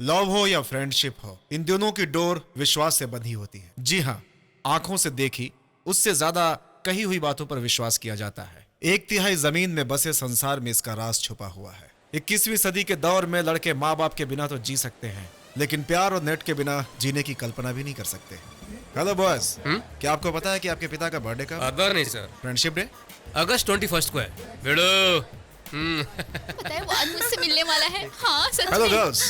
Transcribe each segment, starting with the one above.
Love हो या friendship हो, इन दोनों की डोर विश्वास से बंधी होती है। जी हाँ, आंखों से देखी उससे ज्यादा कही हुई बातों पर विश्वास किया जाता है। 1/3 जमीन में बसे संसार में इसका राज छुपा हुआ है। 21वीं सदी के दौर में लड़के माँ बाप के बिना तो जी सकते हैं, लेकिन प्यार और नेट के बिना जीने की कल्पना भी नहीं कर सकते। हेलो बॉयज, क्या आपको पता है कि आपके पिता का बर्थडे कब? अगर नहीं सर, फ्रेंडशिप डे अगस्त 21 को है। बेड़ो पता है वो आज मुझसे मिलने वाला है। हाँ सच हेलो में। गर्ल्स,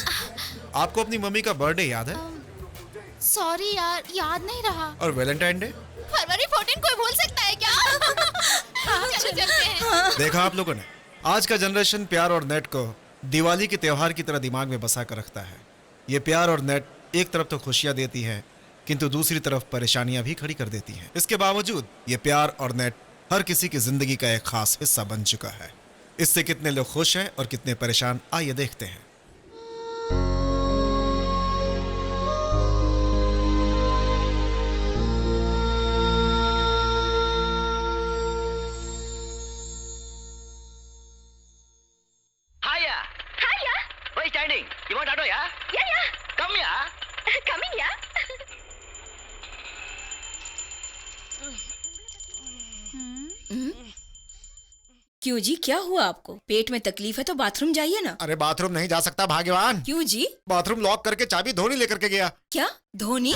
आपको अपनी मम्मी का बर्थडे याद है? सॉरी यार, याद नहीं रहा। और वैलेंटाइन डे? फरवरी 14 कोई भूल सकता है क्या? चलो चलते हैं। देखा आप लोगों ने, आज का जनरेशन प्यार और नेट को दिवाली के त्योहार की तरह दिमाग में बसा कर रखता है। ये प्यार और नेट एक तरफ तो खुशियां देती है, किंतु दूसरी तरफ परेशानियां भी खड़ी कर देती हैं। इसके बावजूद ये प्यार और नेट हर किसी की जिंदगी का एक खास हिस्सा बन चुका है। इससे कितने लोग खुश हैं और कितने परेशान, आइए देखते हैं। Hiya. Hiya. Why standing? You want auto, yeah? Yeah. Come here. Coming, yeah. क्यों जी, क्या हुआ आपको? पेट में तकलीफ है तो बाथरूम जाइए ना। अरे बाथरूम नहीं जा सकता भाग्यवान। क्यों जी? बाथरूम लॉक करके चाबी धोनी लेकर के गया। क्या धोनी?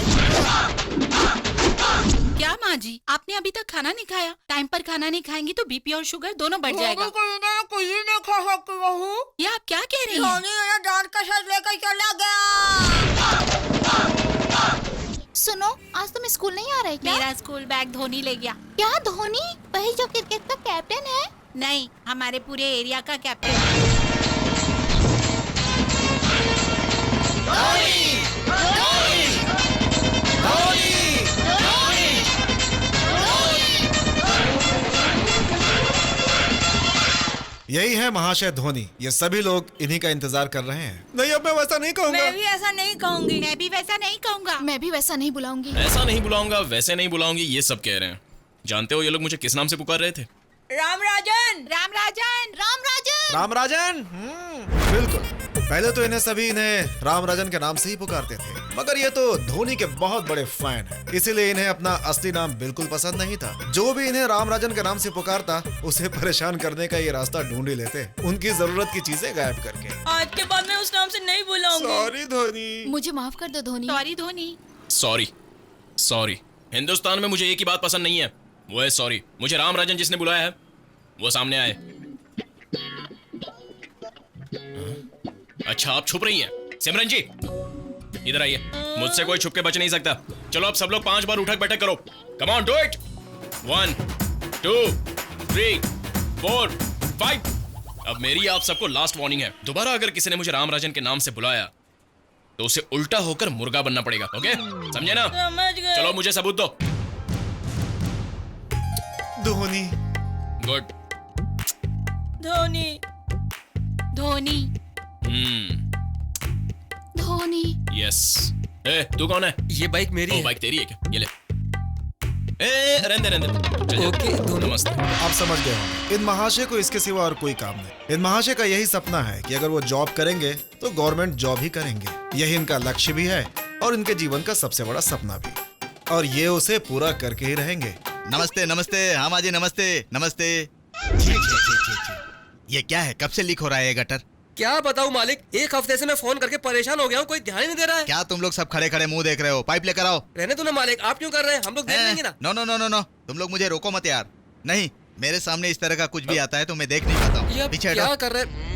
क्या माँ जी, आपने अभी तक खाना नहीं खाया? टाइम पर खाना नहीं खाएंगी तो बीपी और शुगर दोनों बढ़ जाएगा। कोई नहीं खा सकती बहू। ये आप क्या कह रही हैं? धोनी दांत का साथ लेकर चला गया। सुनो, आज तुम स्कूल नहीं आ रहे क्या? मेरा स्कूल बैग धोनी ले गया। क्या धोनी? वही जो क्रिकेट का कैप्टन है? नहीं, हमारे पूरे एरिया का कैप्टन। यही है महाशय धोनी। ये सभी लोग इन्हीं का इंतजार कर रहे हैं। नहीं, अब मैं वैसा नहीं कहूंगा। मैं भी ऐसा नहीं कहूंगी। मैं भी वैसा नहीं कहूँगा। मैं भी वैसा नहीं बुलाऊंगी। ऐसा नहीं बुलाऊंगा, वैसे नहीं बुलाऊंगी, ये सब कह रहे हैं। जानते हो ये लोग मुझे किस नाम से पुकार रहे थे? रामराजन। रामराजन। रामराजन। रामराजन। बिल्कुल। पहले तो इन्हें रामराजन के नाम से ही पुकारते थे, मगर ये तो धोनी के बहुत बड़े फैन हैं, इसीलिए इन्हें अपना असली नाम बिल्कुल पसंद नहीं था। जो भी इन्हें रामराजन के नाम से पुकारता, उसे परेशान करने का ये रास्ता ढूंढ ही लेते, उनकी जरूरत की चीजें गायब करके। आज के बाद मैं उस नाम से नहीं बुलाऊंगी। सॉरी धोनी। मुझे माफ कर दो धोनी। सॉरी धोनी। सॉरी। हिंदुस्तान में मुझे एक ही बात पसंद नहीं है, वो है सॉरी। मुझे रामराजन जिसने बुलाया है वो सामने आए। अच्छा, आप छुप रही हैं। सिमरन जी इधर आइए, मुझसे कोई छुप के बच नहीं सकता। चलो अब सब लोग 5 बार उठक बैठक करो। Come on, do it. 1 2 3 4 5। अब मेरी आप सबको लास्ट वार्निंग है, दोबारा अगर किसी ने मुझे रामराजन के नाम से बुलाया तो उसे उल्टा होकर मुर्गा बनना पड़ेगा। ओके, समझे ना? समझ गए। चलो मुझे सबूत दो। धोनी। गुड। धोनी। धोनी। धोनी। यस। ए, तू कौन है? ये बाइक मेरी है। बाइक तेरी है क्या? ये ले। रहने दे। ओके, नमस्ते। आप समझ गए होंगे, इन महाशय को इसके सिवा और कोई काम नहीं। इन महाशय का यही सपना है कि अगर वो जॉब करेंगे तो गवर्नमेंट जॉब ही करेंगे। यही इनका लक्ष्य भी है और इनके जीवन का सबसे बड़ा सपना भी, और ये उसे पूरा करके ही रहेंगे। नमस्ते नमस्ते। हाँ माँ जी, नमस्ते नमस्ते। छी, छी, छी, छी, छी। ये क्या है? कब से लीक हो रहा है ये गटर? क्या बताऊं मालिक, 1 हफ्ते से मैं फोन करके परेशान हो गया हूँ, कोई ध्यान ही नहीं दे रहा है। क्या तुम लोग सब खड़े खड़े मुंह देख रहे हो? पाइप लेकर आओ। रहने दो ना मालिक, आप क्यों कर रहे हैं? हम लोग देख लेंगे ना। No no no no no, तुम लोग मुझे रोको मत यार। नहीं, मेरे सामने इस तरह का कुछ भी आता है तो मैं देख नहीं पाता ये हूँ। आप पीछे क्या हटो। कर रहे हैं?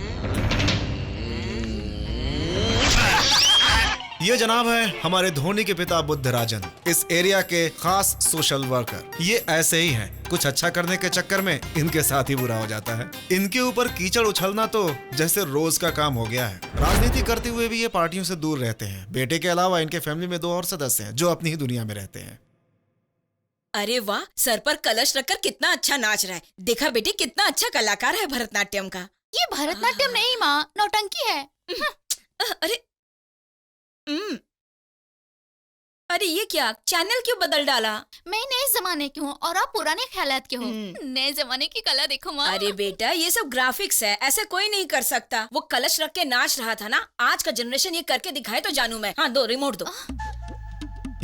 ये जनाब है हमारे धोनी के पिता बुद्धराजन, इस एरिया के खास सोशल वर्कर। ये ऐसे ही हैं, कुछ अच्छा करने के चक्कर में इनके साथ ही बुरा हो जाता है। इनके ऊपर कीचड़ उछलना तो जैसे रोज का काम हो गया है। राजनीति करते हुए भी ये पार्टियों से दूर रहते हैं। बेटे के अलावा इनके फैमिली में 2 और सदस्य हैं जो अपनी ही दुनिया में रहते हैं। अरे वाह, सर पर कलश रखकर कितना अच्छा नाच रहा है। देखा बेटी, कितना अच्छा कलाकार है भरतनाट्यम का। ये भरतनाट्यम नहीं माँ, नौटंकी है। अरे अरे ये क्या, चैनल क्यों बदल डाला? मैं नए जमाने की हूँ और आप पुराने ख्यालात के हो। नए जमाने की कला देखो माँ। अरे बेटा, ये सब ग्राफिक्स है, ऐसे कोई नहीं कर सकता। वो कलश रख के नाच रहा था ना, आज का जनरेशन ये करके दिखाए तो जानू मैं। हाँ, दो रिमोट दो।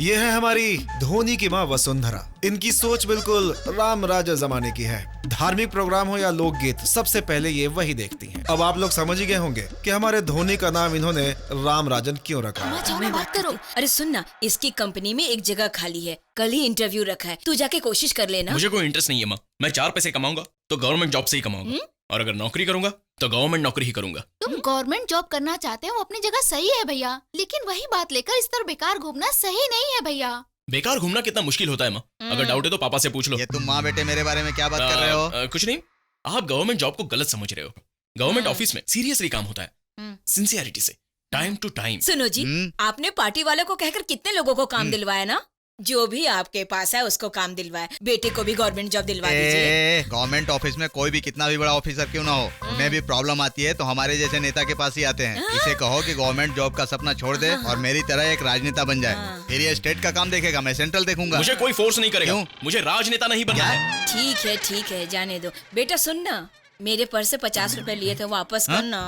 ये है हमारी धोनी की माँ वसुंधरा। इनकी सोच बिल्कुल राम राजा जमाने की है। धार्मिक प्रोग्राम हो या लोकगीत, सबसे पहले ये वही देखती हैं। अब आप लोग समझ ही गए होंगे कि हमारे धोनी का नाम इन्होंने राम राजन क्यों रखा है। माँ जाओ ना, बात करो। अरे सुन ना, इसकी कंपनी में एक जगह खाली है, कल ही इंटरव्यू रखा है, तू जाके कोशिश कर लेना। मुझे कोई इंटरेस्ट नहीं है माँ। मैं 4 पैसे कमाऊंगा तो गवर्नमेंट जॉब से ही कमाऊंगा, और अगर नौकरी करूंगा तो गवर्नमेंट नौकरी ही करूंगा। तुम गवर्नमेंट जॉब करना चाहते हो, अपनी जगह सही है भैया, लेकिन वही बात लेकर इस तरह बेकार घूमना सही नहीं है भैया। बेकार घूमना कितना मुश्किल होता है माँ? अगर डाउट है तो पापा से पूछ लो। ये तुम माँ बेटे मेरे बारे में क्या बात कर रहे हो? कुछ नहीं, आप गवर्नमेंट जॉब को गलत समझ रहे हो। गवर्नमेंट ऑफिस में सीरियसली काम होता है, सिंसियरिटी से, टाइम टू टाइम। सुनो जी, आपने पार्टी वालों को कहकर कितने लोगों को काम दिलवाया ना? जो भी आपके पास है उसको काम दिलवाए। बेटे को भी गवर्नमेंट जॉब दिलवा दीजिए। गवर्नमेंट ऑफिस में कोई भी कितना भी बड़ा ऑफिसर क्यों ना हो, उन्हें भी प्रॉब्लम आती है तो हमारे जैसे नेता के पास ही आते हैं। इसे कहो कि गवर्नमेंट जॉब का सपना छोड़ दे और मेरी तरह एक राजनेता बन जाए। फिर ये स्टेट का काम देखेगा, मैं सेंट्रल देखूंगा। मुझे कोई फोर्स नहीं करेगा। क्यों? मुझे राजनेता नहीं बनना है। ठीक है, जाने दो। बेटा सुन ना, मेरे पर्स से 50 रुपए लिए थे, वापस करना।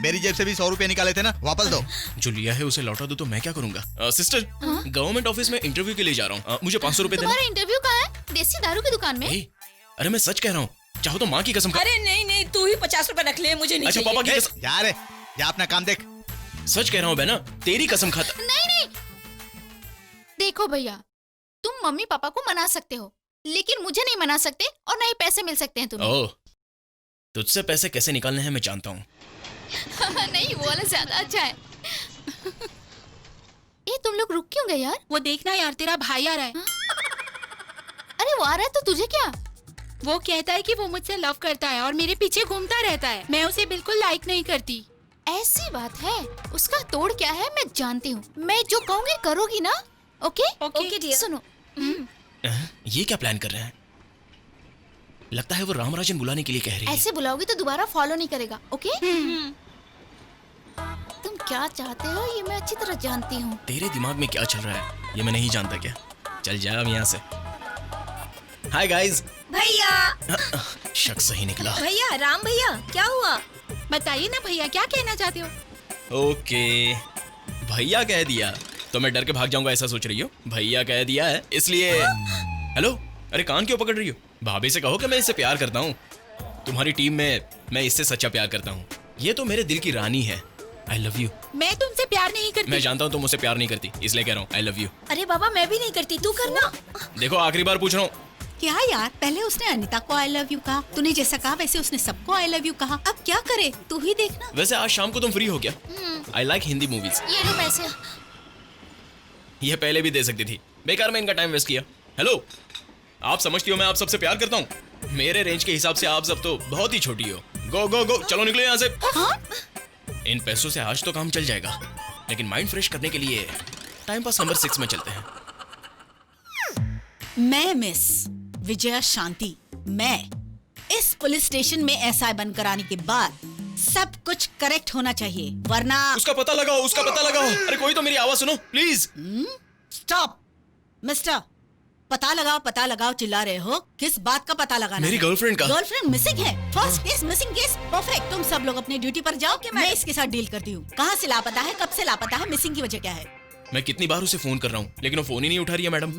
मेरी जेब से भी 100 रुपए निकाले थे ना, वापस दो। जो लिया है उसे लौटा दो तो मैं क्या करूंगा? सिस्टर, गवर्नमेंट ऑफिस में इंटरव्यू के लिए जा रहा हूँ, मुझे 500 रुपए देना। तुम्हारा इंटरव्यू कहाँ है? देसी दारू की दुकान में। अरे मैं सच कह रहा हूँ, चाहो तो माँ की कसम खा। अरे नहीं, तू ही 50 रुपए रख ले, मुझे नहीं अच्छा चाहिए। पापा की कसम। जा रे, जा अपना काम देख। सच कह रहा हूँ बहना, तेरी कसम खाता। नहीं, देखो भैया, तुम मम्मी पापा को मना सकते हो, लेकिन मुझे नहीं मना सकते और ना ही पैसे मिल सकते हैं तुम्हें। ओह, तुझसे पैसे कैसे निकालने हैं मैं जानता हूँ। नहीं, वो वाला ज्यादा अच्छा है। ए, तुम लोग रुक क्यों गए यार? वो देखना यार, तेरा भाई आ रहा है। अरे वो आ रहा है तो तुझे क्या? वो कहता है कि वो मुझसे लव करता है और मेरे पीछे घूमता रहता है। मैं उसे बिल्कुल लाइक नहीं करती। ऐसी बात है, उसका तोड़ क्या है मैं जानती हूँ। मैं जो कहूँगी करोगी ना? Okay dear. सुनो, ये क्या प्लान कर रहे हैं? लगता है वो रामराजन बुलाने के लिए कह रही है। ऐसे बुलाओगी तो दोबारा फॉलो नहीं करेगा। ओके? तुम क्या चाहते हो ये मैं अच्छी तरह जानती हूँ। तेरे दिमाग में क्या चल रहा है ये मैं नहीं जानता क्या? चल जा अब यहाँ से। Hi guys. भैया शक सही निकला। भैया, राम भैया, क्या हुआ? बताइए ना भैया, क्या कहना चाहते हो? ओके, भैया कह दिया तो मैं डर के भाग जाऊंगा ऐसा सोच रही हो? भैया कह दिया है इसलिए। हेलो, अरे कान क्यों पकड़ रही हो? भाभी से कहो कि मैं इससे प्यार करता हूँ। तुम्हारी टीम में मैं इससे सच्चा प्यार करता हूँ। ये तो मेरे दिल की रानी है। I love you. मैं तुमसे प्यार नहीं करती। मैं जानता हूँ तुम मुझसे प्यार नहीं करती, इसलिए कह रहा हूँ आई लव यू। अरे बाबा, मैं भी नहीं करती, तू करना। देखो आखिरी बार पूछ रहा हूँ। क्या यार, पहले उसने अनिता को आई लव यू कहा, तूने जैसा कहा वैसे उसने सबको आई लव यू कहा। अब क्या करे, तू ही देखना। वैसे आज शाम को तुम फ्री हो क्या? I like Hindi movies. ये लो पैसे। ये पहले भी दे सकती थी, बेकार में इनका टाइम वेस्ट किया। हेलो, आप समझती हो मैं आप सबसे प्यार करता हूँ? मेरे रेंज के हिसाब से आप सब तो बहुत ही छोटी हो। गो गो गो, चलो निकलो यहाँ से। इन पैसों से आज तो काम चल जाएगा, लेकिन माइंड फ्रेश करने के लिए टाइम पास नंबर 6 में चलते हैं। मैं मिस विजया शांति, मैं इस पुलिस स्टेशन में एसआई बनकर आने के बाद सब कुछ करेक्ट होना चाहिए, वरना। उसका पता लगाओ, उसका पता लगाओ। अरे कोई तो मेरी आवाज सुनो प्लीज। स्टॉप मिस्टर, पता लगाओ चिल्ला रहे हो। किस बात का पता लगाना? मेरी गर्लफ्रेंड का। गर्लफ्रेंड मिसिंग है। First case missing case, perfect. तुम सब लोग अपनी ड्यूटी पर जाओ कि मैं इसके साथ डील करती हूँ। कहाँ से लापता है, कब से लापता है, मिसिंग की वजह क्या है? मैं कितनी बार उसे फोन कर रहा हूँ लेकिन वो फोन ही नहीं उठा रही है मैडम।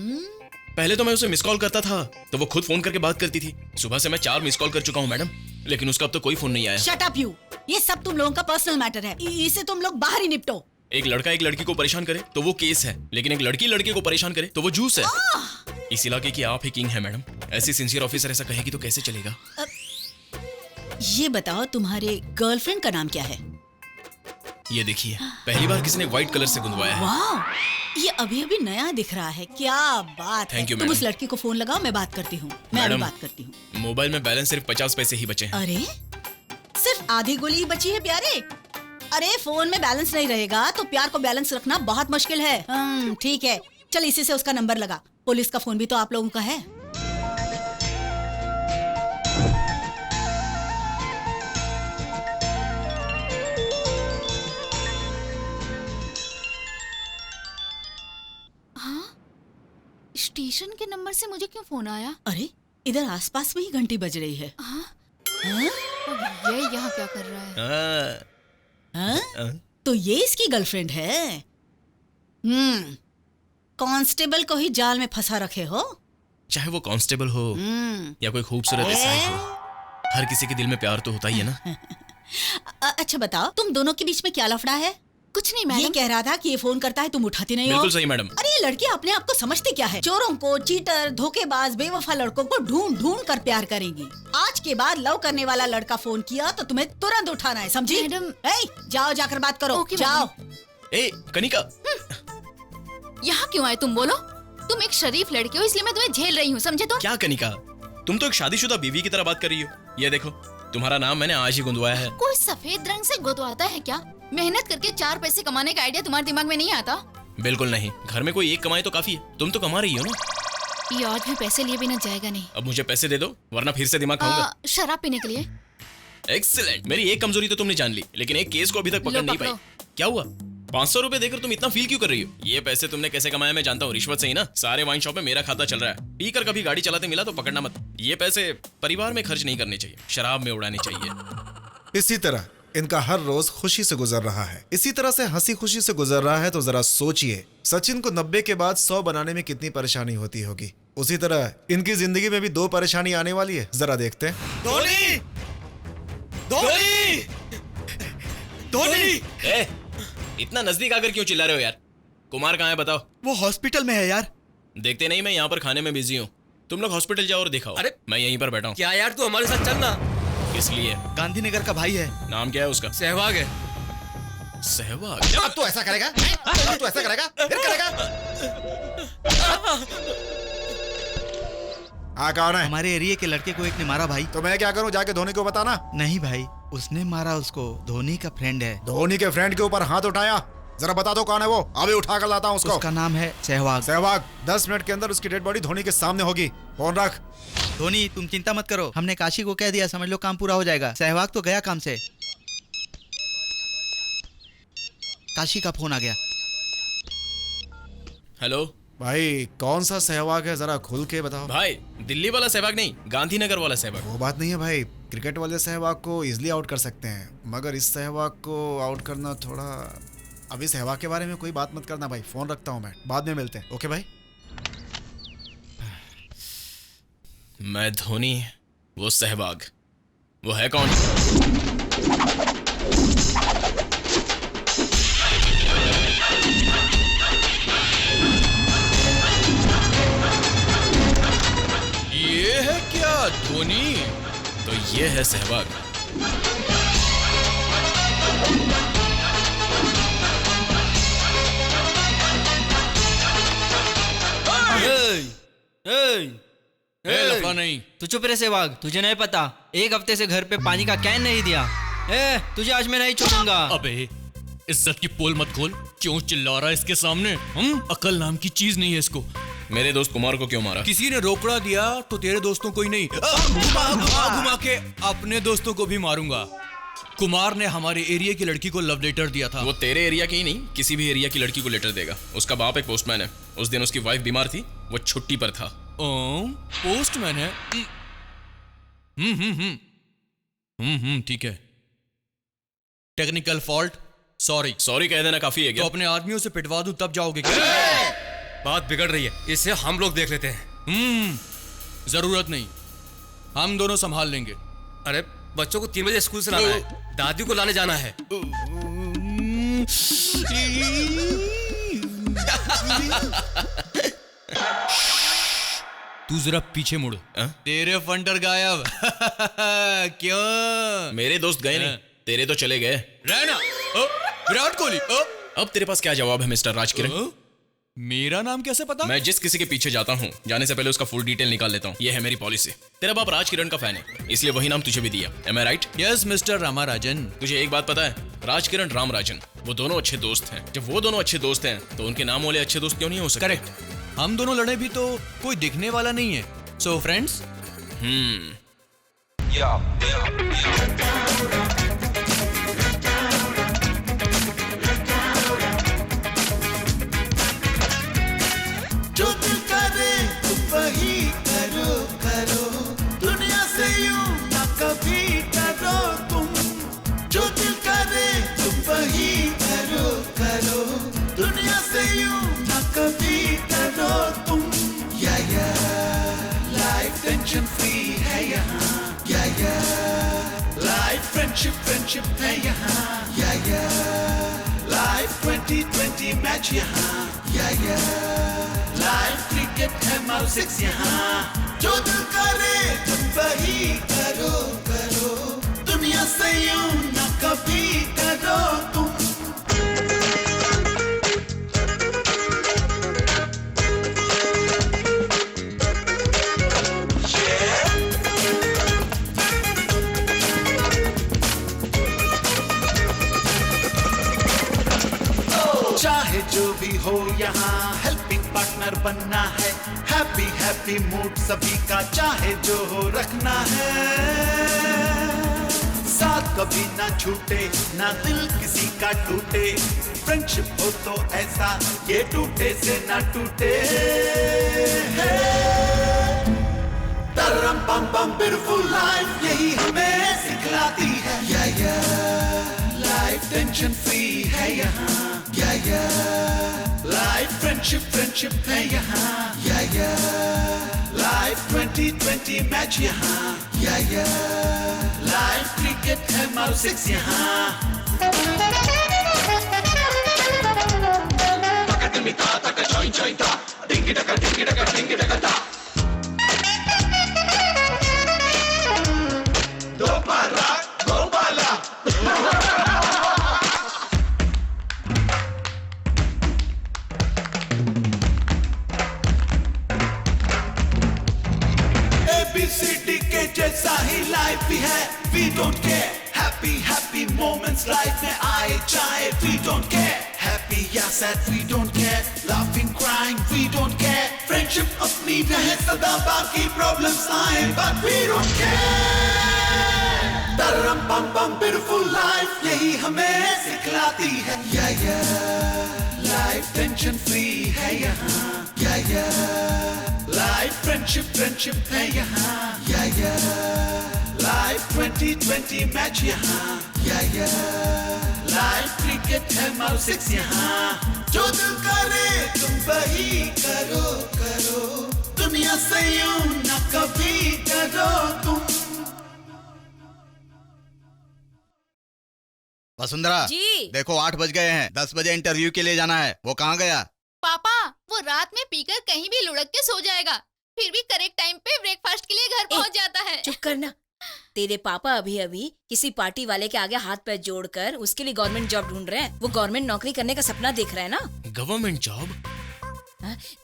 पहले तो मैं उसे मिस कॉल करता था तो वो खुद फोन करके बात करती थी। सुबह से मैं 4 मिस कॉल कर चुका हूँ मैडम, लेकिन उसका अब तो कोई फोन नहीं आया। शट अप यू, ये सब तुम लोगों का पर्सनल मैटर है, इसे तुम लोग बाहर ही निपटो। एक लड़का एक लड़की को परेशान करे तो वो केस है, लेकिन एक लड़की लड़के को परेशान करे तो वो जूस है। इस इलाके की आप ही किंग है मैडम। ऐसी सिंसियर ऑफिसर ऐसा कहेगी तो कैसे चलेगा? ये बताओ तुम्हारे गर्लफ्रेंड का नाम क्या है? ये देखिए, पहली बार किसी ने व्हाइट कलर से गुंदवाया है। वाह, ये अभी अभी नया दिख रहा है। क्या बात है। Thank you, तुम madam. उस लड़की को फोन लगाओ, मैं बात करती हूँ। मैं अभी Madam, बात करती हूँ। मोबाइल में बैलेंस सिर्फ 50 पैसे ही बचे हैं। अरे सिर्फ आधी गोली ही बची है प्यारे। अरे फोन में बैलेंस नहीं रहेगा तो प्यार को बैलेंस रखना बहुत मुश्किल है। ठीक है, चल इसी से उसका नंबर लगा। पुलिस का फोन भी तो आप लोगों का है। हाँ? स्टेशन के नंबर से मुझे क्यों फोन आया? अरे इधर आसपास में ही घंटी बज रही है। हाँ? हाँ? और ये यहाँ क्या कर रहा है? हाँ? तो ये इसकी गर्लफ्रेंड है। कांस्टेबल को ही जाल में फंसा रखे हो। चाहे वो कांस्टेबल हो या कोई खूबसूरत एसआई हो, हर किसी के दिल में प्यार तो होता ही है ना। अच्छा बताओ, तुम दोनों के बीच में क्या लफड़ा है? कुछ नहीं ये मैडम। कह रहा था कि ये फोन करता है, तुम उठाती नहीं हो। बिल्कुल सही मैडम। अरे ये लड़की अपने आप को समझती क्या है? चोरों को, चीटर, धोखेबाज, बेवफा लड़कों को ढूंढ ढूंढ कर प्यार करेंगी। आज के बाद लव करने वाला लड़का फोन किया तो तुम्हें तुरंत उठाना है, समझी? मैडम। जाओ जाकर बात करो। ओके, जाओ। ए कनिका, यहाँ क्यों आए तुम? बोलो। तुम एक शरीफ लड़के हो, इसलिए मैं तुम्हें झेल रही हूँ, समझे? तुम क्या कनिका, तुम तो एक शादीशुदा बीवी की तरह बात कर रही हो। ये देखो, तुम्हारा नाम मैंने आज ही गुंदवाया है। कोई सफेद रंग से गुदवाता है क्या? मेहनत करके 4 पैसे कमाने का आइडिया तुम्हारे दिमाग में नहीं आता? बिल्कुल नहीं, घर में कोई एक कमाए तो काफी है। तुम तो कमा रही हो ना। ये आज भी पैसे लिए बिना जाएगा नहीं। अब मुझे पैसे दे दो, वरना फिर से दिमाग खाऊंगा। शराब पीने के लिए। एक्सीलेंट। मेरी एक कमजोरी तो तुमने जान ली, लेकिन एक केस को अभी तक पकड़ नहीं पाई। क्या हुआ? 500 रुपए देकर तुम इतना फील क्यों कर रही हो? ये पैसे तुमने कैसे कमाया मैं जानता हूँ, रिश्वत से ही ना। सारे वाइन शॉप में मेरा खाता चल रहा है। पीकर कभी गाड़ी चलाते मिला तो पकड़ना मत। ये पैसे परिवार में खर्च नहीं करने चाहिए, शराब में उड़ाने चाहिए। इसी तरह इनका हर रोज खुशी से गुजर रहा है। इसी तरह से हंसी खुशी से गुजर रहा है तो जरा सोचिए, सचिन को 90 के बाद 100 बनाने में कितनी परेशानी होती होगी। उसी तरह इनकी जिंदगी में भी 2 परेशानी आने वाली है। जरा देखते हैं। धोनी! धोनी! धोनी! ए, इतना नजदीक आकर क्यों चिल्ला रहे हो यार? कुमार कहाँ है बताओ? वो हॉस्पिटल में है यार। देखते नहीं, मैं यहाँ पर खाने में बिजी हूँ। तुम लोग हॉस्पिटल जाओ और दिखाओ। अरे! मैं यहीं पर बैठा हूँ। क्या यार, तू हमारे साथ चलना। इसलिए गांधीनगर का भाई है। नाम क्या है उसका? सहवाग है। सहवाग? अब तो ऐसा करेगा? अब तो ऐसा करेगा? फिर करेगा? कौन है? हमारे एरिया के लड़के को एक ने मारा भाई। तो मैं क्या करूं? जाके धोनी को बताना। नहीं भाई, उसने मारा उसको। धोनी का फ्रेंड है। धोनी के फ्रेंड के ऊपर हाथ उठाया। जरा बता दो कौन है वो, अभी उठा कर लाता हूँ उसको। उसका नाम है सहवाग। सहवाग। 10 मिनट के अंदर उसकी डेड बॉडी धोनी के सामने होगी। फोन रख। धोनी तुम चिंता मत करो, हमने काशी को कह दिया, समझ लो काम पूरा हो जाएगा। सहवाग तो गया काम से। काशी का फोन आ गया। हेलो भाई, कौन सा सहवाग है, जरा खुल के बताओ। भाई, दिल्ली वाला सहवाग नहीं, गांधीनगर वाला सहवाग। वो बात नहीं है भाई, क्रिकेट वाले सहवाग को इजिली आउट कर सकते हैं, मगर इस सहवाग को आउट करना थोड़ा। अभी सहवाग के बारे में कोई बात मत करना भाई, फोन रखता हूँ मैं, बाद में मिलते हैं। ओके भाई। मैं धोनी, वो सहवाग, वो है कौन? ये है क्या धोनी? तो ये है सहवाग। लफड़ा नहीं। तू चुप रहे सहवाग, तुझे नहीं पता, 1 हफ्ते से घर पे पानी का कैन नहीं दिया। तुझे आज मैं नहीं छोड़ूंगा। अबे इज्जत की पोल मत खोल, क्यों चिल्ला रहा है इसके सामने? अकल नाम की चीज नहीं है इसको। मेरे दोस्त कुमार को क्यों मारा? किसी ने रोकड़ा दिया तो तेरे दोस्तों को ही नहीं, घुमा के अपने दोस्तों को भी मारूंगा। कुमार ने हमारे एरिया की लड़की को लव लेटर दिया था। वो तेरे एरिया की ही नहीं, किसी भी एरिया की लड़की को लेटर देगा। उसका बाप एक पोस्टमैन है। उस दिन उसकी वाइफ बीमार थी, वो छुट्टी पर था। पोस्टमैन है? ठीक है। टेक्निकल फॉल्ट, सॉरी कह देना काफी है क्या? तो अपने आदमियों से पिटवा दूं तब जाओगे क्या? बात बिगड़ रही है, इसे हम लोग देख लेते हैं। जरूरत नहीं, हम दोनों संभाल लेंगे। अरे बच्चों को 3 बजे स्कूल से लाना है, दादी को लाने जाना है। तू जरा पीछे मुड़। तेरे फंटर गायब। क्यों? मेरे दोस्त गए नहीं, तेरे तो चले गए। रहना विराट कोहली। अब तेरे पास क्या जवाब है मिस्टर राजकिरण? मेरा नाम कैसे पता? मैं जिस किसी के पीछे जाता हूँ, जाने से पहले उसका फुल डिटेल निकाल लेता हूँ। ये है मेरी पॉलिसी। तेरा बाप राजकिरण का फैन है, इसलिए वही नाम तुझे भी दिया। Am I right? Yes mister Ramarajan. तुझे एक बात पता है, राजकिरण रामराजन, वो दोनों अच्छे दोस्त हैं। जब वो दोनों अच्छे दोस्त हैं, तो उनके नाम वाले अच्छे दोस्त क्यों नहीं हो सकते? करेक्ट। हम दोनों लड़े भी तो कोई दिखने वाला नहीं है। So friends. जो दिल करे टेंशन फ्री है यहाँ, या लाइफ फ्रेंडशिप है यहाँ, या लाइफ 2020 मैच यहाँ, या लाइफ क्रिकेट है माउसिक्स यहाँ। जो दिल करे तुम वही करो, दुनिया से यूं न कभी करो तुम। चाहे जो भी हो यहाँ हेल्पिंग पार्टनर बनना है, हैप्पी मूड सभी का चाहे जो हो रखना है। साथ कभी ना छूटे, ना दिल किसी का टूटे, फ्रेंडशिप हो तो ऐसा ये टूटे से ना टूटे। तरम पम पम ब्यूटीफुल लाइफ यही हमें सिखलाती है, या लाइफ टेंशन फ्री है यहाँ, या लाइफ फ्रेंडशिप है यहाँ, या लाइफ 2020 मैच यहाँ, या लाइफ क्रिकेट है माउसिक्स यहाँ। ABCD के जैसा ही लाइफ भी है, we don't care, happy moments life में आए जाए, we don't care, happy या sad we don't care, laughing crying we don't care, friendship अपनी रहे सदा बाकी problems आए but we don't care। तरम पम पम beautiful life यही हमें सिखलाती है, या लाइफ टेंशन फ्री है यहाँ, या लाइफ फ्रेंडशिप है यहाँ, या लाइफ 2020 मैच यहाँ, या लाइफ क्रिकेट है माउसिक्स यहाँ। जो दिल करे तुम वही करो, दुनिया से यूं न कभी करो तुम। वसुंधरा जी। देखो 8 बज गए हैं, 10 बजे इंटरव्यू के लिए जाना है। वो कहाँ गया? पापा वो रात में पीकर कहीं भी लुढ़क के सो जाएगा, फिर भी करेक्ट टाइम पे ब्रेकफास्ट के लिए घर पहुंच जाता है। चुप करना। तेरे पापा अभी किसी पार्टी वाले के आगे हाथ पैर जोड़कर उसके लिए गवर्नमेंट जॉब ढूंढ रहे हैं। वो गवर्नमेंट नौकरी करने का सपना देख रहा है ना। Government job?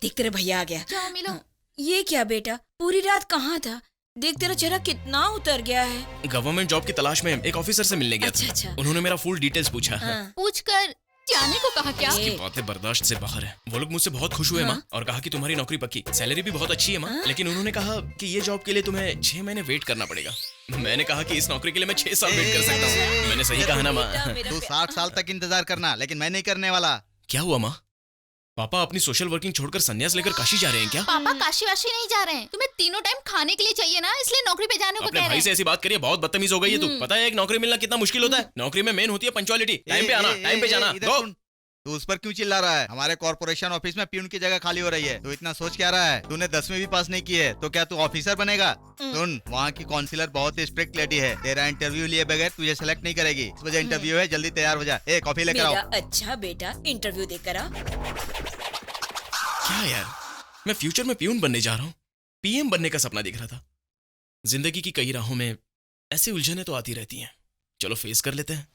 देख तेरे भैया आ गया। जाओ मिलो। ये क्या बेटा, पूरी रात कहाँ था? देख तेरा चेहरा कितना उतर गया है। गवर्नमेंट जॉब की तलाश में एक ऑफिसर से मिलने गया था। अच्छा। उन्होंने मेरा फुल डिटेल्स पूछा। पूछकर जाने को कहा क्या? उसकी बातें बर्दाश्त से बाहर है। वो लोग मुझसे बहुत खुश हुए माँ, और कहा कि तुम्हारी नौकरी पक्की, सैलरी भी बहुत अच्छी है माँ। लेकिन उन्होंने कहा कि ये जॉब के लिए तुम्हें 6 महीने वेट करना पड़ेगा। मैंने कहा कि इस नौकरी के लिए मैं 6 साल वेट कर सकता हूँ। मैंने सही कहा ना माँ? तू 60 साल तक इंतजार करना, लेकिन मैं नहीं करने वाला। क्या हुआ माँ? पापा अपनी सोशल वर्किंग छोड़कर संन्यास लेकर काशी जा रहे हैं क्या? पापा काशी वाशी नहीं जा रहे हैं, तुम्हें तीनों टाइम खाने के लिए चाहिए ना, इसलिए नौकरी पे जाने को कह रहे हैं। भाई से ऐसी बात करिए, बहुत बदतमीज हो गई है तू। पता है एक नौकरी मिलना कितना मुश्किल होता है? नौकरी में मेन होती है पंक्चुअलिटी, टाइम पे आना, टाइम पे जाना। तू उस पर क्यों चिल्ला रहा है? हमारे कॉर्पोरेशन ऑफिस में प्यून की जगह खाली हो रही है। तू इतना सोच क्या रहा है? तूने 10वीं भी पास नहीं की है तो क्या तू ऑफिसर बनेगा? सुन, वहाँ की काउंसिलर बहुत ही स्ट्रिक्ट लेडी है। तेरा इंटरव्यू लिए बगैर तुझे सेलेक्ट नहीं करेगी। इस वजह इंटरव्यू है, जल्दी तैयार हो जा। ए कॉफी लेकर आओ। अच्छा बेटा, इंटरव्यू देकर आ। क्या यार, मैं फ्यूचर में पियून बनने जा रहा हूँ। पीएम बनने का सपना देख रहा था। जिंदगी की कई राहों में ऐसी उलझने तो आती रहती हैं। चलो फेस कर लेते हैं।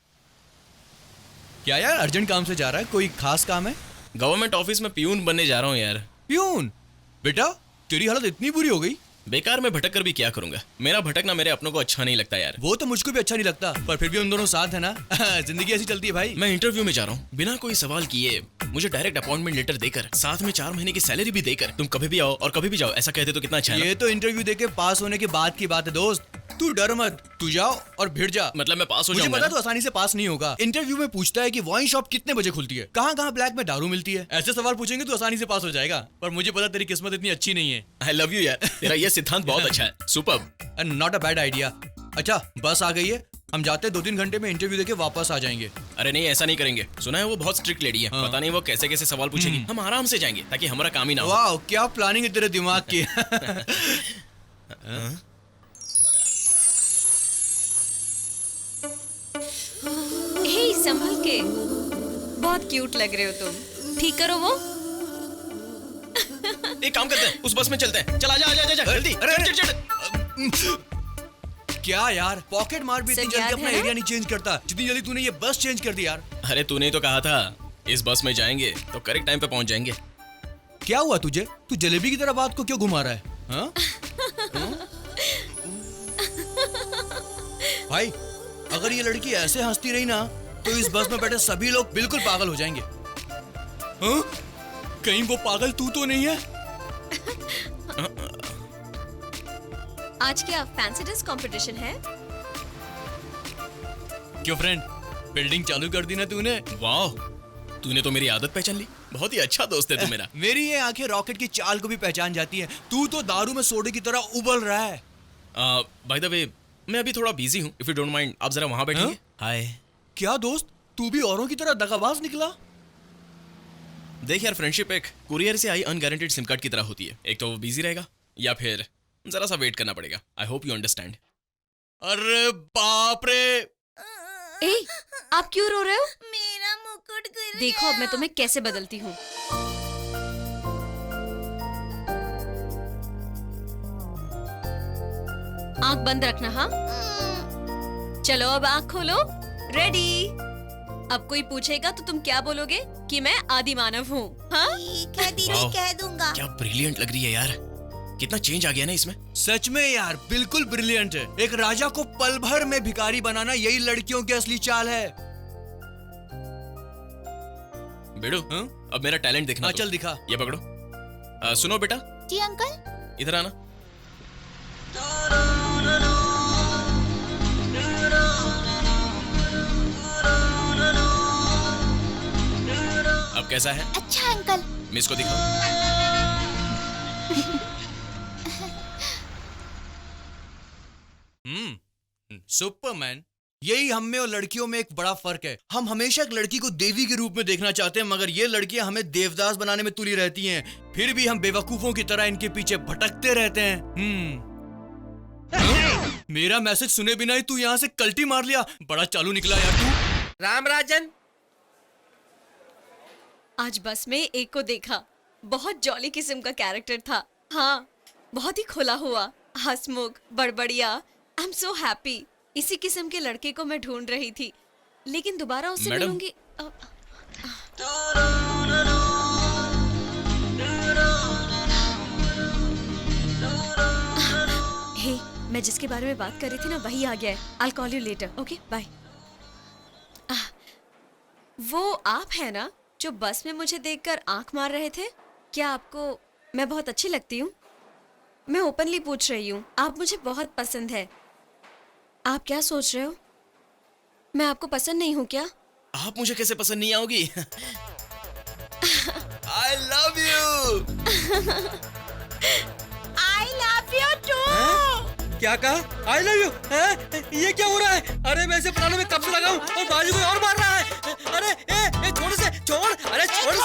क्या यार, अर्जेंट काम से जा रहा है? कोई खास काम है? गवर्नमेंट ऑफिस में पियून बनने जा रहा हूँ यार। पियून? बेटा तेरी हालत इतनी बुरी हो गई? बेकार में भटक कर भी क्या करूंगा? मेरा भटकना मेरे अपनों को अच्छा नहीं लगता यार। वो तो मुझको भी अच्छा नहीं लगता, पर फिर भी उन दोनों साथ है ना। जिंदगी ऐसी चलती है भाई। मैं इंटरव्यू में जा रहा हूँ, बिना कोई सवाल किए मुझे डायरेक्ट अपॉइंटमेंट लेटर देकर, साथ में 4 महीने की सैलरी भी देकर, तुम कभी भी आओ और कभी भी जाओ ऐसा कहते तो कितना अच्छा है। ये तो इंटरव्यू देके पास होने के बाद की बात है दोस्त। तू डर मत, तू जाओ और भिड़ जा। मतलब मैं पास हो मुझे जाऊंगा? पता तू आसानी से पास नहीं होगा। इंटरव्यू में पूछता है कि वाइन शॉप कितने बजे खुलती है, कहाँ ब्लैक में दारू मिलती है। ऐसे सवाल पूछेंगे तो आसानी से पास हो जाएगा, पर मुझे पता तेरी किस्मत इतनी अच्छी नहीं है। आई लव यू यार, तेरा ये सिद्धांत बहुत अच्छा है। Superb, not a bad idea. अच्छा बस आ गई है, हम जाते 2-3 घंटे में इंटरव्यू देके वापस आ जाएंगे। अरे नहीं, ऐसा नहीं करेंगे। सुना है वो बहुत स्ट्रिक्ट लेडी है। पता नहीं वो कैसे कैसे सवाल पूछेगी। हम आराम से जाएंगे ताकि हमारा काम ही ना हो। वाह, क्या प्लानिंग है तेरे दिमाग की। हे संभल के, बहुत क्यूट लग रहे हो तुम। ठीक करो वो। एक काम करते हैं, उस बस में चलते हैं। चल आजा आजा आजा जल्दी। चल। क्या यार, पॉकेट मार भी इतनी जल्दी अपना एरिया नहीं चेंज करता जितनी जल्दी तूने ये बस चेंज कर दी यार। अरे तूने ही तो कहा था इस बस में जाएंगे तो करेक्ट टाइम पे पहुंच जाएंगे। क्या हुआ तुझे? तू जलेबी की तरह बात को क्यों घुमा रहा है? हाँ? भाई अगर ये लड़की ऐसे हंसती रही ना तो इस बस में बैठे सभी लोग बिल्कुल पागल हो जाएंगे। हाँ? कहीं वो पागल तू तो नहीं है? आज क्या फैंसी ड्रेस कंपटीशन है? क्यों फ्रेंड, बिल्डिंग चालू कर दी ना तूने? वाह, तूने तो मेरी आदत पहचान ली। बहुत ही अच्छा दोस्त है तू मेरा। मेरी ये आंखें रॉकेट की चाल को भी पहचान जाती हैं। तू तो दारू में सोडे की तरह उबल रहा है। बाय द वे, मैं अभी थोड़ा बिजी हूँ। इफ यू डोंट माइंड, आप जरा वहां बैठिए। हाय। क्या दोस्त, तू भी औरों की तरह दगाबाज निकला? देख यार, फ्रेंडशिप एक कुरियर से आई अनगारंटेड सिम कार्ड की तरह होती है। एक तो वो बिजी रहेगा या फिर जरा सा वेट करना पड़ेगा। I hope you understand. अरे बाप रे। ए, आप क्यों रो रहे हो? मेरा मुकुट गिर देखो अब मैं तुम्हें कैसे बदलती हूँ। आंख बंद रखना। हाँ, चलो अब आंख खोलो। रेडी। अब कोई पूछेगा तो तुम क्या बोलोगे? कि मैं आदि मानव हूँ। हाँ? ठीक है दीदी, कह दूंगा। क्या ब्रिलियंट लग रही है यार। कितना चेंज आ गया ना इसमें। सच में यार, बिल्कुल ब्रिलियंट है। एक राजा को पल भर में भिखारी बनाना, यही लड़कियों की असली चाल है। बेड़ू, अब मेरा टैलेंट देखना। हाँ, चल दिखा। ये पकड़ो। सुनो बेटा। जी अंकल। इधर आना। अब कैसा है? अच्छा अंकल। मिस को दिखाओ। सुपरमैन। यही हम में और लड़कियों में एक बड़ा फर्क है। हम हमेशा एक लड़की को देवी के रूप में देखना चाहते हैं, मगर ये लड़कियां हमें देवदास बनाने में तुली रहती हैं। फिर भी हम बेवकूफों की तरह इनके पीछे भटकते रहते हैं। मेरा मैसेज सुने बिना ही तू यहाँ से कल्टी मार लिया। बड़ा चालू निकला यार तू। राम राजन। आज बस में एक को देखा, बहुत जॉली किस्म का कैरेक्टर था। हाँ, बहुत ही खुला हुआ, हंसमुख, बड़बड़िया। I am so happy. इसी किस्म के लड़के को मैं ढूंढ रही थी, लेकिन दोबारा उससे मिलूंगी। हे, मैं जिसके बारे में बात कर रही थी ना, वही आ गया है। I'll call you later. Okay, bye. वो आप है ना जो बस में मुझे देखकर आंख मार रहे थे? क्या आपको मैं बहुत अच्छी लगती हूँ? मैं ओपनली पूछ रही हूँ। आप मुझे बहुत पसंद है। आप क्या सोच रहे हो? मैं आपको पसंद नहीं हूँ क्या? आप मुझे कैसे पसंद नहीं आओगी? I love you. I love you too. क्या कहा? I love you? ये क्या हो रहा है? अरे मैं इसे बनाने में कब से लगा हूँ और बाजू कोई और मार रहा है। अरे ए छोड़ से, छोड़। अरे छोड़ से,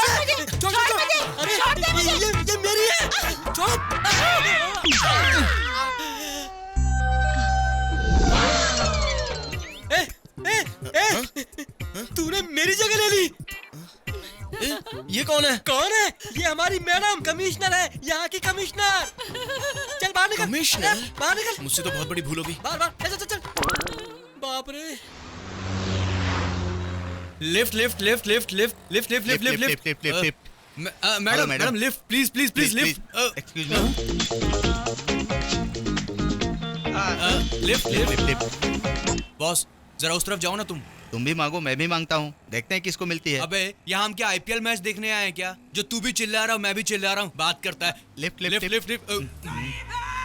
छोड़। अरे ये मेरी है। छोड़। तूने मेरी जगह ले ली। ये कौन है? कौन है? ये हमारी मैडम कमिश्नर है, यहाँ की कमिश्नर। चल बाहर निकल। कमिश्नर? बाहर निकल। मुझसे तो बहुत बड़ी भूल होगी। बाहर चल चल चल। बाप रे। Lift lift lift lift lift lift lift lift lift lift lift. Madam lift please please please lift. Excuse me. Lift lift. Boss जरा उस तरफ जाओ ना तुम भी मांगो, मैं भी मांगता हूँ। देखते हैं किसको मिलती है। अबे यहाँ हम क्या आईपीएल मैच देखने आए हैं क्या? जो तू भी चिल्ला रहा हूँ मैं भी चिल्ला रहा हूँ। बात करता है। Lift lift lift lift.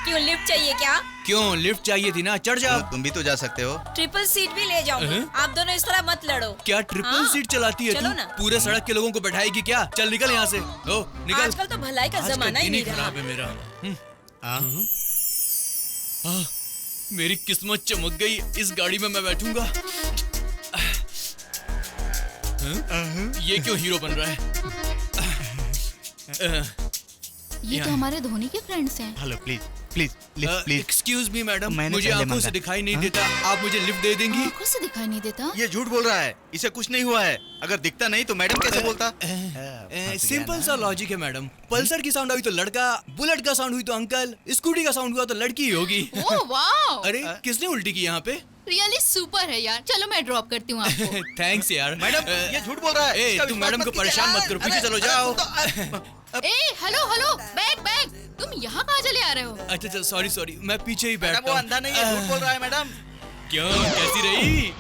क्यों लिफ्ट चाहिए क्या? क्यों लिफ्ट चाहिए थी ना, चढ़ जाओ। तुम भी तो जा सकते हो। ट्रिपल सीट भी ले जाओ। आप दोनों इस तरह मत लड़ो। क्या ट्रिपल सीट चलाती है तू? पूरे सड़क के लोगों को बैठाएगी क्या? चल निकल यहाँ से। ओ निकल। आजकल तो भलाई का जमाना ही नहीं रहा। खराब है मेरा। मेरी किस्मत चमक गई। इस गाड़ी में मैं बैठूंगा। ये क्यों हीरो बन रहा है? ये तो हमारे धोनी के फ्रेंड्स हैं। Hello please please please excuse me madam, मैंने मुझे पहले आंखों से मांगा। दिखाई नहीं देता, आप मुझे लिफ्ट दे देंगी? आंखों से दिखाई नहीं देता? ये झूठ बोल रहा है, इसे कुछ नहीं हुआ है। अगर दिखता नहीं तो मैडम कैसे बोलता? सिंपल सा लॉजिक है मैडम। पल्सर की साउंड हुई तो लड़का, बुलेट का साउंड हुई तो अंकल, स्कूटी का साउंड हुआ तो लड़की ही होगी। Oh wow! अरे किसने उल्टी की यहाँ पे? रियली सुपर है यार। चलो मैं ड्रॉप करती हूँ आपको। थैंक्स यार। मैडम ये झूठ बोल रहा है। ए, इसका तुम विश्वास मैडम को मत परेशान कीजिए। मत करो, पीछे अरे, चलो, जाओ। ए हेलो हेलो, बैग बैग, तुम यहाँ कहाँ चले आ रहे हो? अच्छा सॉरी सॉरी, मैं पीछे ही बैठता मैडम वो हूँ। अंधा नहीं है, झूठ बोल रहा है मैडम। क्यों, कैसी रही?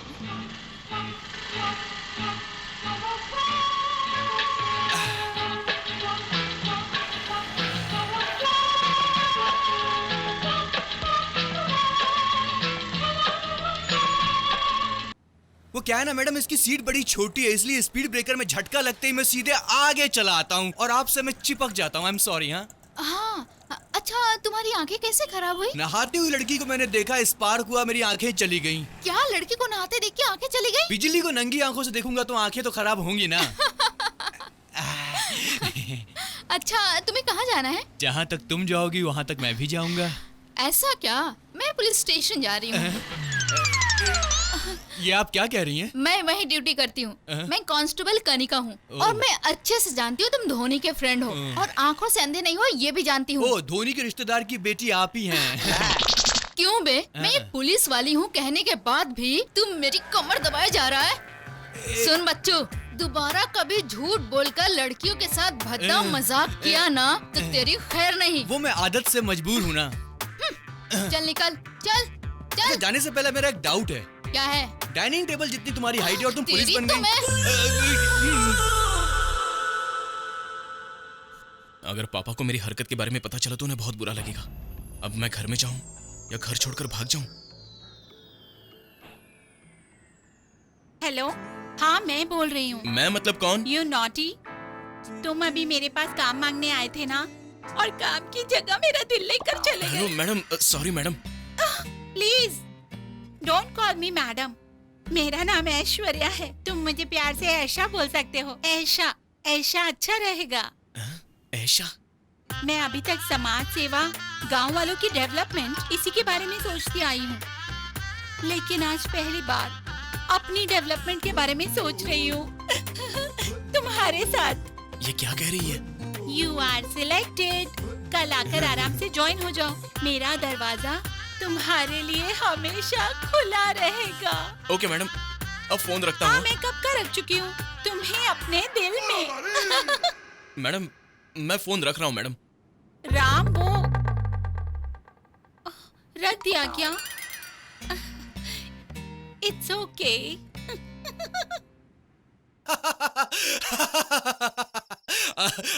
वो क्या है ना मैडम, इसकी सीट बड़ी छोटी है, इसलिए स्पीड ब्रेकर में झटका लगते ही मैं सीधे आगे चला आता हूँ और आपसे मैं चिपक जाता हूँ। I am sorry. हाँ अच्छा, तुम्हारी आंखें कैसे खराब हुई? नहाती हुई लड़की को मैंने देखा, स्पार्क हुआ, मेरी आंखें चली गईं। क्या लड़की को नहाते देख के आंखें चली गई? बिजली को नंगी आंखों से देखूंगा तो आंखें तो खराब होंगी ना। अच्छा, तुम्हें कहाँ जाना है? जहाँ तक तुम जाओगी वहाँ तक मैं भी जाऊंगा। ऐसा क्या? मैं पुलिस स्टेशन जा रही हूँ। ये आप क्या कह रही हैं? मैं वहीं ड्यूटी करती हूँ। मैं कांस्टेबल कनिका हूँ और मैं अच्छे से जानती हूँ तुम धोनी के फ्रेंड हो और आंखों से अंधे नहीं हो, ये भी जानती हूँ। ओ, धोनी के रिश्तेदार की बेटी आप ही हैं। क्यों बे? मैं एक पुलिस वाली हूँ कहने के बाद भी तुम मेरी कमर दबाए जा रहा है। सुन बच्चों, दोबारा कभी झूठ बोलकर लड़कियों के साथ भद्दा मजाक किया ना तो तेरी खैर नहीं। वो मैं आदत से मजबूर हूँ ना। चल निकल, चल चल। जाने से पहले मेरा एक डाउट है। क्या है? डाइनिंग टेबल जितनी तुम्हारी हाइट है और तुम पुलिस बन तो गई। अगर पापा को मेरी हरकत के बारे में पता चला तो उन्हें बहुत बुरा लगेगा। अब मैं घर में जाऊं या घर छोड़कर भाग जाऊं? हेलो, हाँ मैं बोल रही हूँ। मैं मतलब कौन? यू नॉटी, तुम अभी मेरे पास काम मांगने आए थे ना, और काम की जगह मेरा दिल लेकर चले हेलो गए। Madam, sorry madam. Please don't call me madam, मेरा नाम ऐश्वर्या है। तुम मुझे प्यार से ऐशा बोल सकते हो। ऐशा, ऐशा अच्छा रहेगा। ऐशा? मैं अभी तक समाज सेवा, गांव वालों की डेवलपमेंट, इसी के बारे में सोचती आई हूँ, लेकिन आज पहली बार अपनी डेवलपमेंट के बारे में सोच रही हूँ। तुम्हारे साथ। ये क्या कह रही है? You are selected. कल आकर आराम से ज्वाइन हो जाओ। मेरा दरवाजा तुम्हारे लिए हमेशा खुला रहेगा। ओके मैडम, अब फोन रखता हाँ, हूँ। मैं कब का रख चुकी हूँ, तुम्हें अपने दिल में। मैडम, मैं फोन रख रहा हूँ मैडम। राम, वो रख दिया क्या? It's okay.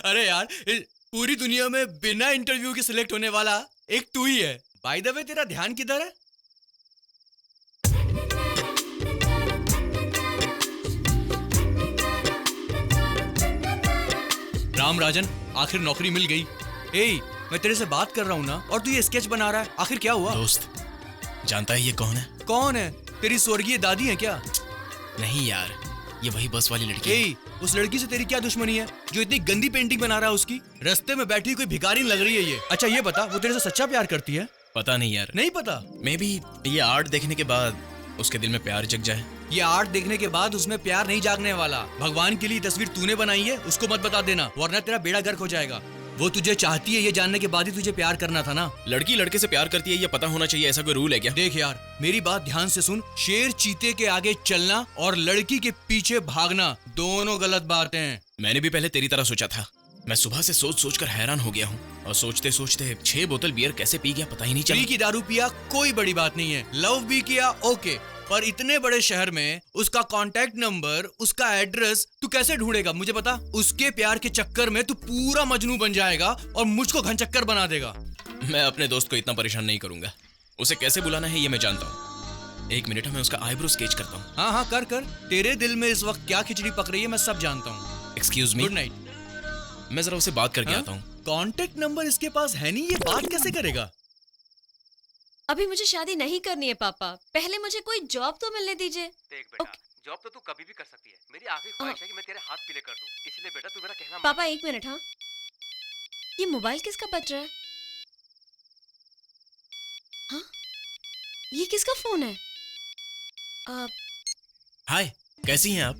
अरे यार, पूरी दुनिया में बिना इंटरव्यू के सिलेक्ट होने वाला एक तू ही है। बाय द वे, तेरा ध्यान किधर है? राम राजन, आखिर नौकरी मिल गई। ए, मैं तेरे से बात कर रहा हूँ ना, और तू ये स्केच बना रहा है। आखिर क्या हुआ? दोस्त, जानता है ये कौन है? कौन है? तेरी स्वर्गीय दादी है क्या? नहीं यार, ये वही बस वाली लड़की है। ए, उस लड़की से तेरी क्या दुश्मनी है जो इतनी गंदी पेंटिंग बना रहा है उसकी? रास्ते में बैठी कोई भिखारी लग रही है ये। अच्छा ये बता, वो तेरे से सच्चा प्यार करती है? पता नहीं यार। नहीं पता? मे बी ये आर्ट देखने के बाद उसके दिल में प्यार जग जाए। ये आर्ट देखने के बाद उसमें प्यार नहीं जागने वाला। भगवान के लिए तस्वीर तूने बनाई है, उसको मत बता देना, वरना तेरा बेड़ा गर्क हो जाएगा। वो तुझे चाहती है ये जानने के बाद ही तुझे प्यार करना था ना। लड़की लड़के से प्यार करती है ये पता होना चाहिए, ऐसा कोई रूल है क्या? देख यार, मेरी बात ध्यान से सुन। शेर चीते के आगे चलना और लड़की के पीछे भागना दोनों गलत बातें हैं। मैंने भी पहले तेरी तरह सोचा था। मैं सुबह से सोच सोच कर हैरान हो गया हूँ, और सोचते सोचते 6 बोतल बियर कैसे पी गया पता ही नहीं फ्री चला। की दारू पिया कोई बड़ी बात नहीं है, लव भी किया ओके, पर इतने बड़े शहर में उसका कांटेक्ट नंबर, उसका एड्रेस तू कैसे ढूंढेगा? मुझे बता। उसके प्यार के चक्कर में तू पूरा मजनू बन जाएगा और मुझको घनचक्कर बना देगा। मैं अपने दोस्त को इतना परेशान नहीं करूंगा। उसे कैसे बुलाना है ये मैं जानता हूँ। 1 मिनट में उसका आईब्रो स्केच करता हूँ। हाँ हाँ कर कर। तेरे दिल में इस वक्त क्या खिचड़ी पक रही है मैं सब जानता हूँ। Excuse me. Good night. मैं जरा उसे बात करके आता हूँ। कांटेक्ट नंबर इसके पास है नहीं, ये बात कैसे करेगा? अभी मुझे शादी नहीं करनी है पापा, पहले मुझे कोई जॉब तो मिलने दीजिए। देख बेटा, जॉब तो तू कभी भी कर सकती है। मेरी आखिरी ख्वाहिश है कि मैं तेरे हाथ पीले कर दूं, इसलिए बेटा तू मेरा कहना मान। पापा 1 मिनट। हाँ ये मोबाइल किसका बज रहा है? हाँ, ये किसका फोन है? हाय, कैसी हैं आप?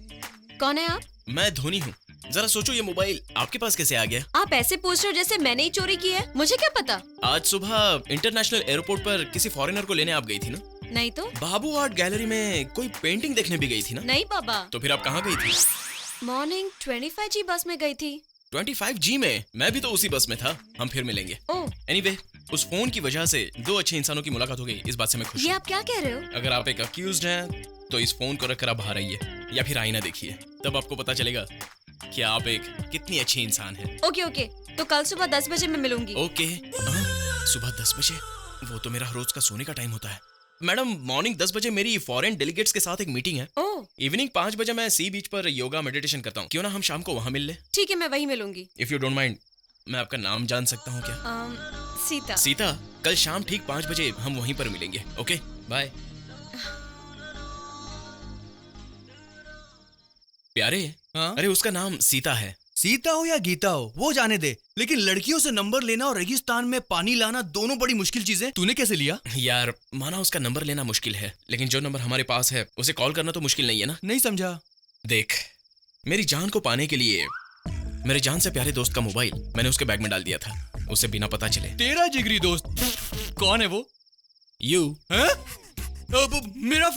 कौन है आप? मैं धोनी हूँ। जरा सोचो, ये मोबाइल आपके पास कैसे आ गया? आप ऐसे पूछ रहे हो जैसे मैंने ही चोरी की है। मुझे क्या पता? आज सुबह इंटरनेशनल एयरपोर्ट पर किसी फॉरेनर को लेने आप गई थी ना? नहीं तो। बाबू आर्ट गैलरी में कोई पेंटिंग देखने भी गई थी ना? नहीं बाबा। तो फिर आप कहाँ गई थी? मॉर्निंग 25G बस में गई थी। 25G में? मैं भी तो उसी बस में था। हम फिर मिलेंगे। एनीवे, उस फोन की वजह से 2 अच्छे इंसानों की मुलाकात हो गई। इस बात से मैं खुश ये हूँ। आप क्या कह रहे हो? अगर आप एक अक्यूज्ड हैं, तो इस फोन को रखकर आप बाहर आइए या फिर आईना देखिए, तब आपको पता चलेगा कि आप एक कितनी अच्छी इंसान हैं। ओके ओके, तो कल सुबह 10 बजे मैं मिलूंगी। ओके। सुबह 10 बजे? वो तो मेरा रोज का सोने का टाइम होता है। मैडम, मॉर्निंग 10 बजे मेरी फॉरेन डेलीगेट्स के साथ एक मीटिंग है। इवनिंग 5 बजे मैं सी बीच पर योगा मेडिटेशन करता हूँ। क्यों ना हम शाम को वहाँ मिल ले? ठीक है, मैं वहीं मिलूंगी। इफ यू डोंट माइंड, मैं आपका नाम जान सकता हूँ क्या? सीता। सीता, कल शाम ठीक 5 बजे हम वहीं पर मिलेंगे। Okay, bye. प्यारे, अरे उसका नाम सीता है। सीता हो या गीता हो, वो जाने दे, लेकिन लड़कियों से नंबर लेना और रेगिस्तान में पानी लाना दोनों बड़ी मुश्किल चीजें। तूने कैसे लिया? यार, माना उसका नंबर लेना मुश्किल है, लेकिन जो नंबर हमारे पास है उसे कॉल करना तो मुश्किल नहीं है ना? नहीं समझा। देख, मेरी जान को पाने के लिए मेरे जान से प्यारे दोस्त का मोबाइल मैंने उसके बैग में डाल दिया था, उसे बिना पता चले। तेरा जिगरी दोस्त कौन है वो? यू। मेरा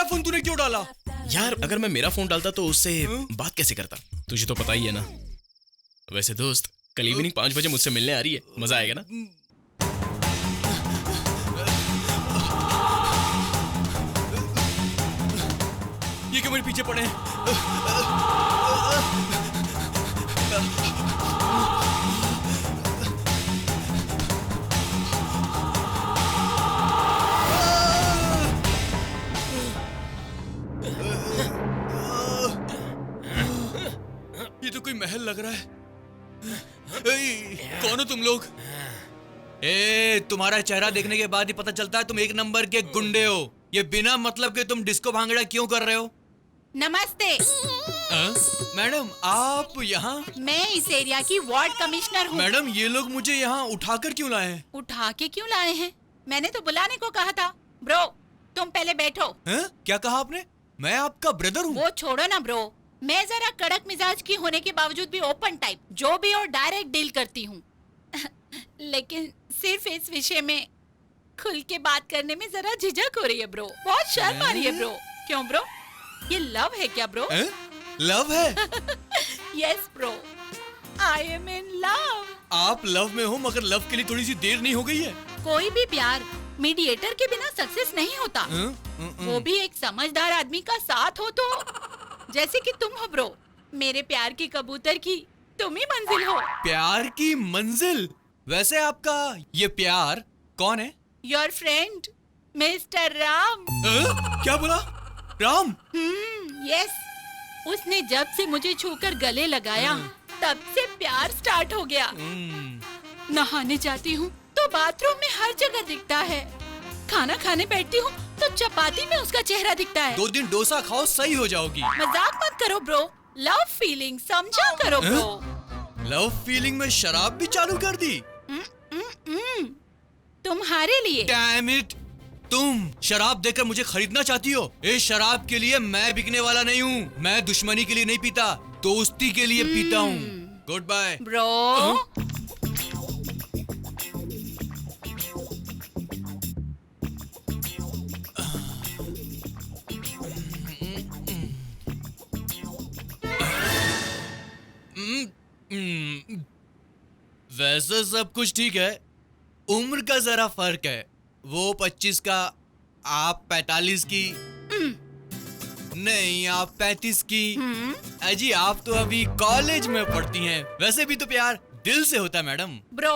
फोन तूने क्यों डाला? यार, अगर मैं मेरा फोन डालता तो उससे बात कैसे करता? तुझे तो पता ही है ना। वैसे दोस्त, कल इवनिंग 5 बजे मुझसे मिलने आ रही है, मजा आएगा ना? ये क्यों मेरे पीछे पड़े हैं? ये तो कोई महल लग रहा है। कौन हो तुम लोग? तुम्हारा चेहरा देखने के बाद ही पता चलता है तुम एक नंबर के गुंडे हो। ये बिना मतलब के तुम डिस्को भांगड़ा क्यों कर रहे हो? नमस्ते। मैडम, आप यहाँ? मैं इस एरिया की वार्ड कमिश्नर हूँ। मैडम, ये लोग मुझे यहाँ उठाकर क्यों लाए हैं? उठा के क्यों लाए हैं? मैंने तो बुलाने को कहा था। ब्रो, तुम पहले बैठो। क्या कहा आपने? मैं आपका ब्रदर हूँ। वो छोड़ो ना ब्रो, मैं जरा कड़क मिजाज की होने के बावजूद भी ओपन टाइप, जो भी और डायरेक्ट डील करती हूँ। लेकिन सिर्फ इस विषय में खुल के बात करने में जरा झिझक हो रही है ब्रो। बहुत शर्म आ रही है ब्रो। क्यों ब्रो? ये लव है क्या ब्रो? लव है? Yes bro, I am in love. आप लव में हो, मगर लव के लिए थोड़ी सी देर नहीं हो गई है? कोई भी प्यार मीडिएटर के बिना सक्सेस नहीं होता। वो भी एक समझदार आदमी का साथ हो तो, जैसे कि तुम हो ब्रो। मेरे प्यार की कबूतर की तुम ही मंजिल हो। प्यार की मंजिल? वैसे आपका ये प्यार कौन है? Your friend mister Ram. क्या बोला? राम? यस। उसने जब से मुझे छूकर गले लगाया, तब से प्यार स्टार्ट हो गया। नहाने जाती हूँ तो बाथरूम में हर जगह दिखता है। खाना खाने बैठती हूँ तो चपाती में उसका चेहरा दिखता है। 2 दिन डोसा खाओ, सही हो जाओगी। मजाक मत करो ब्रो, लव फीलिंग समझा करो ब्रो। लव फीलिंग में शराब भी चालू कर दी? तुम्हारे लिए। डैम इट, तुम शराब देकर मुझे खरीदना चाहती हो? इस शराब के लिए मैं बिकने वाला नहीं हूँ। मैं दुश्मनी के लिए नहीं पीता, दोस्ती के लिए पीता हूँ। Good bye bro. वैसे सब कुछ ठीक है, उम्र का जरा फर्क है। वो 25 का, आप 45 की। नहीं, आप 35 की। अजी, आप तो अभी कॉलेज में पढ़ती हैं। वैसे भी तो प्यार दिल से होता है मैडम। ब्रो,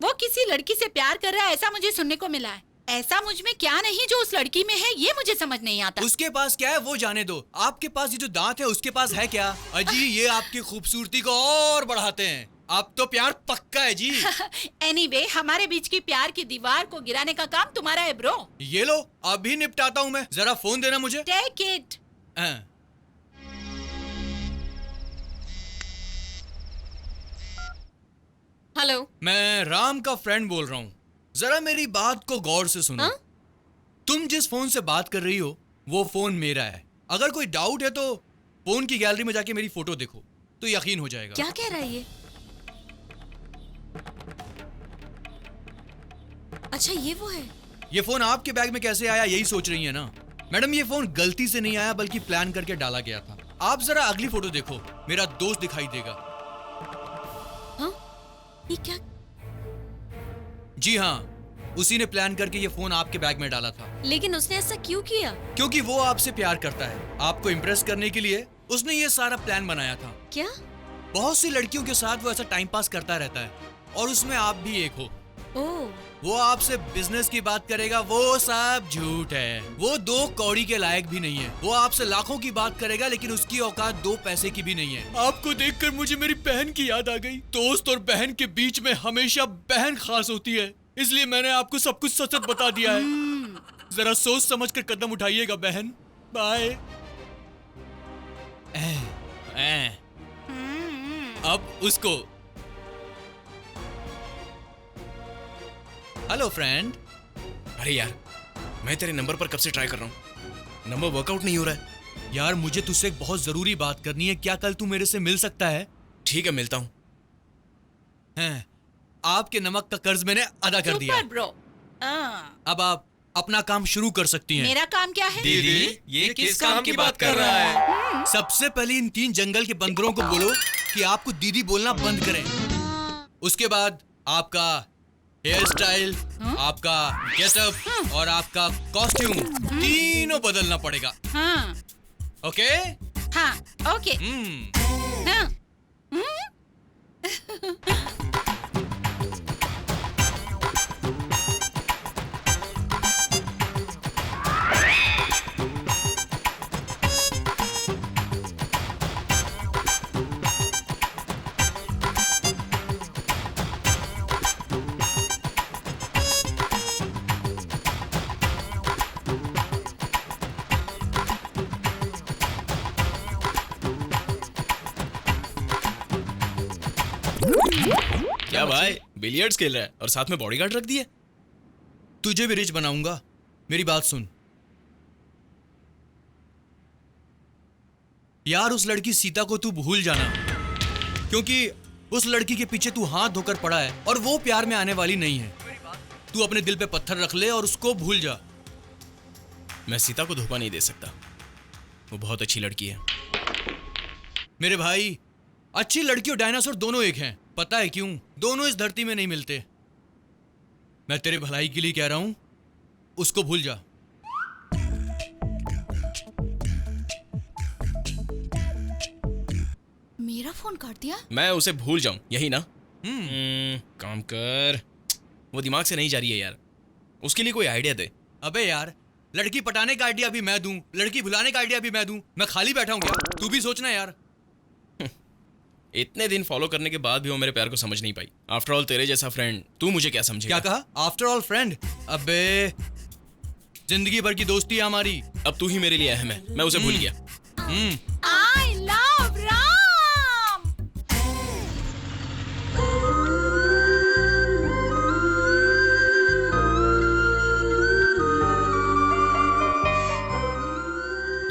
वो किसी लड़की से प्यार कर रहा है ऐसा मुझे सुनने को मिला है। ऐसा मुझ में क्या नहीं जो उस लड़की में है, ये मुझे समझ नहीं आता। उसके पास क्या है वो जाने दो, आपके पास ये जो दांत है उसके पास है क्या? अजी, ये आपकी खूबसूरती को और बढ़ाते हैं। आप तो प्यार पक्का है जी। एनीवे, हमारे बीच की प्यार की दीवार को गिराने का काम तुम्हारा है ब्रो। ये लो, अभी निपटाता हूँ मैं। जरा फोन देना मुझे। Take it. हेलो। मैं राम का फ्रेंड बोल रहा हूँ। जरा मेरी बात को गौर से सुनो। तुम जिस फोन से बात कर रही हो वो फोन मेरा है। अगर कोई डाउट है तो फोन की गैलरी में जाके मेरी फोटो देखो तो यकीन हो जाएगा। क्या कह रहा है ये? अच्छा ये वो है। ये फोन आपके बैग में कैसे आया यही सोच रही है ना? मैडम ये फोन गलती से नहीं आया बल्कि प्लान करके डाला गया था। आप जरा अगली फोटो देखो, मेरा दोस्त दिखाई देगा। हाँ? ये क्या? जी हाँ, उसी ने प्लान करके ये फोन आपके बैग में डाला था। लेकिन उसने ऐसा क्यों किया? क्योंकि वो आपसे प्यार करता है। आपको इम्प्रेस करने के लिए उसने ये सारा प्लान बनाया था। क्या? बहुत सी लड़कियों के साथ वो ऐसा टाइम पास करता रहता है और उसमें आप भी एक हो। वो आपसे बिजनेस की बात करेगा, वो सब झूठ है। वो 2 कौड़ी के लायक भी नहीं है। वो आपसे लाखों की बात करेगा लेकिन उसकी औकात 2 पैसे की भी नहीं है। आपको देखकर मुझे मेरी बहन की याद आ गई। दोस्त और बहन के बीच में हमेशा बहन खास होती है, इसलिए मैंने आपको सब कुछ सच बता दिया है। जरा सोच समझ कर कदम उठाइएगा बहन। बाय। अब उसको हेलो फ्रेंड। अरे यार, मैं तेरे नंबर पर कब से ट्राई कर रहा हूँ, नंबर वर्कआउट नहीं हो रहा है। यार मुझे तुझसे एक बहुत जरूरी बात करनी है। क्या कल तू मेरे से मिल सकता है? ठीक है, मिलता हूँ। आपके नमक का कर्ज मैंने अदा कर दिया। Super bro. अब आप अपना काम शुरू कर सकती हैं। मेरा काम क्या है? दीदी, ये किस काम की बात कर रहा है? सबसे पहले इन 3 जंगल के बंदरों को बोलो कि आपको दीदी बोलना बंद करें। उसके बाद आपका हेयर स्टाइल, आपका गेटअप और आपका कॉस्ट्यूम तीनों बदलना पड़ेगा। हाँ। ओके? हाँ, ओके। हाँ। क्या भाई, बिलियर्ड्स खेल रहा है और साथ में बॉडीगार्ड रख दिया? तुझे भी रिच बनाऊंगा। मेरी बात सुन यार, उस लड़की सीता को तू भूल जाना, क्योंकि उस लड़की के पीछे तू हाथ धोकर पड़ा है और वो प्यार में आने वाली नहीं है। तू अपने दिल पे पत्थर रख ले और उसको भूल जा। मैं सीता को धोखा नहीं दे सकता, वो बहुत अच्छी लड़की है। मेरे भाई, अच्छी लड़की और डायनासोर दोनों एक हैं। पता है क्यों? दोनों इस धरती में नहीं मिलते। मैं तेरे भलाई के लिए कह रहा हूं, उसको भूल जा। मेरा फोन काट दिया? मैं उसे भूल जाऊं, यही ना? काम कर, वो दिमाग से नहीं जा रही है यार। उसके लिए कोई आइडिया दे। अबे यार, लड़की पटाने का आइडिया भी मैं दूं, लड़की भुलाने का आइडिया भी मैं दूं। मैं खाली बैठा हूं क्या? तू भी सोचना यार। इतने दिन फॉलो करने के बाद भी वो मेरे प्यार को समझ नहीं पाई। आफ्टर ऑल तेरे जैसा फ्रेंड, तू मुझे क्या समझेगा? क्या कहा? After all friend? अबे जिंदगी भर की दोस्ती है हमारी। अब तू ही मेरे लिए अहम है, मैं उसे भूल गया। I love Ram.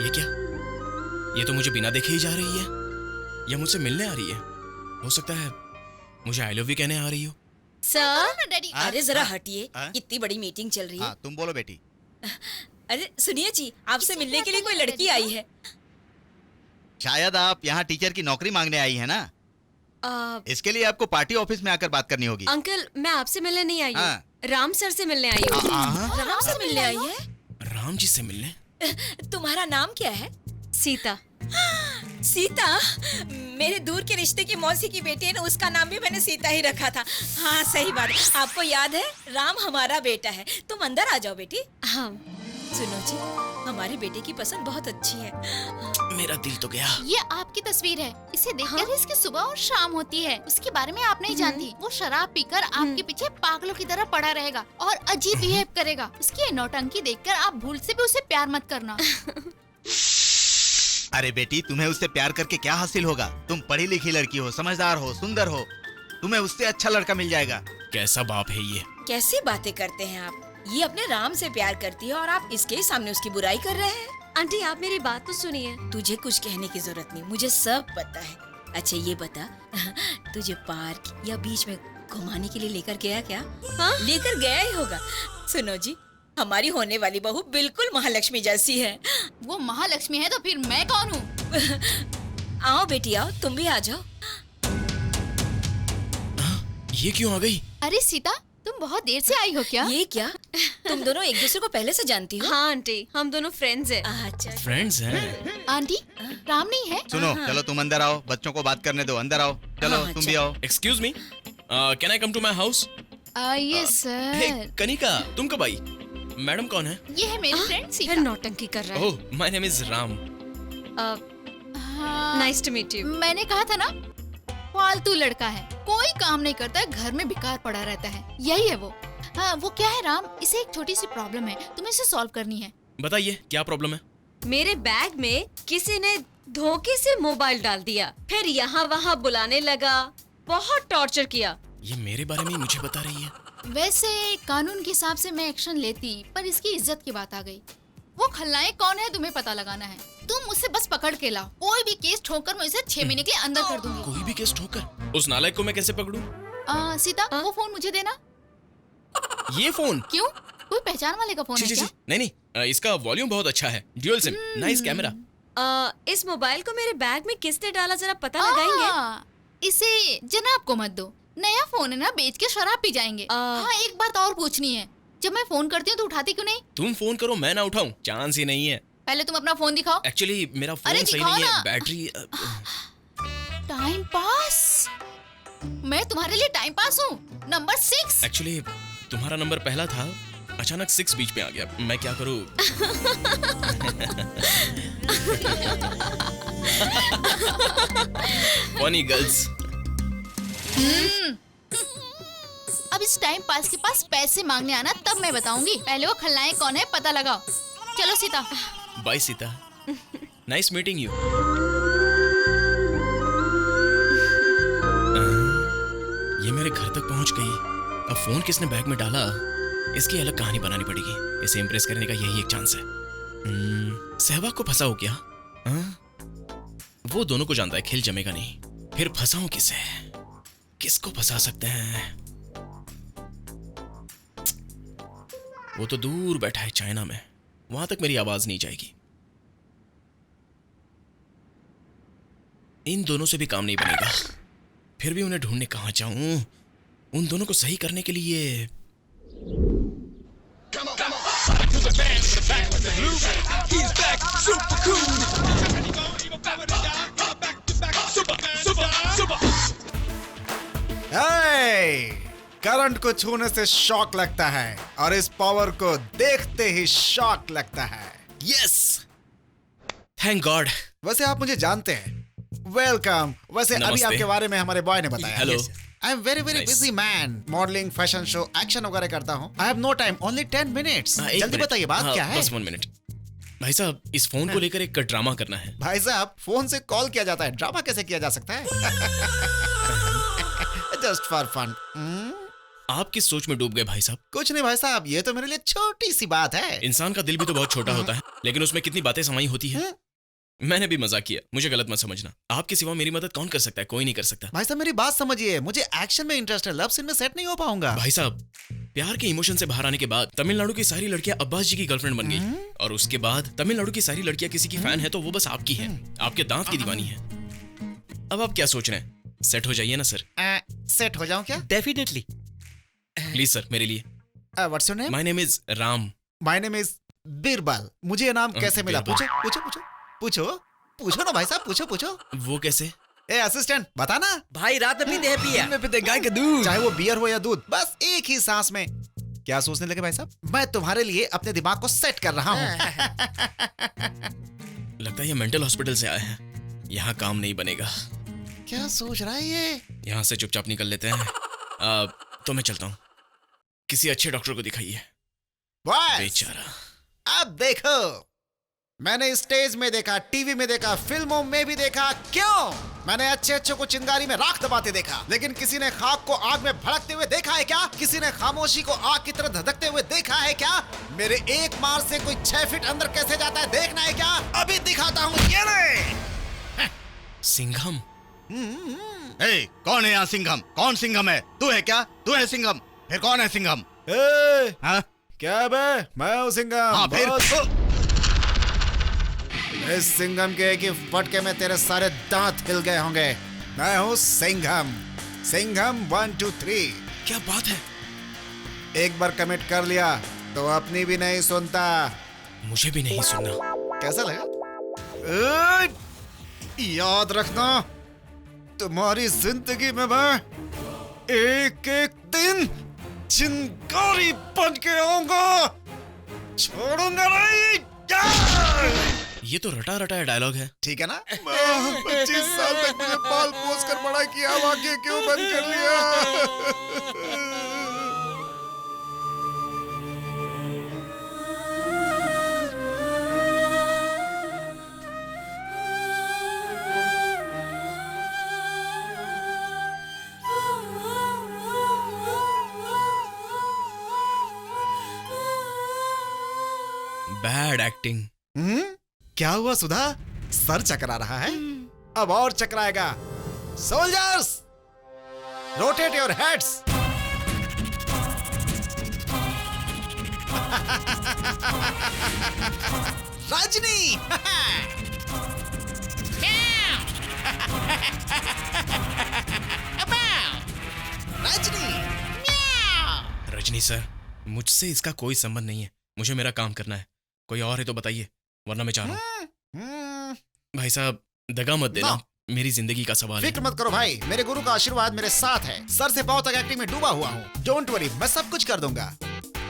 ये क्या? ये तो मुझे बिना देखे ही जा रही है, या मुझसे मिलने आ रही है। हो सकता है मुझे आई लव यू कहने आ रही हो। Sir, daddy. अरे जरा हटिए, कितनी बड़ी मीटिंग चल रही है। तुम बोलो बेटी। अरे सुनिए जी, आपसे मिलने के लिए कोई लड़की आई है। शायद आप यहाँ टीचर की नौकरी मांगने आई है ना? इसके लिए आपको पार्टी ऑफिस में आकर बात करनी होगी। अंकल, मैं आपसे मिलने नहीं आई हूँ, राम सर से मिलने आई हूँ। राम से मिलने आई है? राम जी से मिलने? तुम्हारा नाम क्या है? सीता। सीता? मेरे दूर के रिश्ते की मौसी की बेटी है ना, उसका नाम भी मैंने सीता ही रखा था। हाँ सही बात, आपको याद है, राम हमारा बेटा है। तुम अंदर आ जाओ बेटी। हाँ। सुनो जी, हमारे बेटे की पसंद बहुत अच्छी है। मेरा दिल तो गया। ये आपकी तस्वीर है, इसे देखकर इसकी सुबह और शाम होती है। उसके बारे में आप नहीं जानती। वो शराब पीकर आपके पीछे पागलों की तरह पड़ा रहेगा और अजीब बिहेव करेगा। उसकी ये नौटंकी देखकर आप भूल से भी उसे प्यार मत करना। अरे बेटी, तुम्हें उससे प्यार करके क्या हासिल होगा? तुम पढ़ी लिखी लड़की हो, समझदार हो, सुंदर हो। तुम्हें उससे अच्छा लड़का मिल जाएगा। कैसा बाप है ये? कैसी बातें करते हैं आप? ये अपने राम से प्यार करती है और आप इसके ही सामने उसकी बुराई कर रहे हैं। आंटी आप मेरी बात तो सुनिए। तुझे कुछ कहने की जरूरत नहीं, मुझे सब पता है। अच्छा ये बता, तुझे पार्क या बीच में घुमाने के लिए लेकर गया क्या? हाँ? लेकर गया ही होगा। सुनो जी, हमारी होने वाली बहू बिल्कुल महालक्ष्मी जैसी है। वो महालक्ष्मी है तो फिर मैं कौन हूँ? आओ बेटी आओ, तुम भी आ जाओ। ये क्यों आ गई? अरे सीता, तुम बहुत देर से आई हो क्या? ये क्या? तुम दोनों एक दूसरे को पहले से जानती हो? हाँ आंटी, हम दोनों फ्रेंड्स हैं। अच्छा फ्रेंड्स हैं? आंटी, राम नहीं है? सुनो, चलो तुम अंदर आओ, बच्चों को बात करने दो, अंदर आओ। चलो तुम भी आओ। Excuse me, can I come to my house? Yes sir. Kanika, तुम कब आई? मैडम कौन है? ये है मेरी फ्रेंड सीता। फिर नौटंकी कर रहा है। Oh, my name is Ram. Nice to meet you. मैंने कहा था ना, फालतू लड़का है, कोई काम नहीं करता है, घर में बेकार पड़ा रहता है। यही है वो। हाँ, वो क्या है राम, इसे एक छोटी सी प्रॉब्लम है, तुम्हें इसे सॉल्व करनी है। बताइए क्या प्रॉब्लम है? मेरे बैग में किसी ने धोखे से मोबाइल डाल दिया, फिर यहाँ वहाँ बुलाने लगा, बहुत टॉर्चर किया। ये मेरे बारे में ही मुझे बता रही है। वैसे कानून के हिसाब से मैं एक्शन लेती, पर इसकी इज्जत की बात आ गई। वो खलनायक कौन है तुम्हें पता लगाना है। तुम मुझसे बस पकड़ के लाओ, कोई भी केस ठोकर मैं उसे 6 महीने के अंदर कर दूंगी। कोई भी केस ठोकर? उस नालायक को मैं कैसे पकड़ूं? सीता, वो फोन मुझे देना। ये फोन? क्यों, कोई पहचान वाले का फोन है क्या? नहीं, इसका वॉल्यूम बहुत अच्छा है, ड्यूल सिम, नाइस कैमरा। इस मोबाइल को मेरे बैग में किसने डाला, जरा पता लगाएंगे? इसे जनाब को मत दो, नया फोन है ना, बेच के शराब पी जाएंगे। हाँ, एक बात और पूछनी है, जब मैं फोन करती हूँ तो उठाती क्यों नहीं? तुम फोन करो, मैं ना उठाऊं, चांस ही नहीं है। पहले तुम अपना फोन दिखाओ। एक्चुअली मेरा फोन सही नहीं है, बैटरी। Time pass? मैं तुम्हारे लिए टाइम पास हूँ? नंबर 6। एक्चुअली तुम्हारा नंबर पहला था, अचानक 6 बीच में आ गया, मैं क्या करूँ? Funny girls. अब इस टाइम पास के पास पैसे मांगने आना, तब मैं बताऊंगी। पहले वो खलनायक कौन है पता लगाओ। चलो Sita. Bye Sita, nice meeting you. ये मेरे घर तक पहुंच गई। अब फोन किसने बैग में डाला, इसकी अलग कहानी बनानी पड़ेगी। इसे इम्प्रेस करने का यही एक चांस है। सहवाग को फंसाऊं क्या? वो दोनों को जानता है, खेल जमेगा नहीं। फिर फंसाऊं किसे? किसको फंसा सकते हैं? वो तो दूर बैठा है चाइना में, वहां तक मेरी आवाज नहीं जाएगी। इन दोनों से भी काम नहीं बनेगा। फिर भी उन्हें ढूंढने कहां जाऊं? उन दोनों को सही करने के लिए करंट को छूने से शॉक लगता है और इस पावर को देखते ही शॉक लगता है। Yes, thank God. वैसे आप मुझे जानते हैं। वेलकम। वैसे अभी आपके बारे में हमारे बॉय ने बताया। Hello. I am very busy man. Modelling, fashion show, action वगैरह करता हूँ। I have no time, only 10 minutes. जल्दी बताइए बात क्या है? बस 1 मिनट। भाई साहब, इस फोन को लेकर एक ड्रामा करना है। भाई साहब, फोन से कॉल किया जाता है, ड्रामा कैसे किया जा सकता है? Just for fun. आप किस सोच में डूब गए भाई साहब? कुछ नहीं भाई साहब, ये तो मेरे लिए छोटी सी बात है। इंसान का दिल भी तो बहुत छोटा होता है, लेकिन उसमें कितनी बातें समाई होती है। मैंने भी मजाक किया, मुझे गलत मत समझना। आपके सिवा मेरी मदद कौन कर सकता है? कोई नहीं कर सकता। भाई साहब मेरी बात समझिए, मुझे एक्शन में इंटरेस्ट है, लव सीन में सेट नहीं हो पाऊंगा। भाई साहब, प्यार के इमोशन से बाहर आने के बाद तमिलनाडु की सारी लड़कियां अब्बास जी की गर्लफ्रेंड बन गई, और उसके बाद तमिलनाडु की सारी लड़कियां किसी की फैन है तो वो बस आपकी है, आपके दांत की दीवानी है। अब आप क्या सोच रहे हैं? सेट हो जाइए ना सर। सेट हो जाऊं क्या? डेफिनेटली। प्लीज सर, मेरे लिए। What's your name? My name is Ram. My name is Birbal. मुझे ये नाम कैसे मिला? पूछो पूछो पूछो पूछो पूछो ना भाई साहब, पूछो पूछो। वो कैसे? ए असिस्टेंट, बता ना। भाई रात में पीते हैं पिया। में पीते गाय का दूध, चाहे वो बियर हो या दूध, बस एक ही सांस में। क्या सोचने लगे भाई साहब? मैं तुम्हारे लिए अपने दिमाग को सेट कर रहा हूँ। लगता है ये मेंटल हॉस्पिटल से आए हैं, यहाँ काम नहीं बनेगा। क्या सोच रहा है ये? यहाँ से चुपचाप निकल लेते हैं। तो मैं चलता हूँ, किसी अच्छे डॉक्टर को दिखाइए। बेचारा। अब देखो, मैंने स्टेज में देखा, टीवी में देखा, फिल्मों में भी देखा। क्यों? मैंने अच्छे अच्छे को चिंगारी में राख दबाते देखा, लेकिन किसी ने खाक को आग में भड़कते हुए देखा है क्या? किसी ने खामोशी को आग की तरह धधकते हुए देखा है क्या? मेरे एक मार से कोई 6 फीट अंदर कैसे जाता है देखना है क्या? अभी दिखाता हूँ, ये ले। सिंघम। ए, कौन है यहाँ सिंघम? कौन सिंघम है? तू है क्या? तू है सिंघम? फिर कौन है सिंघम? हाँ? क्या बे? मैं हूँ सिंघम। हाँ, फिर इस सिंघम के एक ही फटके में तेरे सारे दांत हिल गए होंगे। मैं हूँ सिंघम। सिंघम 1 2 3। क्या बात है? एक बार कमिट कर लिया तो अपनी भी नहीं सुनता। मुझे भी नहीं सुनना। कैसा लगा? याद रखना, तुम्हारी जिंदगी में मैं एक एक दिन चिंगारी बन के आऊंगा, छोड़ूंगा नहीं। ये तो रटा रटा डायलॉग है। ठीक है ना? 25 साल तक मुझे पाल पोस कर बड़ा किया, वाक्य क्यों बंद कर लिया? Bad acting. क्या हुआ सुधा? सर चकरा रहा है? अब और चकराएगा। Soldiers, rotate your heads. Rajni. Rajni sir, मुझसे इसका कोई संबंध नहीं है। मुझे मेरा काम करना है। कोई और है तो बताइए, वरना मैं चाह रहा हूँ। भाई साहब, दगा मत देना। मेरी जिंदगी का सवाल है। फिक्र मत करो भाई, मेरे गुरु का आशीर्वाद मेरे साथ है। सर से पांव तक एक्टिंग में डूबा हुआ हूँ। डोंट वरी, मैं सब कुछ कर दूंगा।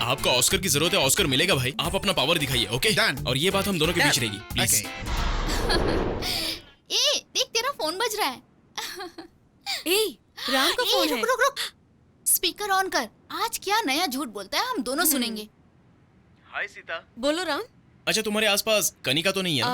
आपको ऑस्कर की जरूरत है, ऑस्कर मिलेगा भाई। आप अपना पावर दिखाइए, ओके? और ये बात हम दोनों के बीच रहेगी, प्लीज। ए, देख तेरा फोन बज रहा है। ए, राम का फोन है। रुक रुक रुक, स्पीकर ऑन कर। आज क्या नया झूठ बोलता है, हम दोनों सुनेंगे। हाय सीता। बोलो राम। अच्छा, तुम्हारे आसपास कनिका तो नहीं है ना?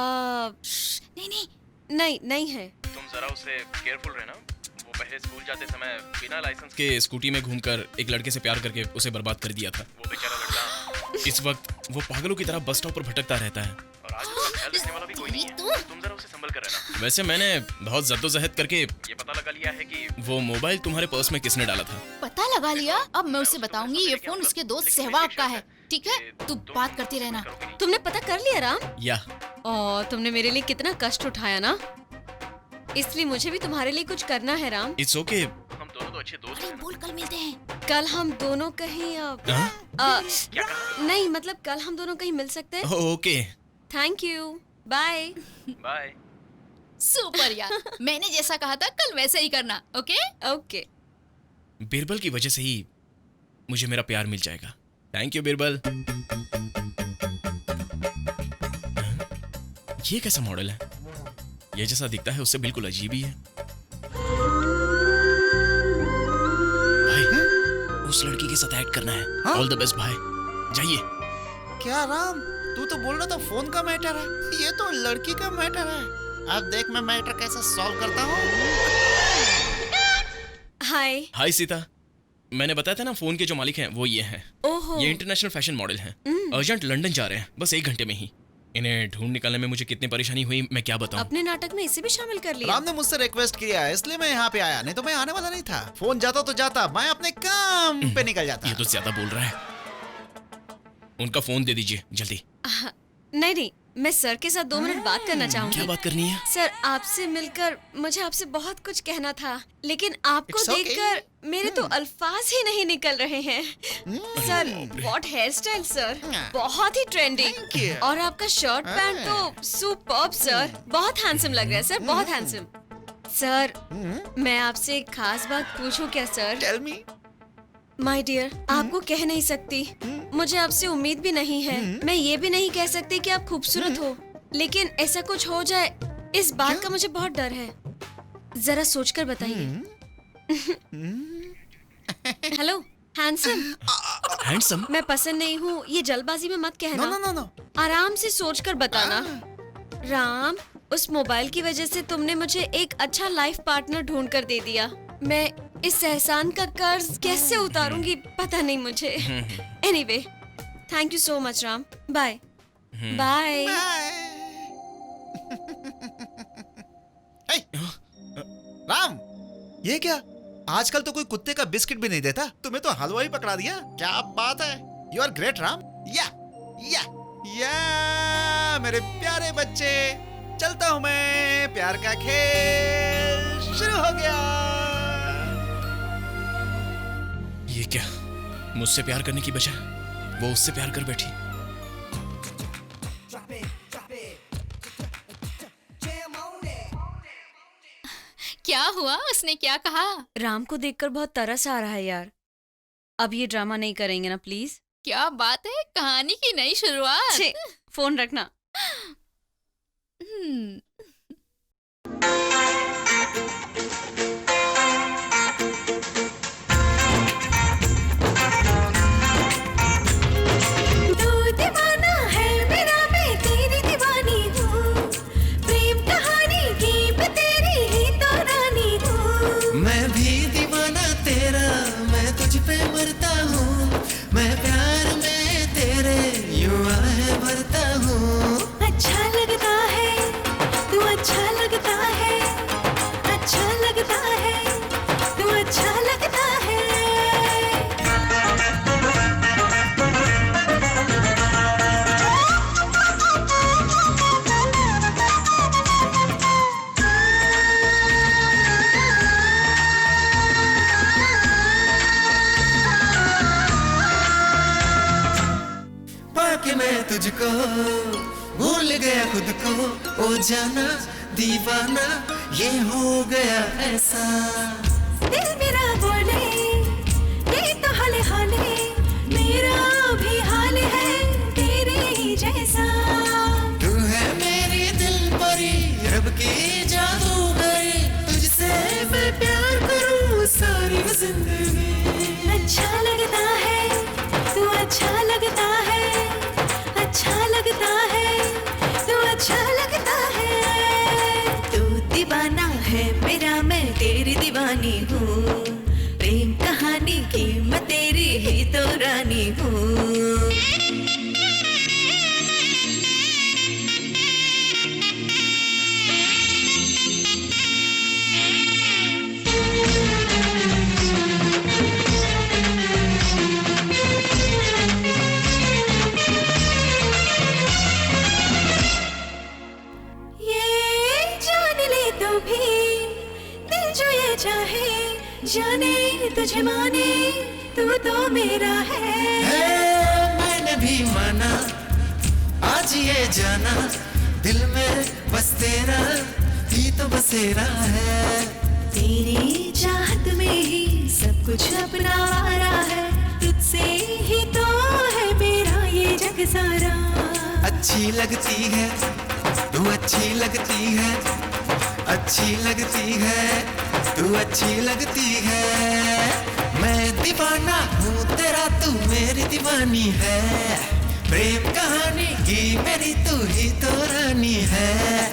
नहीं है। तुम जरा उससे केयरफुल रहना। वो पहले स्कूल जाते समय बिना लाइसेंस के स्कूटी में घूमकर एक लड़के से प्यार करके उसे बर्बाद कर दिया था। वो बेचारा लड़का इस वक्त वो पागलों की तरह बस स्टॉप पर भटकता रहता है और आज उसका ख्याल रखने वाला भी कोई नहीं है। तुम जरा उसे संभल कर रहना। वैसे मैंने बहुत जद्दोजहद करके ये पता लगा लिया है कि वो मोबाइल तुम्हारे पर्स में किसने डाला था। पता लगा लिया? अब मैं उसे बताऊंगी ये फोन उसके दोस्त सहवाग का है। ठीक है, तू बात करती रहना। तुमने पता कर लिया राम? या तुमने मेरे लिए कितना कष्ट उठाया ना, इसलिए मुझे भी तुम्हारे लिए कुछ करना है राम। इट्स ओके, हम दोनों तो अच्छे दोस्त हैं। बोल, कल मिलते हैं। कल हम दोनों कहीं नहीं, मतलब कल हम दोनों कहीं मिल सकते हैं। Okay, thank you, bye bye. Super यार, मैंने जैसा कहा था कल वैसे ही करना। Okay okay. बीरबल की वजह से ही मुझे मेरा प्यार मिल जाएगा। Thank you Birbal. ये कैसा मॉडल है? ये जैसा दिखता है उससे बिल्कुल अजीब ही है। भाई, उस लड़की के साथ ऐड करना है। ऑल द बेस्ट भाई, जाइए। क्या राम, तू तो बोल रहा था फोन का मैटर है, ये तो लड़की का मैटर है। अब देख मैं मैटर कैसे सॉल्व करता हूँ। हाय। हाय सीता। मैंने बताया था ना, फोन के जो मालिक हैं वो ये हैं। ओहो। ये इंटरनेशनल फैशन मॉडल हैं। अर्जेंट लंदन जा रहे हैं, बस 1 घंटे में ही। इन्हें ढूंढ निकालने में मुझे कितनी परेशानी हुई मैं क्या बताऊं। अपने नाटक में इसे भी शामिल कर लिया। राम ने मुझसे रिक्वेस्ट किया है, इसलिए मैं यहाँ पे आया, नहीं तो मैं आने वाला नहीं था। फोन जाता तो जाता, मैं अपने काम पे निकल जाता। ये तो ज्यादा बोल रहा है। उनका फोन दे दीजिए जल्दी। नहीं, मैं सर के साथ 2 मिनट बात करना चाहूंगी। क्या बात करनी है? सर, आपसे मिलकर मुझे आपसे बहुत कुछ कहना था, लेकिन आपको देखकर मेरे तो अल्फाज ही नहीं निकल रहे हैं। Sir, what hair style sir, बहुत ही ट्रेंडिंग। और आपका शर्ट पैंट तो सुपर्ब सर, बहुत हैंडसम लग रहा है सर, बहुत हैंडसम। सर, मैं आपसे एक खास बात पूछूं क्या sir? Tell me. My dear, आपको कह नहीं सकती, मुझे आपसे उम्मीद भी नहीं है। मैं ये भी नहीं कह सकती कि आप खूबसूरत हो, लेकिन ऐसा कुछ हो जाए इस बात का मुझे बहुत डर है। जरा सोचकर बताइए। Hello handsome. हैंडसम? मैं पसंद नहीं हूँ, ये जल्दबाजी में मत कहना। नो, आराम से सोचकर बताना। राम, उस मोबाइल की वजह से तुमने मुझे एक अच्छा लाइफ पार्टनर ढूंढ कर दे दिया। मैं इस एहसान का कर्ज कैसे उतारूंगी पता नहीं मुझे। Anyway, thank you so much Ram. Bye bye. Ram, ये क्या? आजकल तो कोई कुत्ते का बिस्किट भी नहीं देता, तुम्हें तो हलवा ही पकड़ा दिया। क्या बात है, यू आर ग्रेट राम। या मेरे प्यारे बच्चे, चलता हूं मैं, प्यार का खेल शुरू हो गया। ये क्या, मुझसे प्यार करने की बजाय वो उससे प्यार कर बैठी। क्या हुआ? उसने क्या कहा? राम को देखकर बहुत तरस आ रहा है यार। अब ये ड्रामा नहीं करेंगे ना प्लीज? क्या बात है, कहानी की नई शुरुआत। फोन रखना। तुझको भूल गया खुद को, ओ जाना दीवाना ये हो गया ऐसा। दिल मेरा बोले ये तो हाले हाले, मेरा भी हाल है तेरे ही जैसा। तू है मेरी दिल परी, रब की जादूगरी, तुझसे मैं प्यार करूं सारी जिंदगी। अच्छा लगता है तू, अच्छा लगता है, अच्छा लगता है तू, अच्छा लगता है। तू दीवाना है मेरा, मैं तेरी दीवानी हूँ। प्रेम कहानी की मैं तेरी ही तो रानी हूँ। जाने तुझे माने, तू तो मेरा है। मैंने भी माना, आज ये जाना, दिल में बस तेरा ही तो बसेरा है। तेरी चाहत में ही सब कुछ अपना रहा है, तुझसे ही तो है मेरा ये जग सारा। अच्छी लगती है तू, अच्छी लगती है, अच्छी लगती है तू, अच्छी लगती है। मैं दीवाना हूँ तेरा, तू मेरी दीवानी है। प्रेम कहानी की मेरी तू ही तो रानी है।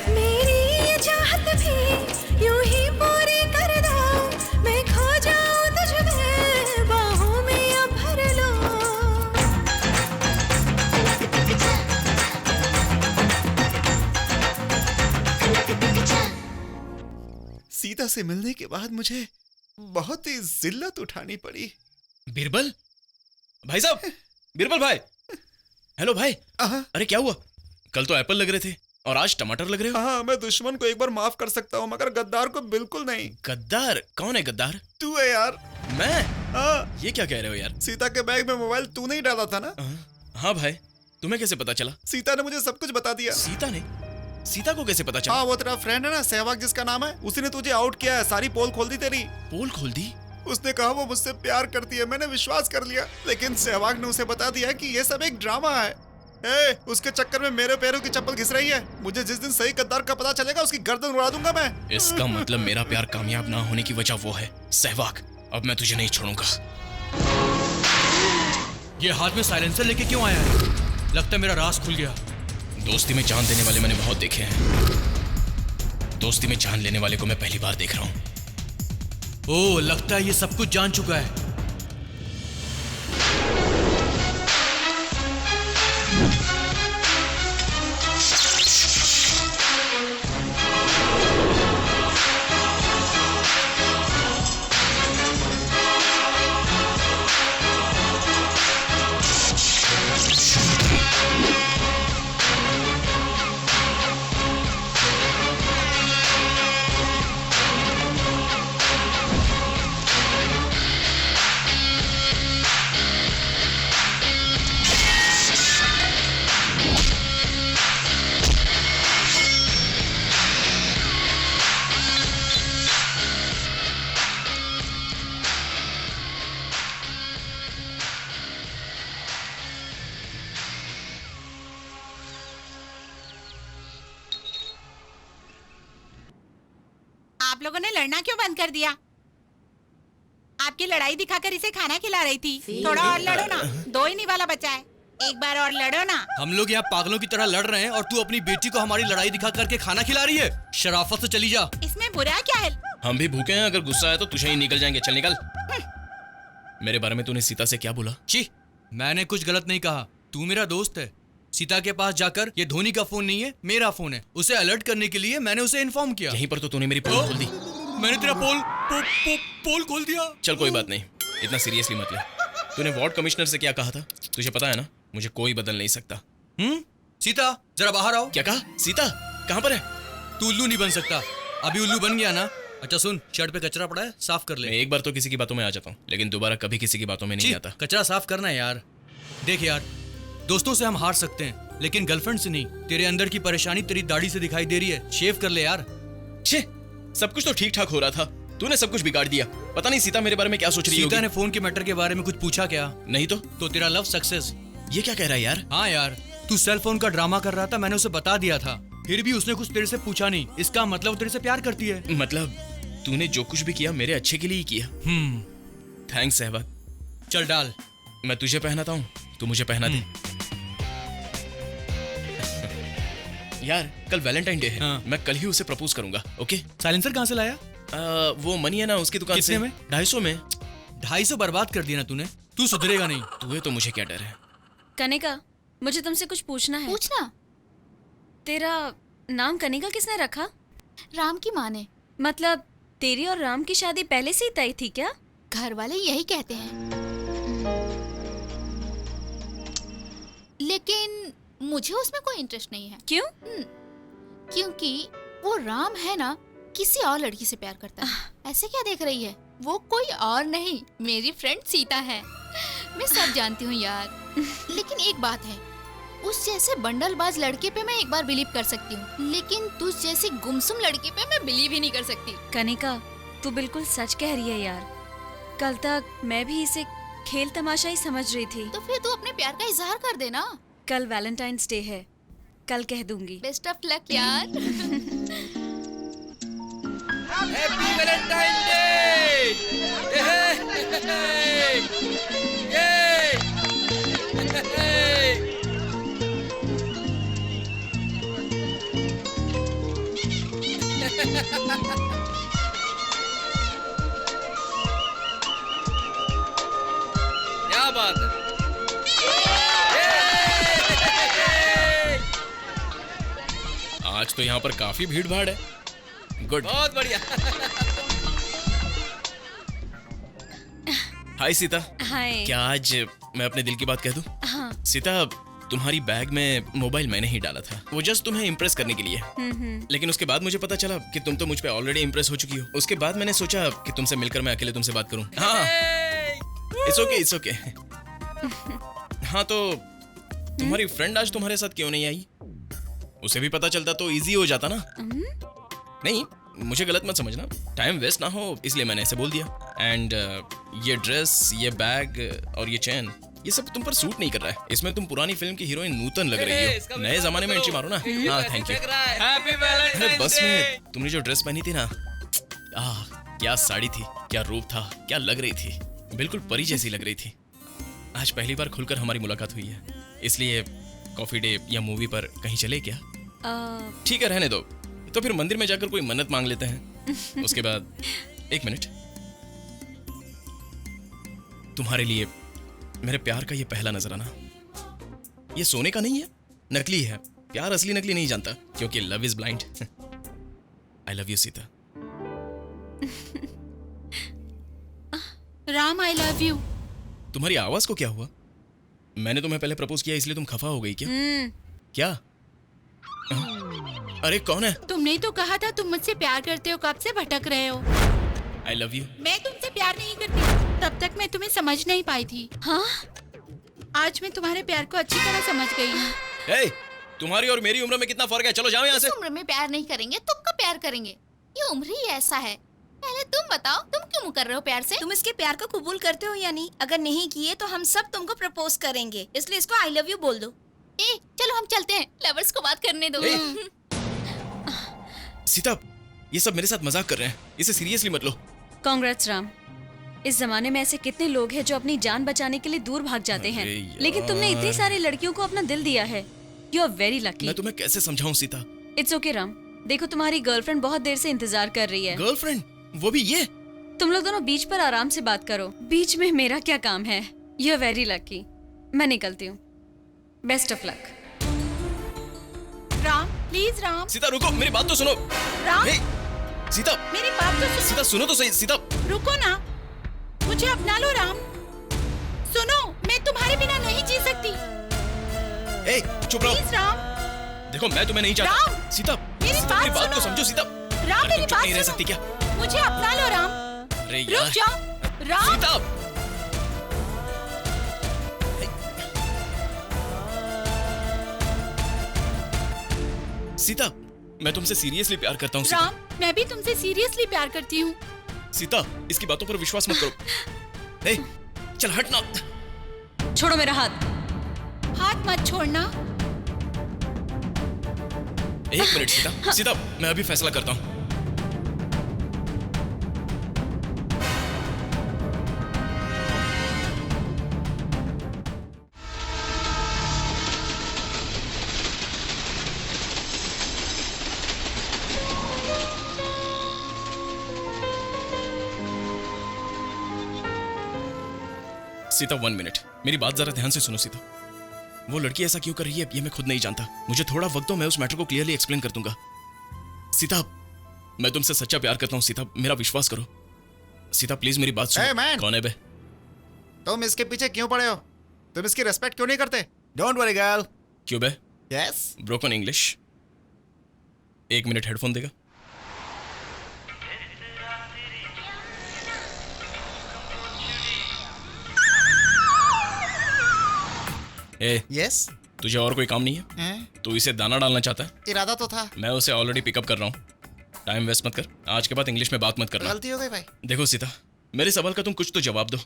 मेरी ये चाहत भी यूं ही पूरी कर दो, मैं खो जाऊं तुझ में, बाहों में अब भर लो। सीता से मिलने के बाद मुझे बहुत ही जिल्लत उठानी पड़ी। बीरबल भाई साहब, बीरबल भाई, हेलो भाई। अरे क्या हुआ? कल तो एप्पल लग रहे थे और आज टमाटर लग रहे हो। हाँ, मैं दुश्मन को एक बार माफ कर सकता हूँ, मगर गद्दार को बिल्कुल नहीं। गद्दार? कौन है गद्दार? तू है यार। मैं? हाँ। ये क्या कह रहे हो यार? सीता के बैग में मोबाइल तू नहीं डाला था ना? हाँ भाई, तुम्हें कैसे पता चला? सीता ने मुझे सब कुछ बता दिया। सीता ने? सीता को कैसे पता चला? हाँ, वो तेरा फ्रेंड है ना सहवाग जिसका नाम है, उसी ने तुझे आउट किया है, सारी पोल खोल दी तेरी। पोल खोल दी? उसने कहा वो मुझसे प्यार करती है, मैंने विश्वास कर लिया, लेकिन सहवाग ने उसे बता दिया कि ये सब एक ड्रामा है। उसके चक्कर में मेरे पैरों की चप्पल घिस रही है। मुझे जिस दिन सही गद्दार का पता चलेगा उसकी गर्दन उड़ा दूंगा मैं। इसका मतलब मेरा प्यार कामयाब ना होने की वजह वो है। सहवाग, अब मैं तुझे नहीं छोड़ूंगा। ये हाथ में साइलेंसर लेके क्यों आया है? लगता है मेरा राज खुल गया। दोस्ती में जान देने वाले मैंने बहुत देखे हैं, दोस्ती में जान लेने वाले को मैं पहली बार देख रहा हूं। ओह, लगता है ये सब कुछ जान चुका है। आप लोगों ने लड़ना क्यों बंद कर दिया? आपकी लड़ाई दिखाकर इसे खाना खिला रही थी। थोड़ा और लड़ो ना, 2 ही निवाला बचा है, एक बार और लड़ो ना। हम लोग यहाँ पागलों की तरह लड़ रहे हैं और तू अपनी बेटी को हमारी लड़ाई दिखा करके खाना खिला रही है। शराफत से चली जा। इसमें बुरा क्या है? हम भी भूखे हैं, अगर गुस्सा है तो तुझे ही निकल जाएंगे। चल निकल। मेरे बारे में तूने सीता से क्या बोला? छी, मैंने कुछ गलत नहीं कहा। तू मेरा दोस्त है। सीता के पास जाकर, ये धोनी का फोन नहीं है, मेरा फोन है, उसे अलर्ट करने के लिए मैंने उसे इन्फॉर्म किया। यहीं पर तो तूने मेरी पोल खोल दी। मैंने तेरा पोल खोल दिया। चल कोई बात नहीं, इतना सीरियसली मत ले। तूने वार्ड कमिश्नर से क्या कहा था? तुझे पता है ना, मुझे कोई बदल नहीं सकता। सीता, जरा बाहर आओ। क्या कहा? सीता कहाँ पर है? तू उल्लू नहीं बन सकता। अभी उल्लू बन गया ना। अच्छा सुन, शर्ट पे कचरा पड़ा है, साफ कर ले। मैं एक बार तो किसी की बातों में आ जाता हूँ, लेकिन दोबारा कभी किसी की बातों में नहीं आता। कचरा साफ करना है यार। देख यार, दोस्तों से हम हार सकते हैं, लेकिन गर्लफ्रेंड से नहीं। तेरे अंदर की परेशानी तेरी दाढ़ी से दिखाई दे रही है। शेव कर ले यार। छे, सब कुछ तो ठीक ठाक हो रहा था, तूने सब कुछ बिगाड़ दिया। पता नहीं सीता मेरे बारे में क्या सोच रही है। सीता ने फोन के मैटर के बारे में कुछ पूछा क्या? नहीं तो तेरा लव सक्सेस। ये क्या कह रहा है यार? हाँ यार, तू सेल फोन का ड्रामा कर रहा था, मैंने उसे बता दिया था, फिर भी उसने कुछ तेरे से पूछा नहीं। इसका मतलब वो तेरे से प्यार करती है। मतलब तूने जो कुछ भी किया मेरे अच्छे के लिए ही किया। थैंक्स सहवाग। चल डाल। मैं तुझे पहनाता हूँ, तू मुझे पहना दे। यार कल वैलेंटाइन डे है। मैं कल ही उसे प्रपोज करूंगा। ओके? साइलेंसर कहाँ से लाया? वो मनी है ना उसकी दुकान से। में? 250 में। 250 बर्बाद कर दिया ना तूने। तू सुधरेगा नहीं। तुझे तो मुझे क्या डर है। कनिका, मुझे तुमसे कुछ पूछना है। पूछना। तेरा नाम कनिका किसने रखा? राम की माँ ने। मतलब तेरी और राम की शादी पहले से ही तय थी क्या? घर वाले यही कहते हैं, लेकिन मुझे उसमें कोई इंटरेस्ट नहीं है। क्यों? क्योंकि वो राम है ना, किसी और लड़की से प्यार करता है। ऐसे क्या देख रही है? वो कोई और नहीं, मेरी फ्रेंड सीता है। मैं सब जानती हूँ यार। लेकिन एक बात है, उस जैसे बंडलबाज लड़के पे मैं एक बार बिलीव कर सकती हूँ, लेकिन तुझ जैसी गुमसुम लड़के पे मैं बिलीव ही नहीं कर सकती। कनिका, तू बिल्कुल सच कह रही है यार। कल तक मैं भी इसे खेल तमाशा ही समझ रही थी। तो फिर तू अपने प्यार का इजहार कर देना। कल वैलेंटाइंस डे है, कल कह दूंगी। बेस्ट ऑफ लक यार। Happy Valentine day. क्या बात है। आज तो यहाँ पर काफी भीड़ भाड़ है। गुड, बहुत बढ़िया। हाय सीता। हाय। क्या आज मैं अपने दिल की बात कह दूं? हाँ। सीता, तुम्हारी बैग में मोबाइल मैंने ही डाला था, वो जस्ट तुम्हें इम्प्रेस करने के लिए। लेकिन उसके बाद मुझे पता चला कि तुम तो मुझ पे ऑलरेडी इम्प्रेस हो चुकी हो। उसके बाद मैंने सोचा कि तुमसे मिलकर मैं अकेले तुमसे बात करूं। हाँ, इट्स ओके, इट्स ओके। हाँ तो तुम्हारी फ्रेंड आज तुम्हारे साथ क्यों नहीं आई? उसे भी पता चलता तो इजी हो जाता ना। नहीं, मुझे गलत मत समझना, टाइम वेस्ट ना हो इसलिए मैंने ऐसे बोल दिया। एंड ये ड्रेस, ये बैग और ये चैन, ये सब तुम पर सूट नहीं कर रहा है। इसमें तुम पुरानी फिल्म की हीरोइन नूतन लग रही हो। नए जमाने में एंट्री मारो ना। हाँ थैंक यू। अरे बस में तुमने जो ड्रेस पहनी थी ना, क्या साड़ी थी, क्या रूप था, क्या लग रही थी, बिल्कुल परी जैसी लग रही थी। आज पहली बार खुलकर हमारी मुलाकात हुई है, इसलिए कॉफी डे या मूवी पर कहीं चले क्या? ठीक है, रहने दो। तो फिर मंदिर में जाकर कोई मन्नत मांग लेते हैं। उसके बाद 1 मिनट, तुम्हारे लिए मेरे प्यार का ये पहला नजराना, ये सोने का नहीं है, नकली है। प्यार असली नकली नहीं जानता, क्योंकि love is blind. I love you Sita. Ram, I love you. तुम्हारी आवाज को क्या हुआ? मैंने तुम्हें पहले प्रपोज किया इसलिए तुम खफा हो गई क्या? क्या? अरे कौन है? तुमने तो कहा था तुम मुझसे प्यार करते हो, कब से भटक रहे हो? I love you. मैं तुमसे प्यार नहीं करती, तब तक मैं तुम्हें समझ नहीं पाई थी। हाँ, आज मैं तुम्हारे प्यार को अच्छी तरह समझ गई हूँ। hey, तुम्हारी और मेरी उम्र में कितना फर्क है? चलो जाओ यहाँ से। इस उम्र में प्यार नहीं करेंगे तो कब प्यार करेंगे? ये उम्र ही ऐसा है। पहले तुम बताओ, तुम क्यों मुँह कर रहे हो प्यार से? तुम इसके प्यार को कबूल करते हो या नहीं? अगर नहीं किए तो हम सब तुमको प्रपोज करेंगे, इसलिए इसको आई लव यू बोल दो। ए, चलो हम चलते हैं, लवर्स को बात करने दो। सीता, ये सब मेरे साथ मजाक कर रहे हैं, इसे सीरियसली मत लो। कांग्रेट्स राम, इस जमाने में ऐसे कितने लोग हैं जो अपनी जान बचाने के लिए दूर भाग जाते हैं, लेकिन तुमने इतनी सारी लड़कियों को अपना दिल दिया है। You are very lucky. मैं तुम्हें कैसे समझाऊं सीता? इट्स ओके राम, देखो तुम्हारी गर्लफ्रेंड बहुत देर से इंतजार कर रही है। गर्लफ्रेंड? वो भी ये? तुम लोग दोनों बीच पर आराम से बात करो, बीच में मेरा क्या काम है? You are very lucky. मैं निकलती हूँ, best of luck. Ram, please Ram. Sita रुको, मेरी बात तो सुनो। राम, सीता, मेरी बात तो सुनो। सीता सुनो तो सही। सीता रुको ना, मुझे अपना लो राम। सुनो, मैं तुम्हारे बिना नहीं जी सकती। ए, चुप रहो। प्लीज राम। देखो मैं तुम्हें नहीं चाहता। राम, सीता, मेरी सीता, मेरी बात सुनो। तो समझो सीता। राम, मेरी बात नहीं रह सुनो। सकती क्या? मुझे अपना लो राम। अरे रुक यार। जाओ राम। सीता, सीता, मैं तुमसे सीरियसली प्यार करता हूँ। राम, मैं भी तुमसे सीरियसली प्यार करती हूँ। सीता, इसकी बातों पर विश्वास मत करो। ए, चल हट ना। छोड़ो मेरा हाथ। हाथ मत छोड़ना। 1 मिनट सीता, सीता, मैं अभी फैसला करता हूँ। सीता 1 मिनट, मेरी बात जरा ध्यान से सुनो सीता। वो लड़की ऐसा क्यों कर रही है ये मैं खुद नहीं जानता। मुझे थोड़ा वक्त दो, मैं उस मैटर को क्लियरली एक्सप्लेन कर दूंगा। सीता, मैं तुमसे सच्चा प्यार करता हूँ सीता, मेरा विश्वास करो। सीता प्लीज मेरी बात सुनो। man. कौन है बे? तुम इसके पीछे क्यों पड़े हो? तुम इसकी रेस्पेक्ट क्यों नहीं करते? Don't worry girl. क्यों बे? Yes. Broken English. 1 minute headphone देगा? ए, यस। तुझे और कोई काम नहीं है? तू इसे दाना डालना चाहता है? इरादा तो था। मैं उसे ऑलरेडी पिकअप कर रहा हूँ। टाइम वेस्ट मत कर, आज के बाद इंग्लिश में बात मत करना। गलती हो गई भाई। देखो सीता, मेरे सवाल का तुम कुछ तो जवाब दो।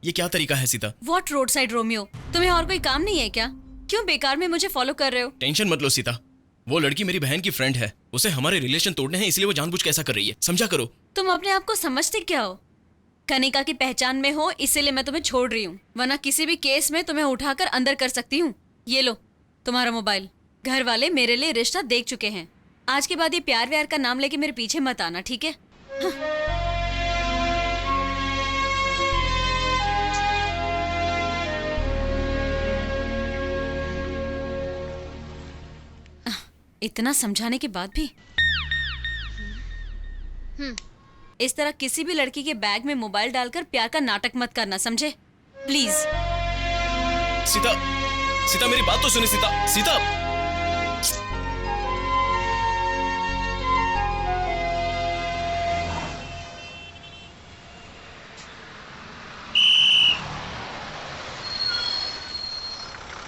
ये क्या तरीका है Sita? What road side Romeo, तुम्हें और कोई काम नहीं है क्या? क्यों बेकार में मुझे फॉलो कर रहे हो? टेंशन मत लो सीता, वो लड़की मेरी बहन की फ्रेंड है, उसे हमारे रिलेशन तोड़ने हैं, इसलिए वो जानबूझ के ऐसा कर रही है। समझा करो। तुम अपने आप को समझते क्या हो? कनिका की पहचान में हो, इसीलिए मैं तुम्हें छोड़ रही हूँ, वरना किसी भी केस में तुम्हें उठाकर अंदर कर सकती हूँ। ये लो तुम्हारा मोबाइल। घर वाले मेरे लिए रिश्ता देख चुके हैं। आज के बाद ये प्यार व्यार का नाम लेके मेरे पीछे मत आना, ठीक है? इतना समझाने के बाद भी इस तरह किसी भी लड़की के बैग में मोबाइल डालकर प्यार का नाटक मत करना, समझे? प्लीज। सीता, सीता मेरी बात तो सुनी। सीता, सीता।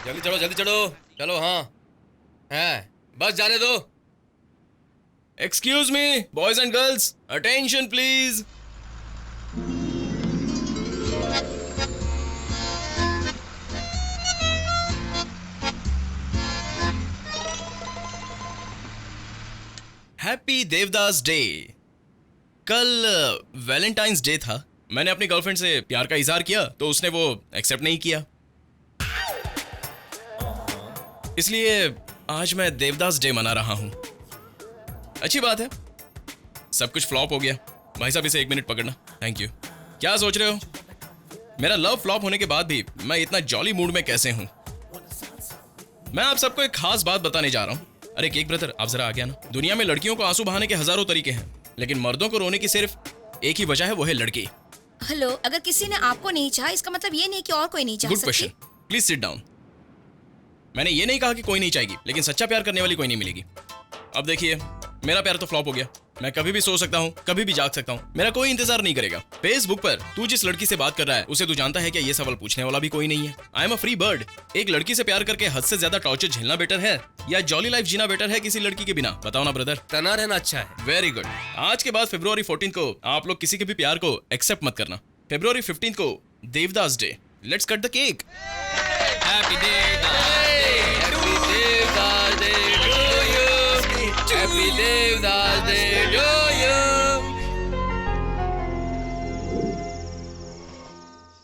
जल्दी चढ़ो, जल्दी चढ़ो। चलो, हाँ है, बस जाने दो। Excuse me boys and girls, attention please. Happy Devdas day. कल वैलेंटाइंस डे था। मैंने अपनी गर्लफ्रेंड से प्यार का इजहार किया तो उसने वो एक्सेप्ट नहीं किया। इसलिए आज मैं देवदास डे मना रहा हूं। अच्छी बात है, सब कुछ फ्लॉप हो गया। भाई साहब इसे 1 मिनट पकड़ना। Thank you. क्या सोच रहे हो, मेरा लव फ्लॉप होने के बाद भी मैं इतना जॉली मूड में कैसे हूं? मैं आप सबको एक खास बात बताने जा रहा हूं। अरे केक ब्रदर, आप जरा आगे आना। दुनिया में लड़कियों को आंसू बहाने के हजारों तरीके हैं, लेकिन मर्दों को रोने की सिर्फ एक ही वजह है, वो है लड़की। हेलो, अगर किसी ने आपको नहीं चाहा, इसका मतलब ये नहीं कि और कोई नहीं चाह गुड सकती। Question, please sit down. मैंने ये नहीं कहा कि कोई नहीं चाहेगी, लेकिन सच्चा प्यार करने वाली कोई नहीं मिलेगी। अब देखिए, मेरा प्यार तो फ्लॉप हो गया। मैं कभी भी सो सकता हूँ, कभी भी जाग सकता हूँ, मेरा कोई इंतजार नहीं करेगा। फेसबुक पर तू जिस लड़की से बात कर रहा है उसे तू जानता है क्या? ये सवाल पूछने वाला भी कोई नहीं है। I am a free bird. एक लड़की से प्यार करके हद से ज्यादा टॉर्चर झेलना बेटर है या जॉली लाइफ जीना बेटर है किसी लड़की के बिना? बताओ ना ब्रदर। तना रहना अच्छा है। Very good. आज के बाद February 14 को आप लोग किसी के भी प्यार को एक्सेप्ट मत करना। February 15 को Devdas day. Let's cut the cake. Happy Devdas day to you. Happy Devdas day to you.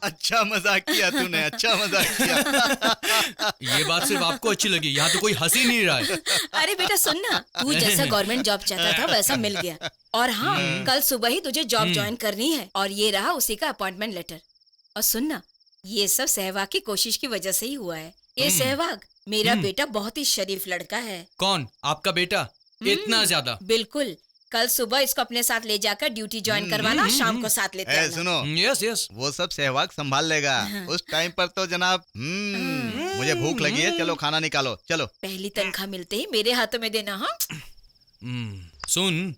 अच्छा मजाक किया तूने, अच्छा मजाक किया। ये बात सिर्फ आपको अच्छी लगी, यहाँ तो कोई हंसी नहीं रहा है। अरे बेटा सुन ना, तू जैसा गवर्नमेंट जॉब चाहता था वैसा मिल गया। और हाँ, कल सुबह ही तुझे जॉब ज्वाइन करनी है और ये रहा उसी का अपॉइंटमेंट लेटर। और सुन ना, ये सब सहवाग की कोशिश की वजह से ही हुआ है। ये सहवाग, मेरा बेटा बहुत ही शरीफ लड़का है। कौन? आपका बेटा? इतना ज्यादा? बिल्कुल। कल सुबह इसको अपने साथ ले जाकर ड्यूटी ज्वाइन करवाना और शाम को साथ लेते आना। सुनो, यस यस, वो सब सहवाग संभाल लेगा। उस टाइम पर तो जनाब मुझे भूख लगी है, चलो खाना निकालो, चलो। पहली तनख्वाह मिलते ही मेरे हाथों में देना। हाँ सुन,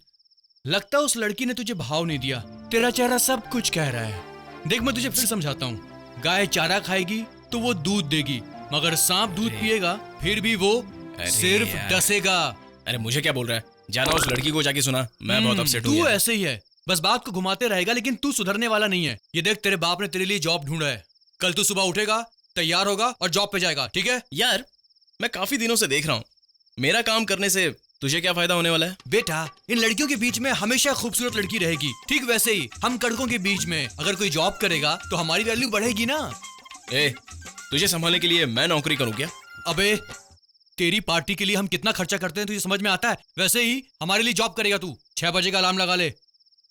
लगता उस लड़की ने तुझे भाव नहीं दिया। तेरा चेहरा सब कुछ कह रहा है। देख मैं तुझे फिर समझाता हूँ। गाय चारा खाएगी तो वो दूध देगी, मगर सांप दूध पिएगा फिर भी वो सिर्फ डसेगा। अरे मुझे क्या बोल रहा है? जाना उस लड़की को जाके सुना। मैं बहुत अपसेट हूँ। तू ऐसे ही है, बस बात को घुमाते रहेगा, लेकिन तू सुधरने वाला नहीं है। ये देख, तेरे बाप ने तेरे लिए जॉब ढूंढा है। कल तू सुबह उठेगा, तैयार होगा और जॉब पे जाएगा, ठीक है? यार मैं काफी दिनों से देख रहा हूँ, मेरा काम करने से तुझे क्या फायदा होने वाला है? बेटा, इन लड़कियों के बीच में हमेशा खूबसूरत लड़की रहेगी। ठीक वैसे ही हम कड़कों के बीच में अगर कोई जॉब करेगा तो हमारी वैल्यू बढ़ेगी ना। ए, तुझे संभालने के लिए मैं नौकरी करूँ क्या? अबे, तेरी पार्टी के लिए हम कितना खर्चा करते हैं तुझे समझ में आता है? वैसे ही हमारे लिए जॉब करेगा तू। 6 बजे का अलार्म लगा ले।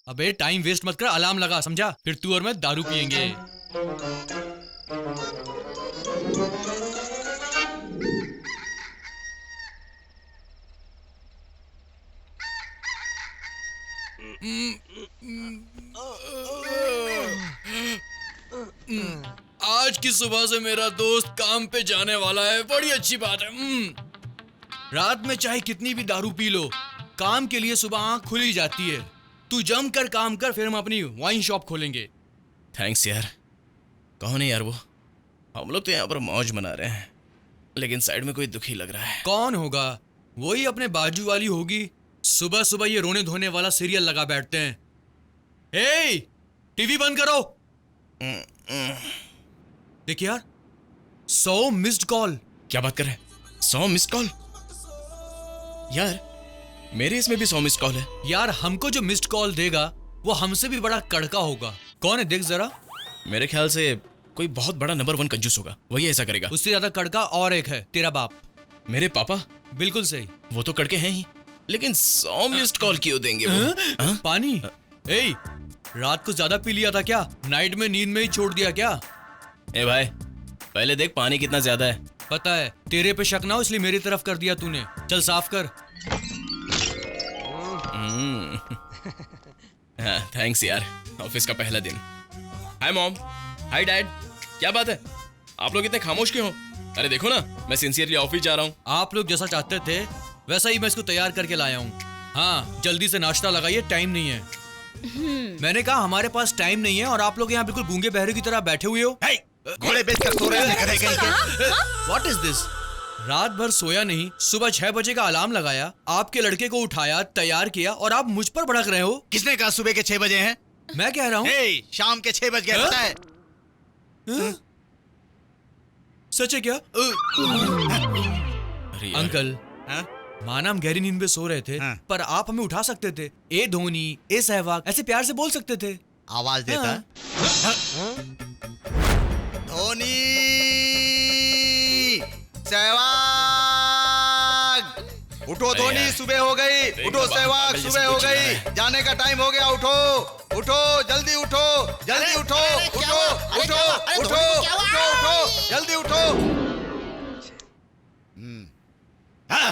अबे टाइम वेस्ट मत कर, अलार्म लगा, समझा? फिर तू और मैं दारू पियेंगे। आज की सुबह से मेरा दोस्त काम पे जाने वाला है, बड़ी अच्छी बात है। रात में चाहे कितनी भी दारू पी लो, काम के लिए सुबह आंख खुली जाती है। तू जम कर काम कर, फिर हम अपनी वाइन शॉप खोलेंगे। थैंक्स यार। कौन है यार वो? हम लोग तो यहाँ पर मौज मना रहे हैं, लेकिन साइड में कोई दुखी लग रहा है। कौन होगा? वही अपने बाजू वाली होगी। सुबह सुबह ये रोने धोने वाला सीरियल लगा बैठते हैं। हे, टीवी बंद करो। देखिए यार, 100 मिस्ड कॉल। क्या बात कर रहे हैं? 100 मिस्ड कॉल? यार मेरे इसमें भी 100 मिस्ड कॉल है। यार हमको जो मिस्ड कॉल देगा वो हमसे भी बड़ा कड़का होगा। कौन है देख जरा। मेरे ख्याल से कोई बहुत बड़ा नंबर 1 कंजूस होगा, वही ऐसा करेगा। उससे ज्यादा कड़का और एक है, तेरा बाप। मेरे पापा? बिल्कुल सही। वो तो कड़के हैं ही, लेकिन 100 मिस्ड कॉल क्यों देंगे वो? पानी? ए, रात को ज्यादा पी लिया था क्या? नाइट में नींद में ही छोड़ दिया क्या? ए भाई, पहले देख पानी कितना ज्यादा है। पता है, तेरे पे शक ना हो इसलिए मेरी तरफ कर दिया तूने। चल साफ कर। हाँ, थैंक्स यार, ऑफिस का पहला दिन। Hi mom, hi dad. क्या बात है, आप लोग इतने खामोश क्यों हो? अरे देखो ना, मैं सिंसियरली ऑफिस जा रहा हूँ। आप लोग जैसा चाहते थे वैसा ही मैं इसको तैयार करके लाया हूँ। हाँ, जल्दी से नाश्ता लगाइए, टाइम नहीं है। मैंने कहा हमारे पास टाइम नहीं है और आप लोग यहाँ बिल्कुल गूंगे बहरे की तरह बैठे हुए हो। घोड़े बेचकर सो रहे हैं। What is this? रात भर सोया नहीं, सुबह 6 बजे का अलार्म लगाया, आपके लड़के को उठाया, तैयार किया और आप मुझ पर भड़क रहे हो। किसने कहा सुबह के 6 बजे हैं? मैं कह रहा हूँ शाम के 6 बज गए, पता है? सच है क्या? अंकल, माना हम गहरी नींद में सो रहे थे, पर आप हमें उठा सकते थे। ए धोनी, ए सहवाग, ऐसे प्यार से बोल सकते थे। आवाज देता। धोनी, सहवाग। उठो धोनी, सुबह हो गई। उठो सहवाग, सुबह हो गई। जाने का टाइम हो गया। उठो उठो, जल्दी उठो, जल्दी उठो, उठो उठो उठो उठो उठो, जल्दी उठो। हाँ।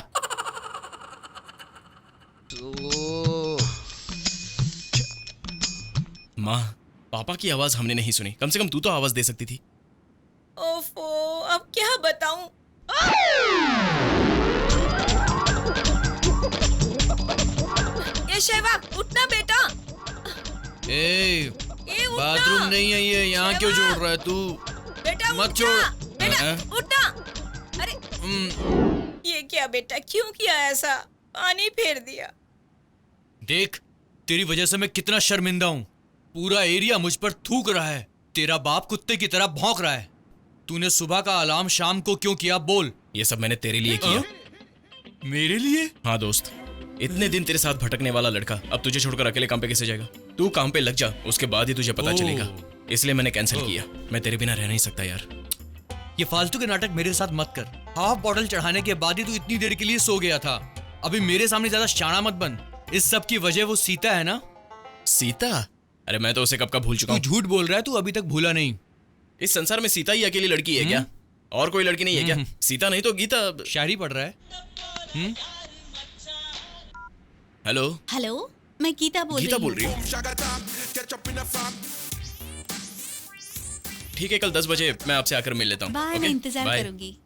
माँ, पापा की आवाज हमने नहीं सुनी। कम से कम तू तो आवाज दे सकती थी। ओफो, अब क्या बताऊं? ये सहवाग, उठना बेटा। उठना। बाथरूम नहीं है ये, यहाँ क्यों छोड़ रहा है तू? बेटा मत उठना। छोड़। बेटा उठना। अरे ये क्या बेटा, क्यों किया ऐसा? पानी फेर दिया। देख, तेरी वजह से मैं कितना शर्मिंदा हूँ। पूरा एरिया मुझ पर थूक रहा है। तेरा बाप कुत्ते की तरह भौंक रहा है। तूने सुबह का अलार्म शाम को क्यों किया, बोल? ये सब मैंने तेरे लिए किया। मेरे लिए? हाँ दोस्त, इतने दिन तेरे साथ भटकने वाला लड़का अब तुझे छोड़कर अकेले काम पे कैसे जाएगा? तू काम पे लग जा, उसके बाद ही तुझे पता चलेगा। इसलिए मैंने कैंसिल किया। मैं तेरे बिना रह नहीं सकता यार। ये फालतू के नाटक मेरे साथ मत कर। हाफ बॉटल चढ़ाने के बाद ही तू इतनी देर के लिए सो गया था। अभी मेरे सामने ज्यादा शाना मत बन। इस सब की वजह वो सीता है ना? सीता? अरे मैं तो उसे कब का भूल चुका हूँ। तू झूठ बोल रहा है, तू अभी तक भूला नहीं। इस संसार में सीता ही अकेली लड़की है क्या? और कोई लड़की नहीं है क्या? सीता नहीं तो गीता। शायरी पढ़ रहा है। हेलो हेलो, मैं गीता बोल रही हूँ। ठीक है, कल 10 बजे मैं आपसे आकर मिल लेता हूँ। बाय, मैं इंतजार करूंगी।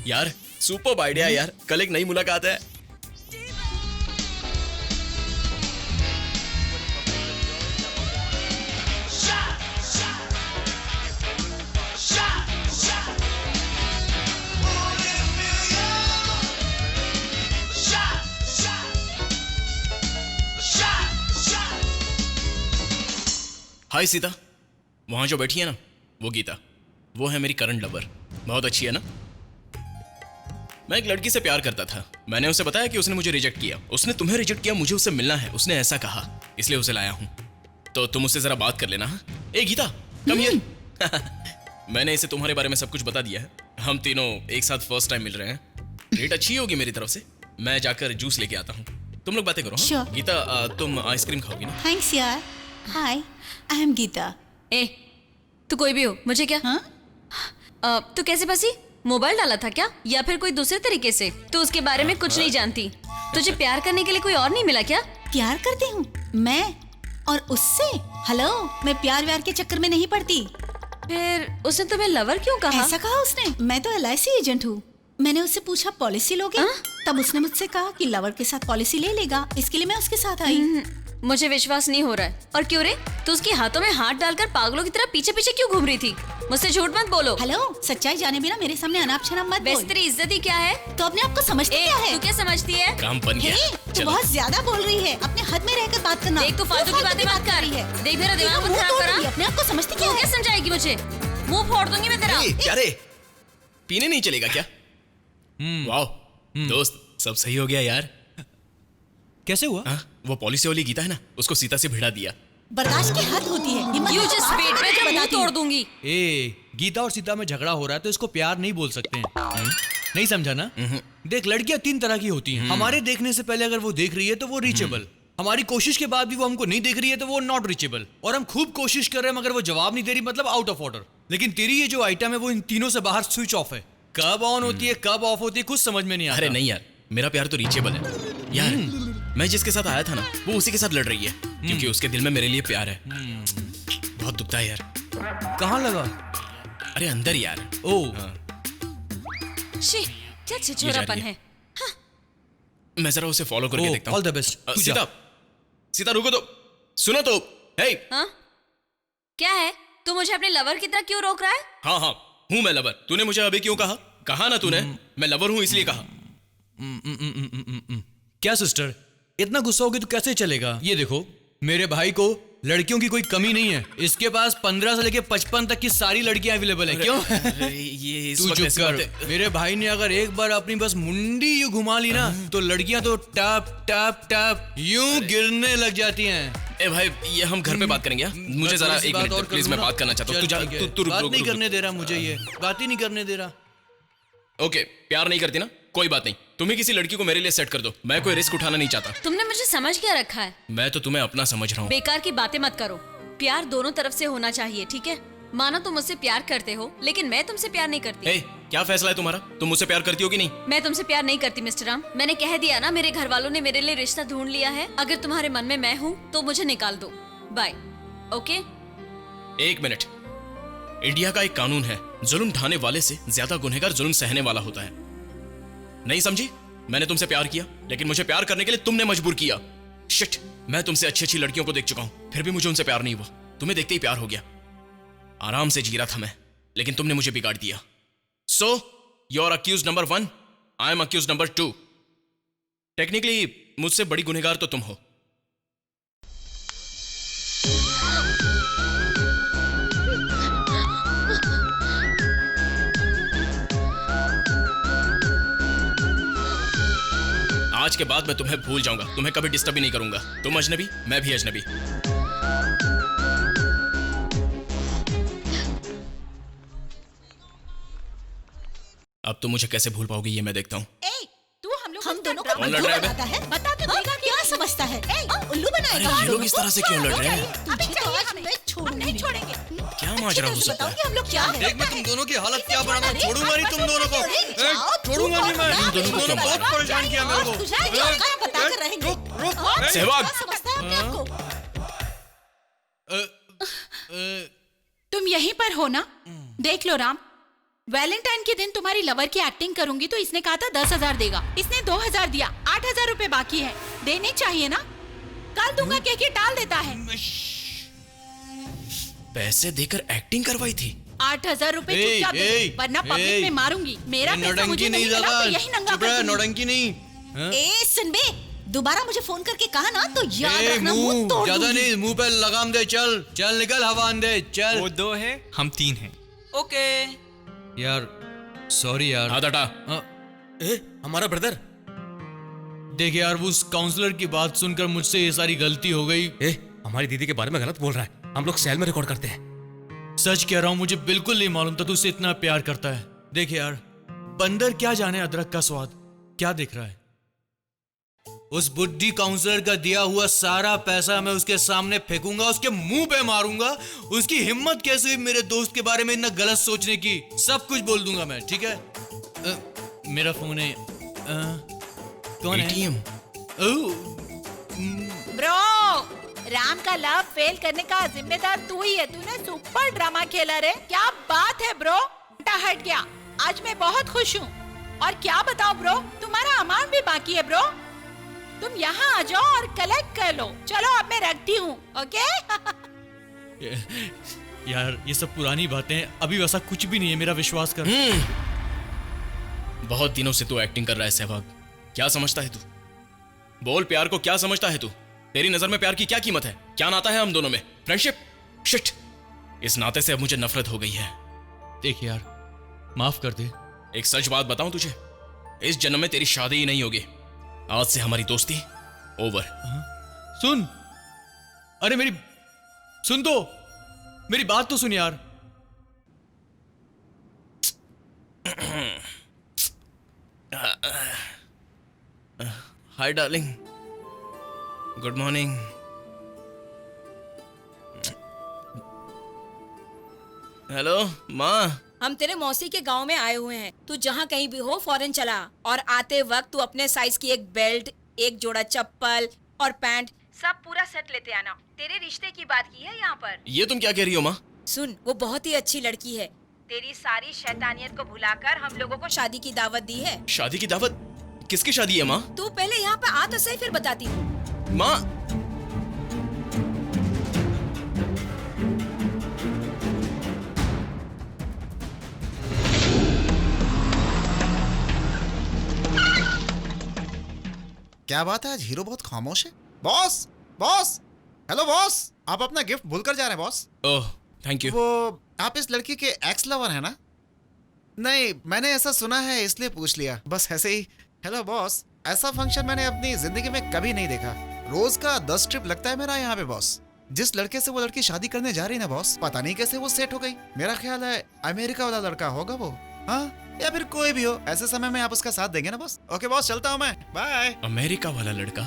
यार सुपर्ब आइडिया यार, कल एक नई मुलाकात है। हाय सीता, वहां जो बैठी है ना, वो गीता। वो है मेरी करंट लवर। बहुत अच्छी है ना? मैं एक लड़की से प्यार करता था। मैंने उसे बताया कि उसने मुझे रिजेक्ट किया। उसने तुम्हें रिजेक्ट किया, मुझे उससे मिलना है, उसने ऐसा कहा, इसलिए उसे लाया हूं। तो तुम उससे जरा बात कर लेना। हाँ? ए गीता, कम हियर। मैंने इसे तुम्हारे बारे में सब कुछ बता दिया है। हम तीनों एक साथ फर्स्ट टाइम मिल रहे हैं। डेट अच्छी होगी मेरी तरफ से। मैं जाकर जूस लेके आता हूँ, तुम लोग बातें करो। हाँ? Sure. गीता, तुम आइसक्रीम खाओगी ना? थैंक्स यार। हाय, आई एम गीता। ए, तू कोई भी हो, मुझे क्या? तू कैसे फंसी? मोबाइल डाला था क्या, या फिर कोई दूसरे तरीके से? तू उसके बारे में कुछ नहीं जानती। तुझे प्यार करने के लिए कोई और नहीं मिला क्या? प्यार करती हूँ मैं, और उससे? हेलो, मैं प्यार व्यार के चक्कर में नहीं पड़ती। फिर उसने तुम्हें लवर क्यों कहा? ऐसा कहा उसने? मैं तो LIC एजेंट हूँ। मैंने उससे पूछा पॉलिसी लोगे? तब उसने मुझसे कहा कि लवर के साथ पॉलिसी ले लेगा, इसके लिए मैं उसके साथ आई। मुझे विश्वास नहीं हो रहा है। और क्यों रे, तू उसके हाथों में हाथ डालकर पागलों की तरह पीछे पीछे क्यों घूम रही थी? मुझसे झूठ मत बोलो। हेलो, सच्चाई जाने बिना मेरे सामने अनाप शनाप मत बोल। वैसे तेरी इज्जत ही क्या है? तो अपने आप को समझती क्या है? तू क्या समझती है? काम बन गया। तू बहुत ज्यादा बोल रही है। अपने हद में रहकर बात करना। देख, तू फालतू की बातें मत कर रही है। देख मेरा दिमाग मत खराब करा। अपने आप को समझती क्या है? क्या समझाएगी मुझे? मुंह फोड़ दूंगी मैं तेरा। क्या रे, पीने नहीं चलेगा क्या? वाओ दोस्त, सब सही हो गया यार। कैसे हुआ? वो पॉलिसी वाली गीता है ना, उसको सीता से भिड़ा दिया। बर्दाश्त की हद होती है। You just wait, मैं तेरा मुंह तोड़ दूंगी। ए, गीता और सीता में झगड़ा हो रहा है तो इसको प्यार नहीं बोल सकते हैं। नहीं समझा ना? देख, लड़कियां 3 तरह की होती हैं। हमारे देखने से पहले अगर वो देख रही है तो वो रीचेबल। हमारी कोशिश के बाद भी वो हमको नहीं देख रही है तो वो नॉट रीचेबल। और हम खूब कोशिश कर रहे हैं मगर वो जवाब नहीं दे रही, मतलब आउट ऑफ ऑर्डर। लेकिन तेरी ये जो आइटम है वो इन तीनों से बाहर स्विच ऑफ है। कब ऑन होती है कब ऑफ होती है कुछ समझ में नहीं आता। अरे नहीं यार, मेरा प्यार तो रीचेबल है यार। मैं जिसके साथ आया था ना, वो उसी के साथ लड़ रही है, क्योंकि उसके दिल में मेरे लिए प्यार है। बहुत दुखता है यार। कहाँ लगा? अरे अंदर यार। ओ, शी, क्या छिछोरापन है। मैं जरा उसे फॉलो करके देखता हूँ। All the best. Sita, Sita रुको तो, सुनो तो। हे, हाँ? क्या है? तू मुझे अपने लवर की तरह क्यों रोक रहा है? हाँ हाँ, हूँ मैं लवर। तूने मुझे अभी क्यों कहा? कहा ना तूने, मैं लवर हूँ इसलिए कहा। क्या सिस्टर, इतना गुस्सा होगी तो कैसे चलेगा? ये देखो, मेरे भाई को लड़कियों की कोई कमी नहीं है। इसके पास 15 से लेके 55 तक की सारी लड़कियां अवेलेबल है। क्यों? ये तू चुप कर। मेरे भाई ने अगर एक बार अपनी बस मुंडी यूं घुमा ली ना, तो लड़कियां तो टप टप टप यूं गिरने लग जाती हैं। ए भाई, ये हम घर पे बात करेंगे। मुझे जरा एक मिनट प्लीज, मैं बात करना चाहता हूँ। बात नहीं करने दे रहा मुझे, ये बात ही नहीं करने दे रहा। ओके, प्यार नहीं करती ना, कोई बात नहीं, तुम्ही किसी लड़की को मेरे लिए सेट कर दो, मैं कोई रिस्क उठाना नहीं चाहता। तुमने मुझे समझ क्या रखा है? मैं तो तुम्हें अपना समझ रहा हूँ। बेकार की बातें मत करो। प्यार दोनों तरफ से होना चाहिए, ठीक है? मानो तुम मुझसे प्यार करते हो, लेकिन मैं तुमसे प्यार नहीं करती। ए, क्या फैसला है तुम्हारा? तुम मुझसे प्यार करती हो कि नहीं? मैं तुमसे प्यार नहीं करती मिस्टर राम। मैंने कह दिया ना, मेरे घर वालों ने मेरे लिए रिश्ता ढूंढ लिया है। अगर तुम्हारे मन में मैं हूँ तो मुझे निकाल दो। बाय। ओके? एक मिनट, इंडिया का एक कानून है, जुल्म ढाने वाले से ज्यादा गुनहगार जुल्म सहने वाला होता है। नहीं समझी? मैंने तुमसे प्यार किया, लेकिन मुझे प्यार करने के लिए तुमने मजबूर किया। शिट, मैं तुमसे अच्छी अच्छी लड़कियों को देख चुका हूं, फिर भी मुझे उनसे प्यार नहीं हुआ। तुम्हें देखते ही प्यार हो गया। आराम से जी रहा था मैं, लेकिन तुमने मुझे बिगाड़ दिया। So you are accuse number 1, I am accuse number 2। Technically मुझसे बड़ी गुनहगार तो तुम हो। आज के बाद मैं तुम्हें भूल जाऊंगा, तुम्हें कभी डिस्टर्ब ही नहीं करूंगा। तुम अजनबी, मैं भी अजनबी। अब तुम मुझे कैसे भूल पाओगी ये मैं देखता हूँ। हम दोनों को कौन लड़ रहा है बे? आता है? बता तो देगा, क्या समझता है? उल्लू बनाएगा। अरे ये लोग इस तरह से क्यों लड़ रहे हैं? तुझे तो आज मैं छोड़ूंगी। छोड़ेंगे। क्या माजरा हो सकता है? हम लोग क्या है? देख मैं तुम दोनों की हालत क्या बनाना, छोड़ूंगा नहीं तुम दोनों को। छोड़ूंगा नहीं मैं। तुम दोनों को क्यों बहुत मारा? परेशान किया मेरे को। तुझे क्या बता कर रहेंगे? सहवाग। समझता है अपने आप को? तुम यहीं पर हो ना? देख लो राम, वैलेंटाइन के दिन तुम्हारी लवर की एक्टिंग करूंगी तो इसने कहा था 10,000 देगा, इसने 2,000 दिया, 8,000 रुपए बाकी है। देने चाहिए ना? कल दूंगा कह के टाल देता है। पैसे देकर एक्टिंग करवाई थी। 8,000 रुपए चुपचाप दे, वरना पब्लिक में मारूंगी। मेरा पैसा मुझे नहीं मिला तो यही नंगा कर दूंगी। नौटंकी नहीं। ए सुन बे, दोबारा मुझे फोन करके कहा ना तो याद रखना, मुंह तोड़ ज्यादा दूंगी। नहीं, मुंह पे लगाम दे। चल चल निकल, हवा दे चल। वो 2 है, हम 3 हैं। ओके यार सॉरी यार। हाथ हटा। हमारा ब्रदर। देख यार, वो उस काउंसलर की बात सुनकर मुझसे ये सारी गलती हो गई। हमारी दीदी के बारे में गलत बोल रहा है। हम लोग सेल में रिकॉर्ड करते हैं। सच कह रहा हूँ, मुझे बिल्कुल नहीं मालूम था तू उससे इतना प्यार करता है। देख यार, बंदर क्या जाने अदरक का स्वाद, क्या दिख रहा है? उस बुड्ढी काउंसलर का दिया हुआ सारा पैसा मैं उसके सामने फेंकूंगा, उसके मुंह पे मारूंगा। उसकी हिम्मत कैसे हुई मेरे दोस्त के बारे में इतना गलत सोचने की? सब कुछ बोल दूंगा मैं, ठीक है? मेरा फोन है। कौन है? ब्रो, राम का लव फेल करने का जिम्मेदार तू ही है। तूने सुपर ड्रामा खेला रे। क्या बात है ब्रो, हट गया। आज मैं बहुत खुश हूँ। और क्या बताओ ब्रो, तुम्हारा अमाउंट भी बाकी है ब्रो। तुम यहाँ आ जाओ और कलेक्ट कर लो। चलो अब मैं रखती हूँ, ओके? यार ये सब पुरानी बातें हैं, अभी वैसा कुछ भी नहीं है, मेरा विश्वास कर। बहुत दिनों से तू एक्टिंग कर रहा है सहवाग। क्या समझता है तू? बोल, प्यार को क्या समझता है तू? तेरी नजर में प्यार की क्या कीमत है? क्या नाता है हम दोनों में? फ्रेंडशिप? शिट, इस नाते से अब मुझे नफरत हो गई है। देख यार, माफ कर दे। एक सच बात बताऊं तुझे, इस जन्म में तेरी शादी ही नहीं होगी। आज से हमारी दोस्ती ओवर। सुन, अरे मेरी सुन तो, मेरी बात तो सुन यार। Hi darling, good morning. Hello माँ। हम तेरे मौसी के गांव में आए हुए हैं। तू जहाँ कहीं भी हो फौरन चला, और आते वक्त तू अपने साइज की एक बेल्ट, एक जोड़ा चप्पल और पैंट, सब पूरा सेट लेते आना। तेरे रिश्ते की बात की है यहाँ पर। ये तुम क्या कह रही हो माँ? सुन, वो बहुत ही अच्छी लड़की है। तेरी सारी शैतानियत को भुलाकर हम लोगों को शादी की दावत दी है। शादी की दावत? किसकी शादी है माँ? तू पहले यहाँ पे आ तो सही, फिर बताती हूँ। माँ, क्या बात है, आज हीरो बहुत खामोश है। बॉस, बॉस, हेलो बॉस, आप अपना गिफ्ट भूलकर जा रहे हैं बॉस। Oh thank you. वो आप इस लड़की के एक्स लवर है ना? नहीं, मैंने ऐसा सुना है इसलिए पूछ लिया, बस ऐसे ही। हेलो बॉस, ऐसा फंक्शन मैंने अपनी जिंदगी में कभी नहीं देखा। रोज का 10 ट्रिप लगता है मेरा यहाँ पे बॉस। जिस लड़के से वो लड़की शादी करने जा रही ना बॉस, पता नहीं कैसे वो सेट हो गई। मेरा ख्याल है अमेरिका वाला लड़का होगा वो। हाँ, या फिर कोई भी हो, ऐसे समय में आप उसका साथ देंगे ना बॉस? ओके बॉस, चलता हूँ मैं, बाय। अमेरिका वाला लड़का।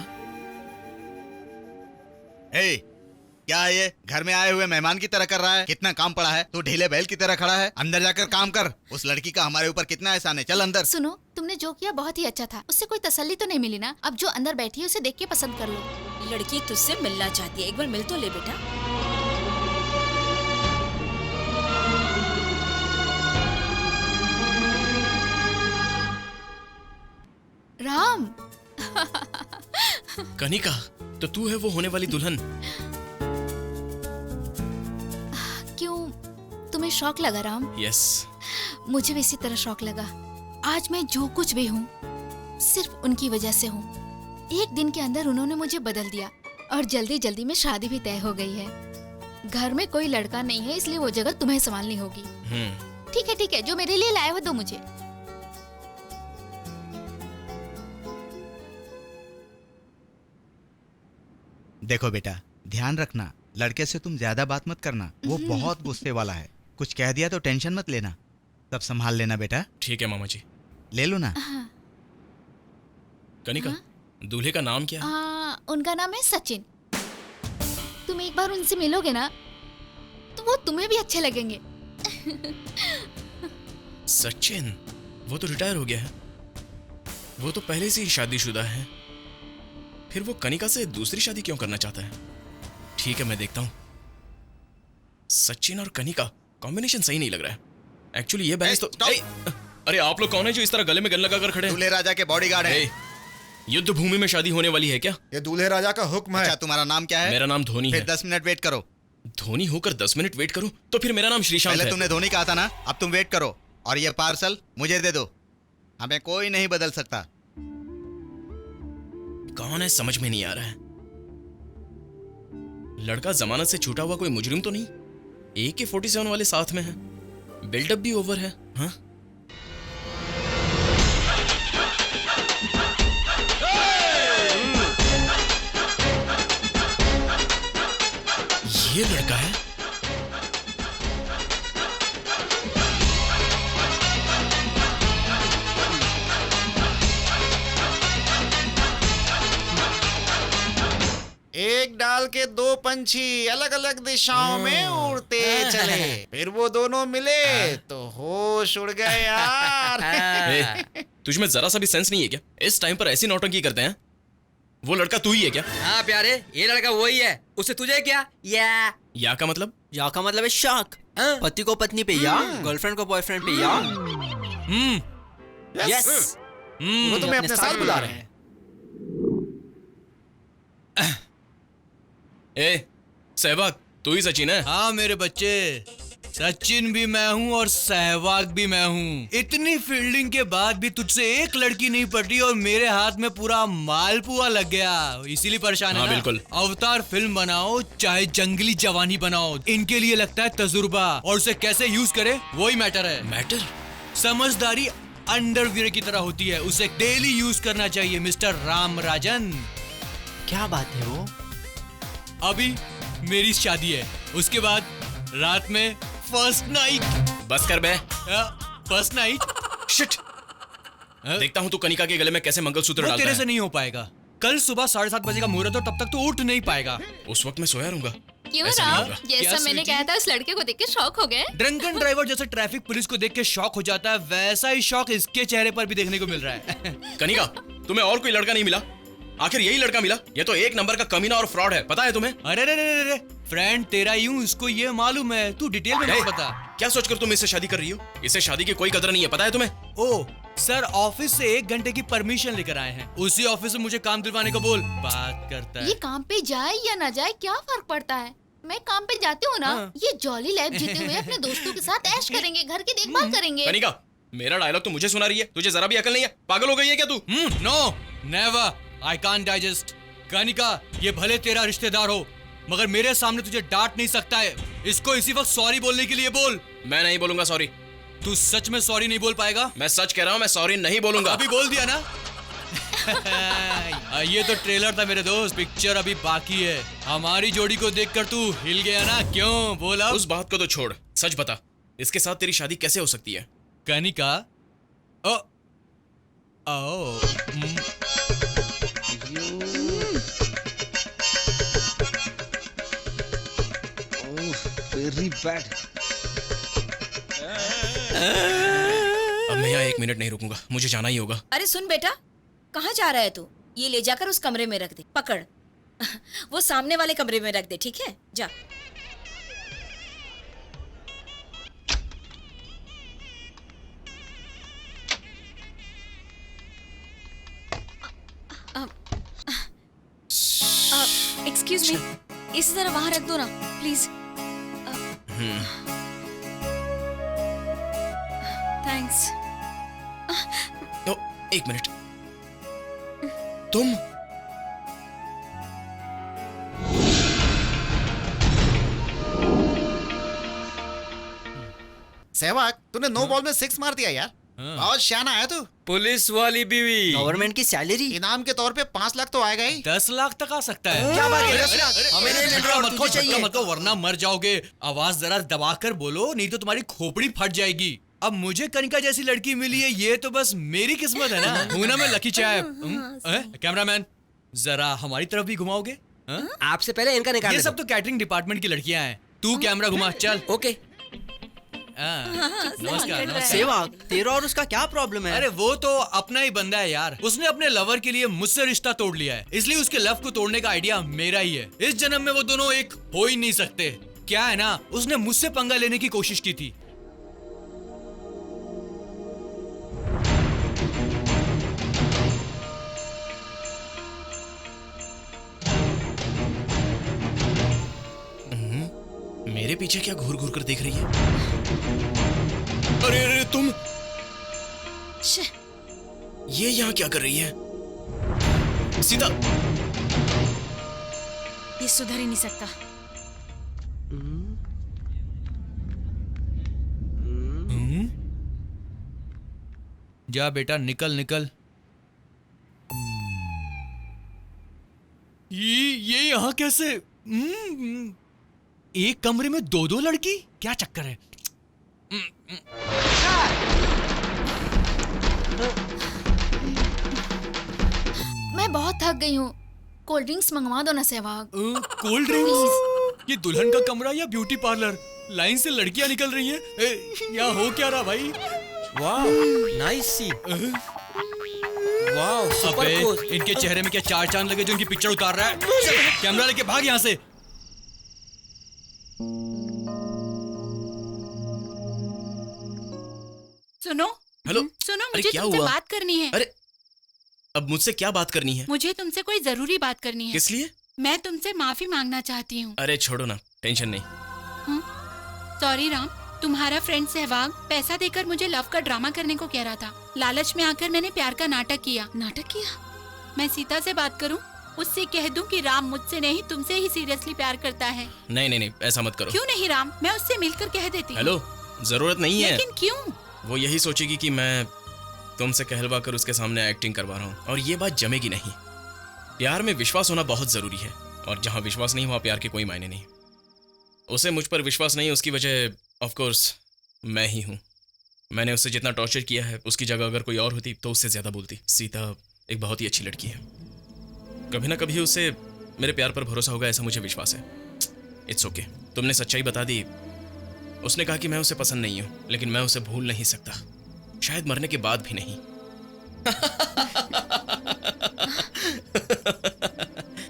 हे, क्या है ये? घर में आए हुए मेहमान की तरह कर रहा है? कितना काम पड़ा है? तू ढीले बैल की तरह खड़ा है। अंदर जाकर काम कर। उस लड़की का हमारे ऊपर कितना एहसान है। चल अंदर। सुनो, तुमने जो किया बहुत ही अच्छा था। उससे कोई तसल्ली तो नहीं मिली ना? अब जो अंदर बैठी है उसे देख के पसंद कर लो। लड़की तुझसे मिलना चाहती है, एक बार मिल तो ले बेटा। राम। कनिका, तो तू है वो होने वाली दुल्हन? क्यों, तुम्हें शौक लगा राम? यस। मुझे भी इसी तरह शौक लगा। आज मैं जो कुछ भी हूँ सिर्फ उनकी वजह से हूँ। एक दिन के अंदर उन्होंने मुझे बदल दिया और जल्दी जल्दी में शादी भी तय हो गई है। घर में कोई लड़का नहीं है, इसलिए वो जगह तुम्हें संभालनी होगी। ठीक है, जो मेरे लिए लाए हो दो मुझे। देखो बेटा, ध्यान रखना, लड़के से तुम ज्यादा बात मत करना। वो बहुत गुस्से वाला है। कुछ कह दिया तो टेंशन मत लेना, सब संभाल लेना बेटा। ठीक है मामा जी। ले लो ना। कनिका, दूल्हे का नाम क्या है? उनका नाम है सचिन। तुम एक बार उनसे मिलोगे ना तो वो तुम्हें भी अच्छे लगेंगे। सचिन? वो तो रिटायर हो गया है। वो तो पहले से ही शादीशुदा है। फिर वो कनिका से दूसरी शादी क्यों करना चाहता है? ठीक है, मैं देखता हूँ। सचिन और कनिका कॉम्बिनेशन सही नहीं लग रहा है। एक्चुअली ये बैलेंस तो अरे आप लोग कौन है जो इस तरह गले में गन लगा कर खड़े हैं? दूल्हे राजा के बॉडीगार्ड हैं। युद्ध भूमि में शादी होने वाली है क्या? ये दूल्हे राजा का हुक्म है। अच्छा, तुम्हारा नाम क्या है? मेरा नाम धोनी है। फिर 10 मिनट वेट करो। धोनी होकर 10 मिनट वेट करूं? तो फिर मेरा नाम श्रीशांत है। पहले तुमने धोनी कहा था ना, अब तुम वेट करो। और ये पार्सल मुझे दे दो, हमें कोई नहीं बदल सकता। कौन है समझ में नहीं आ रहा है। लड़का जमानत से छूटा हुआ कोई मुजरिम तो नहीं? AK-47 वाले साथ में है। बिल्डअप भी ओवर है। हाँ? ये लड़का है? एक डाल के दो पंछी अलग अलग दिशाओं में उड़ते चले, फिर वो दोनों मिले तो होश उड़ गए यार। तुझमें जरा सा भी सेंस नहीं है क्या? इस टाइम पर ऐसी नौटंकी करते हैं? वो लड़का तू ही है क्या? हाँ प्यारे, ये लड़का वही है। उससे तुझे क्या? या का मतलब? या का मतलब है शक। पति को पत्नी पे या, गर्लफ्रेंड को बॉयफ्रेंड पे या। यस। वो तुम्हें अपने साथ बुला रहे हैं। सहवाग, तू ही सचिन है? हाँ मेरे बच्चे, सचिन भी मैं हूँ और सहवाग भी मैं हूँ। इतनी फील्डिंग के बाद भी तुझसे एक लड़की नहीं पटी और मेरे हाथ में पूरा मालपुआ लग गया, इसीलिए परेशान है ना? बिल्कुल। अवतार फिल्म बनाओ चाहे जंगली जवानी बनाओ, इनके लिए लगता है तजुर्बा, और उसे कैसे यूज करे वही मैटर है। मैटर? समझदारी अंडरवियर की तरह होती है, उसे डेली यूज करना चाहिए मिस्टर राम राजन। क्या बात है वो? अभी मेरी शादी है, उसके बाद रात में फर्स्ट नाइट। बस कर बे। First night. शिट। देखता हूँ तू कनिका के गले में कैसे मंगलसूत्र डालता है। तेरे से नहीं हो पाएगा। कल सुबह 7:30 बजे का मुहूर्त है, तब तक तो उठ नहीं पाएगा। उस वक्त मैं सोया रहूंगा। क्यों राम, जैसा मैंने कहा था उस लड़के को देख के शॉक हो गए? ड्रंकन ड्राइवर जैसे ट्रैफिक पुलिस को देख के शॉक हो जाता है, वैसा ही शॉक इसके चेहरे पर भी देखने को मिल रहा है। कनिका, तुम्हें और कोई लड़का नहीं मिला? आखिर यही लड़का मिला? ये तो एक नंबर का कमीना और फ्रॉड है, पता है तुम्हें? अरे फ्रेंड तेरा यूं इसको ये मालूम है, तू डिटेल में नहीं पता। क्या सोचकर तुम इससे शादी कर रही हो? इससे शादी की कोई कदर नहीं है, पता है तुम्हें? ओ सर, ऑफिस से 1 घंटे की परमिशन लेकर आए हैं। उसी ऑफिस में मुझे काम दिलवाने को बोल। बात करता है। ये काम पे जाए या ना जाए क्या फर्क पड़ता है? मैं काम पे जाती हूँ ना। ये जॉली लाइफ जीते हुए अपने दोस्तों के साथ ऐश करेंगे, घर की देखभाल करेंगे। कनिका, मेरा डायलॉग तो मुझे सुना रही है, तुझे जरा भी अकल नहीं है? पागल हो गई है क्या तू? No never, I can't digest. Kanika, ये भले तेरा रिश्तेदार हो, मगर मेरे सामने तुझे डांट नहीं सकता है। इसको इसी वक्त सॉरी बोलने के लिए बोल। मैं नहीं बोलूंगा सॉरी। तू सच में सॉरी नहीं बोल पाएगा? मैं सच कह रहा हूँ, मैं सॉरी नहीं बोलूंगा। अभी बोल दिया ना? ये तो ट्रेलर था मेरे दोस्त, पिक्चर अभी बाकी है। हमारी जोड़ी को देखकर तू हिल गया ना? क्यों बोला? उस बात को तो छोड़, सच बता, इसके साथ तेरी शादी कैसे हो सकती है? Kanika, very bad. अब मैं यहाँ 1 मिनट नहीं रुकूंगा, मुझे जाना ही होगा। अरे सुन बेटा, कहाँ जा रहा है तू? ये ले जाकर उस कमरे में रख दे। पकड़। वो सामने वाले कमरे में रख दे, ठीक है? जा। एक्सक्यूज मी, इसी तरह वहां रख दो ना प्लीज। थैंक्स। 1 मिनट। तुम सहवाग, तूने 9 बॉल में 6 मार दिया यार। बहुत शाना है तू। पुलिस वाली बीवी। गवर्नमेंट की सैलरी इनाम के तौर पे 5 लाख तो आएगा ही। 10 लाख तक आ सकता है। क्या बात है? हमें नहीं मत वरना मर जाओगे। आवाज जरा दबाकर बोलो, नहीं तो तुम्हारी खोपड़ी फट जाएगी। अब मुझे कनिका जैसी लड़की मिली है, ये तो बस मेरी किस्मत है ना। हूं ना मैं लकी चाय। कैमरामैन जरा हमारी तरफ भी घुमाओगे? आपसे पहले इनका निकाल। ये सब तो कैटरिंग डिपार्टमेंट की लड़कियां हैं। तू कैमरा घुमा, चल। ओके। नमस्कार। सेवाग, तेरा और उसका क्या प्रॉब्लम है? अरे वो तो अपना ही बंदा है यार। उसने अपने लवर के लिए मुझसे रिश्ता तोड़ लिया है, इसलिए उसके लव को तोड़ने का आइडिया मेरा ही है। इस जन्म में वो दोनों एक हो ही नहीं सकते। क्या है ना, उसने मुझसे पंगा लेने की कोशिश की थी। मेरे पीछे क्या घूर घूर कर देख रही है? अरे अरे तुम ये यहाँ क्या कर रही है? सीता, ये सुधर ही नहीं सकता। जा बेटा, निकल निकल। ये यहाँ कैसे? एक कमरे में 2-2 लड़की? क्या चक्कर है? मैं बहुत थक गई हूँ, कोल्ड ड्रिंक्स मंगवा दो ना सहवाग। Cold drinks? ये दुल्हन का कमरा या ब्यूटी पार्लर? लाइन से लड़कियां निकल रही हैं। यहाँ हो क्या रहा भाई? वाह, नाइस सी। वाह, सुपर पोज। इनके चेहरे में क्या 4 चांद लगे जो इनकी पिक्चर उतार रहा है? कैमरा लेके भाग यहाँ से। सुनो। हेलो। सुनो, अरे मुझे क्या तुमसे हुआ? बात करनी है। अरे अब मुझसे क्या बात करनी है? मुझे तुमसे कोई जरूरी बात करनी है। किस लिए? मैं तुमसे माफी मांगना चाहती हूँ। अरे छोड़ो ना, टेंशन नहीं। सॉरी राम, तुम्हारा फ्रेंड सहवाग पैसा देकर मुझे लव का ड्रामा करने को कह रहा था। लालच में आकर मैंने प्यार का नाटक किया। नाटक किया? मैं सीता से बात करूं? उससे कह दूं कि राम मुझसे नहीं तुमसे ही सीरियसली प्यार करता है। नहीं नहीं नहीं, ऐसा मत करो। क्यों नहीं राम, मैं उससे मिलकर कह देती हूँ। हेलो, जरूरत नहीं है। लेकिन क्यों? वो यही सोचेगी कि मैं तुमसे कहलवा कर उसके सामने एक्टिंग करवा रहा हूँ, और ये बात जमेगी नहीं। प्यार में विश्वास होना बहुत जरूरी है, और जहाँ विश्वास नहीं वहाँ प्यार के कोई मायने नहीं। उसे मुझ पर विश्वास नहीं, उसकी वजह ऑफ कोर्स मैं ही हूँ। मैंने उससे जितना टॉर्चर किया है, उसकी जगह अगर कोई और होती तो उससे ज्यादा बोलती। सीता एक बहुत ही अच्छी लड़की है, कभी ना कभी उसे मेरे प्यार पर भरोसा होगा, ऐसा मुझे विश्वास है। इट्स ओके, तुमने सच्चाई बता दी। उसने कहा कि मैं उसे पसंद नहीं हूं, लेकिन मैं उसे भूल नहीं सकता, शायद मरने के बाद भी नहीं।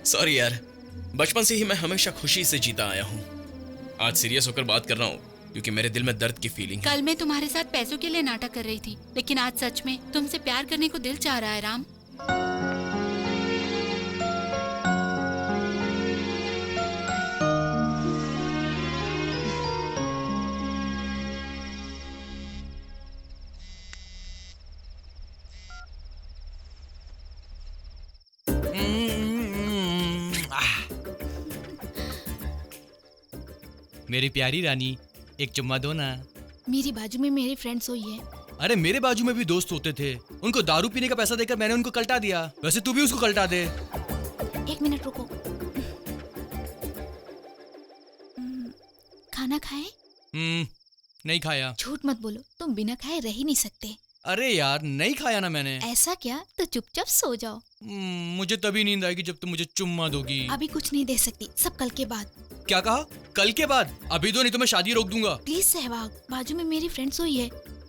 सॉरी यार, बचपन से ही मैं हमेशा खुशी से जीता आया हूं। आज सीरियस होकर बात कर रहा हूं क्योंकि मेरे दिल में दर्द की फीलिंग है। कल मैं तुम्हारे साथ पैसों के लिए नाटक कर रही थी, लेकिन आज सच में तुमसे प्यार करने को दिल चाह रहा है राम। मेरी प्यारी रानी, एक चुम्मा दो ना। मेरी बाजू में मेरी फ्रेंड सोई है। अरे मेरे बाजू में भी दोस्त होते थे, उनको दारू पीने का पैसा देकर मैंने उनको कल्टा दिया। वैसे तू भी उसको कल्टा दे। 1 मिनट रुको। खाना खाए? नहीं खाया। झूठ मत बोलो, तुम बिना खाए रह ही नहीं सकते। अरे यार नहीं खाया ना मैंने। ऐसा क्या? तो चुपचाप सो जाओ। मुझे तभी नींद आएगी जब तुम मुझे चुम्मा दोगी। अभी कुछ नहीं दे सकती, सब कल के बाद। क्या कहा? कल के बाद? अभी तो नहीं तो मैं शादी रोक दूंगा। प्लीज सहवाग, बाजू में मेरी फ्रेंड सोई है,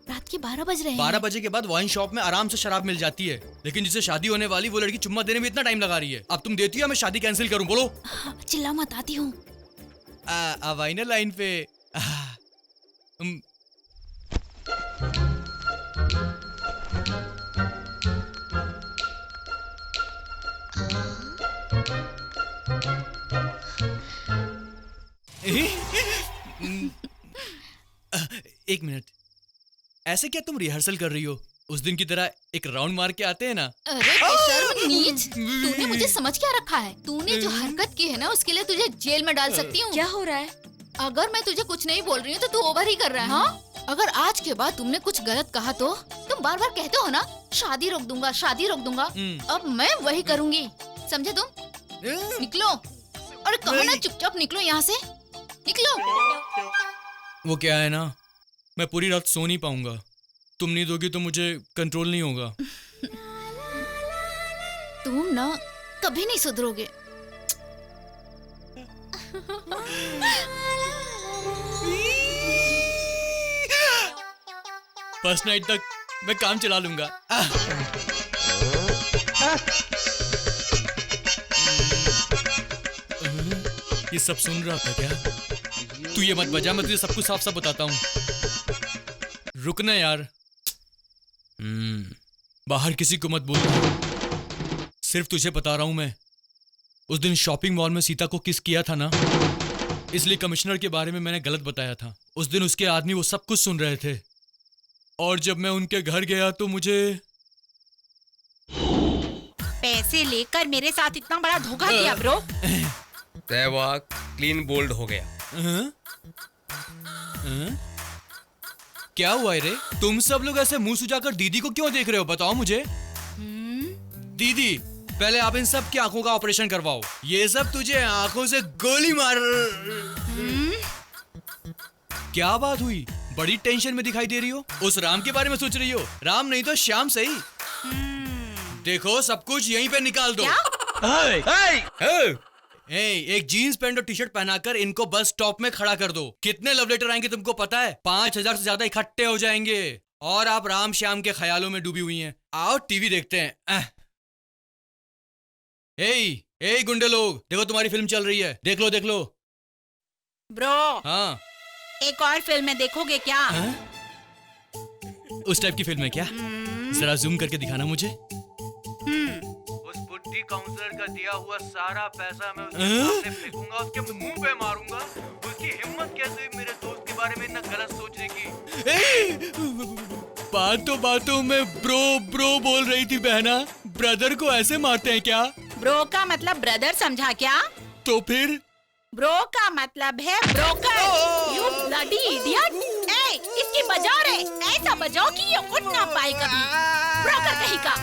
रात के 12 बज रहे हैं। 12 बजे के बाद वाइन शॉप में आराम से शराब मिल जाती है, लेकिन जिससे शादी होने वाली वो लड़की चुम्मा देने में इतना टाइम लगा रही है। अब तुम देती हो या मैं शादी कैंसिल करूं? बोलो। चिल्ला मत, आती हूँ। अब आई ना लाइन पे। एक मिनट, ऐसे क्या तुम रिहर्सल कर रही हो? उस दिन की तरह एक राउंड मार के आते हैं ना। अरे बेशर्म नीच, तूने मुझे समझ क्या रखा है? तूने जो हरकत की है ना उसके लिए तुझे जेल में डाल सकती हूँ। क्या हो रहा है? अगर मैं तुझे कुछ नहीं बोल रही हूँ तो तू ओवर ही कर रहा है। हाँ, अगर आज के बाद तुमने कुछ गलत कहा तो तुम बार बार कहते हो ना शादी रोक दूंगा, शादी रोक दूंगा। अब मैं वही करूँगी, समझे तुम? निकलो। अरे कहो ना चुपचाप निकलो यहाँ से, निकलो। वो क्या है ना, मैं पूरी रात सो नहीं पाऊंगा। तुम नहीं दोगी तो मुझे कंट्रोल नहीं होगा। तुम ना कभी नहीं सुधरोगे। फर्स्ट नाइट तक मैं काम चला लूंगा। ये सब सुन रहा था क्या? तू ये मत बजा, मैं तुझे सब कुछ साफ साफ बताता हूँ। रुकना यार। बाहर किसी को मत बोल, सिर्फ तुझे बता रहा हूं मैं। उस दिन शॉपिंग मॉल में सीता को किस किया था ना, इसलिए कमिश्नर के बारे में मैंने गलत बताया था। उस दिन उसके आदमी वो सब कुछ सुन रहे थे, और जब मैं उनके घर गया तो मुझे पैसे लेकर मेरे साथ इतना बड़ा धोखा किया ब्रो। सहवाग क्लीन बोल्ड हो गया। क्या हुआ रे? तुम सब लोग ऐसे मुंह सुझाकर दीदी को क्यों देख रहे हो? बताओ मुझे। दीदी, पहले आप इन सब की आंखों का ऑपरेशन करवाओ। ये सब तुझे आंखों से गोली मार। क्या बात हुई? बड़ी टेंशन में दिखाई दे रही हो। उस राम के बारे में सोच रही हो? राम नहीं तो श्याम सही। देखो सब कुछ यहीं पे निकाल दो। एक जीन्स पैंट और टी शर्ट पहनाकर इनको बस स्टॉप में खड़ा कर दो। कितने लव लेटर आएंगे तुमको पता है? 5000 से ज्यादा इकट्ठे हो जाएंगे। और आप राम श्याम के ख्यालों में डूबी हुई हैं। आओ टीवी देखते हैं। ए गुंडे लोग, देखो तुम्हारी फिल्म चल रही है, देख लो देख लो। ब्रो, हाँ, एक और फिल्म में देखोगे क्या? उस टाइप की फिल्म है क्या? जरा जूम करके दिखाना मुझे। उस बुड्ढी काउंसलर का दिया हुआ सारा पैसा मैं उसके सामने फेंकूंगा, उसके मुंह पे मारूंगा। उसकी हिम्मत कैसे हुई मेरे दोस्त के बारे में इतना गलत सोचने की? बातों में ब्रो ब्रो बोल रही थी बहना। ब्रदर को ऐसे मारते हैं क्या? ब्रो का मतलब ब्रदर समझा क्या? तो फिर ब्रो का मतलब है ब्रोकर। You bloody idiot! इसकी बजाओ रे, ऐसा बजाओ कि ये उठ ना पाए कभी। ब्रोकर कहीं का।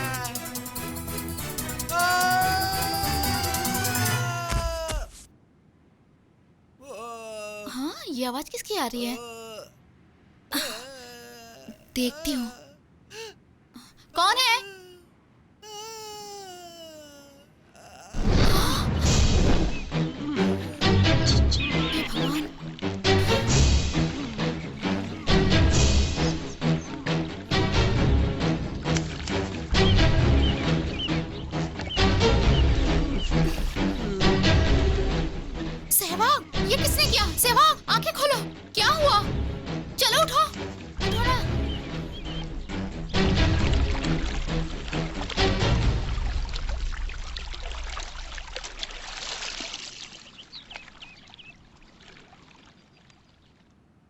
हाँ, ये आवाज किसकी आ रही है? देखती हूँ कौन है। हे भगवान, सहवाग, ये किसने किया? सहवाग, आंखें खोलो, क्या हुआ? चलो उठो, उठो ना।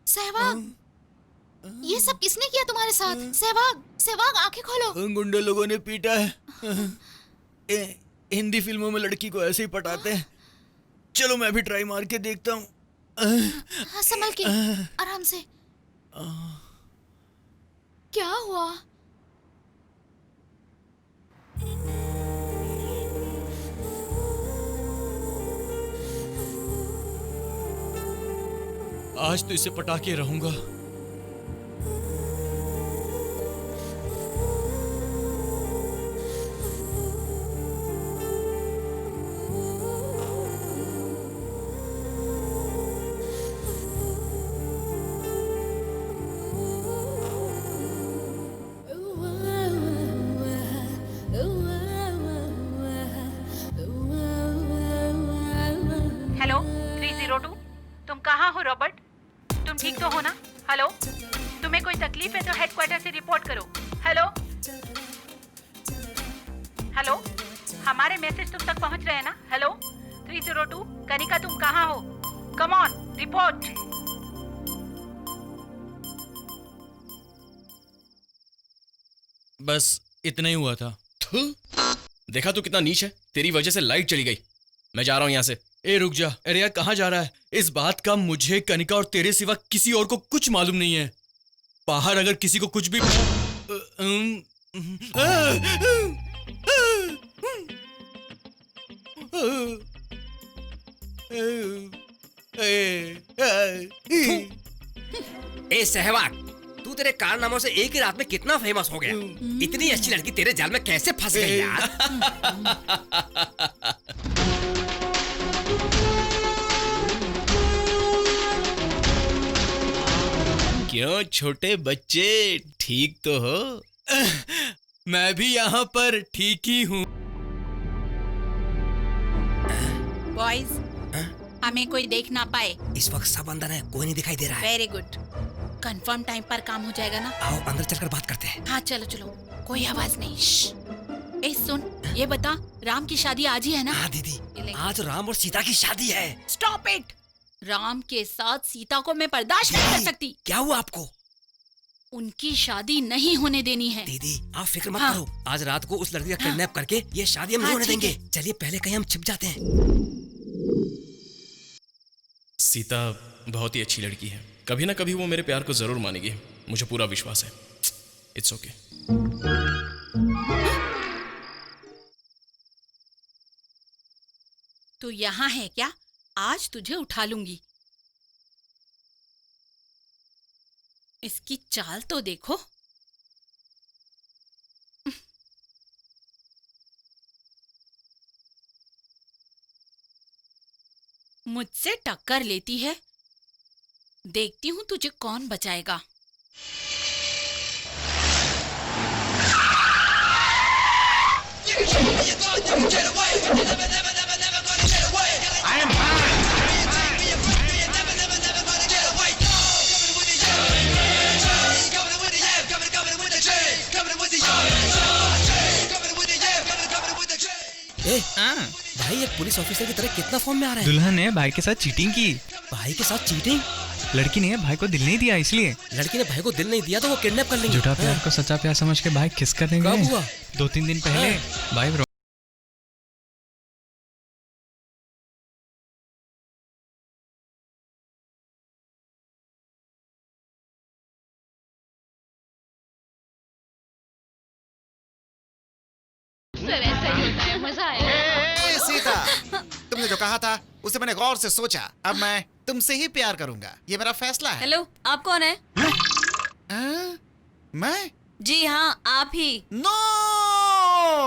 सहवाग, ये सब किसने किया तुम्हारे साथ? सहवाग, सहवाग, आंखें खोलो। गुंडे लोगों ने पीटा है। हिंदी फिल्मों में लड़की को ऐसे ही पटाते हैं। चलो मैं भी ट्राई मार के देखता हूँ। हाँ, संभल के, आराम से। क्या हुआ? आज तो इसे पटा के रहूंगा। हेडक्वार्टर से रिपोर्ट करो। हेलो हेलो, हमारे मैसेज तुम तक पहुंच रहे हैं ना? हेलो 302 कनिका, तुम कहाँ हो? Come on report. बस इतना ही हुआ था। देखा तू कितना नीच है, तेरी वजह से लाइट चली गई। मैं जा रहा हूँ यहाँ से। ए रुक जा, अरे यार कहाँ जा रहा है? इस बात का मुझे, कनिका और तेरे सिवा किसी और को कुछ मालूम नहीं है। बाहर अगर किसी को कुछ भी ए सहवाग, तू तेरे कारनामों से एक ही रात में कितना फेमस हो गया। इतनी अच्छी लड़की तेरे जाल में कैसे फंस गई यार? क्यों छोटे बच्चे, ठीक तो हो? मैं भी यहाँ पर ठीक ही हूँ। बॉयज, हमें कोई देख ना पाए। इस वक्त सब अंदर है, कोई नहीं दिखाई दे रहा है। वेरी गुड, कंफर्म टाइम पर काम हो जाएगा ना? आओ अंदर चलकर बात करते हैं। हाँ चलो चलो, कोई आवाज नहीं। ए सुन, ये बता, राम की शादी आज ही है ना? हाँ दीदी, आज राम और सीता की शादी है। Stop it! राम के साथ सीता को मैं बर्दाश्त नहीं कर सकती। क्या हुआ आपको? उनकी शादी नहीं होने देनी है। दीदी आप फिक्र मत करो, आज रात को उस लड़की का किडनैप करके ये शादी हम नहीं होने देंगे। चलिए पहले कहीं हम छिप जाते हैं। सीता बहुत ही अच्छी लड़की है, कभी ना कभी वो मेरे प्यार को जरूर मानेगी, मुझे पूरा विश्वास है। It's okay. तू यहाँ है क्या? आज तुझे उठा लूंगी। इसकी चाल तो देखो। मुझसे टक्कर लेती है, देखती हूँ तुझे कौन बचाएगा। भाई एक पुलिस ऑफिसर की तरह कितना फॉर्म में आ रहा है। दुल्हन ने भाई के साथ चीटिंग की। भाई के साथ चीटिंग? लड़की ने भाई को दिल नहीं दिया, इसलिए। लड़की ने भाई को दिल नहीं दिया तो वो किडनैप कर लेंगे। झूठा प्यार को सच्चा प्यार समझ के भाई किस करने गए। कब हुआ? 2-3 दिन पहले भाई। मजा आया। सीता, तुमने जो कहा था उसे मैंने गौर से सोचा। अब मैं तुमसे ही प्यार करूंगा, ये मेरा फैसला है। हेलो, आप कौन है? मैं? जी हाँ, आप ही। No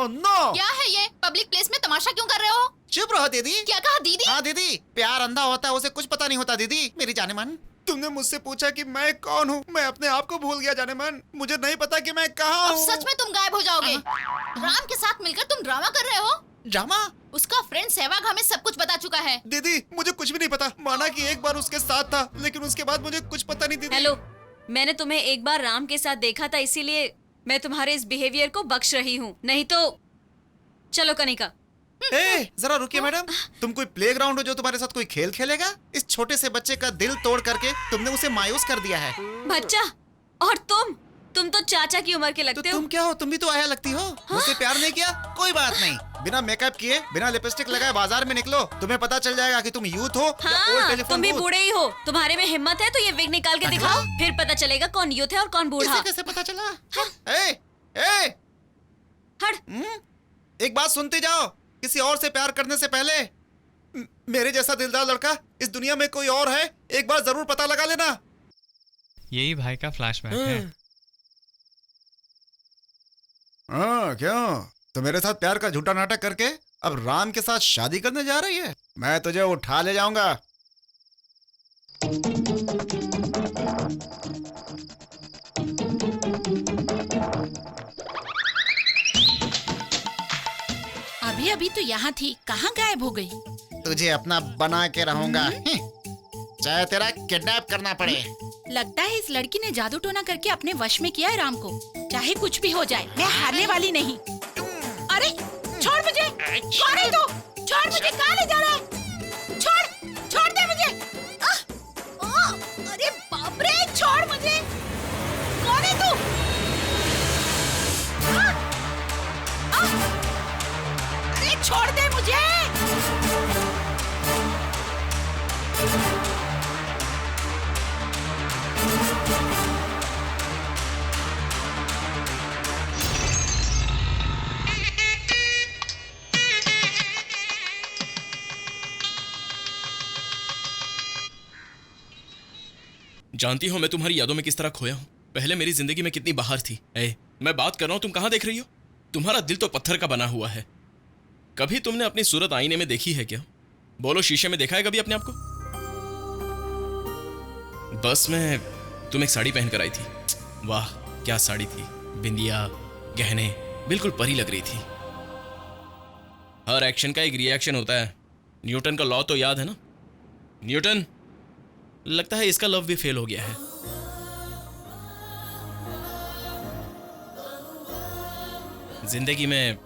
no. क्या है ये? पब्लिक प्लेस में तमाशा क्यों कर रहे हो? चुप रहो दीदी। क्या कहा दीदी? हाँ दीदी, प्यार अंधा होता है, उसे कुछ पता नहीं होता दीदी। मेरी जाने मन, तुमने मुझसे पूछा कि मैं कौन हूँ, मैं अपने आप को भूल गया जाने मन। मुझे नहीं पता कि मैं कहाँ हूँ। सच में तुम गायब हो जाओगे। राम के साथ मिलकर तुम ड्रामा कर रहे हो। ड्रामा? उसका फ्रेंड सहवाग हमें सब कुछ बता चुका है। दीदी मुझे कुछ भी नहीं पता। माना कि एक बार उसके साथ था, लेकिन उसके बाद मुझे कुछ पता नहीं दीदी। हेलो, मैंने तुम्हें एक बार राम के साथ देखा था, इसीलिए मैं तुम्हारे इस बिहेवियर को बख्श रही हूँ। नहीं तो चलो कनिका। जरा रुकिए मैडम, तुम कोई प्लेग्राउंड हो जो तुम्हारे साथ कोई खेल खेलेगा? इस छोटे से बच्चे का दिल तोड़ करके तुमने उसे मायूस कर दिया है। बच्चा, और तुम तो चाचा की उम्र के लगते हो। तुम क्या हो? तुम भी तो आया लगती हो। मुझसे प्यार नहीं किया? कोई बात नहीं, बिना मेकअप किए, बिना लिपस्टिक लगाए बाजार में निकलो, तुम्हें पता चल जाएगा कि तुम यूथ हो या ओल्ड टेलीफोन तुम भी बूथ। बूढ़े ही हो। तुम्हारे में हिम्मत है तो ये विग निकाल के दिखाओ, फिर पता चलेगा कौन यूथ है और कौन बूढ़ा। इसे कैसे पता चला? एक बात सुनते जाओ, किसी और से प्यार करने से पहले मेरे जैसा दिलदार लड़का इस दुनिया में कोई और है, एक बार जरूर पता लगा लेना। यही भाई का फ्लैशबैक है। हाँ क्यों? तो मेरे साथ प्यार का झूठा नाटक करके अब राम के साथ शादी करने जा रही है? मैं तुझे उठा ले जाऊंगा। अभी अभी तो यहाँ थी, कहाँ गायब हो गई? तुझे अपना बना के रहूंगा, चाहे तेरा किडनैप करना पड़े। लगता है इस लड़की ने जादू टोना करके अपने वश में किया है राम को। चाहे कुछ भी हो जाए, मैं हारने वाली नहीं। अरे छोड़ मुझे, कौन है तू? छोड़ मुझे, कहाँ ले जा रहा है? छोड़ दे मुझे। अरे बाप रे, छोड़ मुझे, कौन है तू? अरे छोड़ दे मुझे। जानती हो मैं तुम्हारी यादों में किस तरह खोया हूं। पहले मेरी जिंदगी में कितनी बहार थी। मैं बात कर रहा हूं, तुम कहां देख रही हो? तुम्हारा दिल तो पत्थर का बना हुआ है। कभी तुमने अपनी सूरत आईने में देखी है क्या? बोलो, शीशे में देखा है कभी अपने आप को? बस में तुम एक साड़ी पहन कर आई थी। वाह क्या साड़ी थी, बिंदिया, गहने, बिल्कुल परी लग रही थी। हर एक्शन का एक रिएक्शन होता है। न्यूटन का लॉ तो याद है ना? न्यूटन, लगता है इसका लव भी फेल हो गया है। जिंदगी में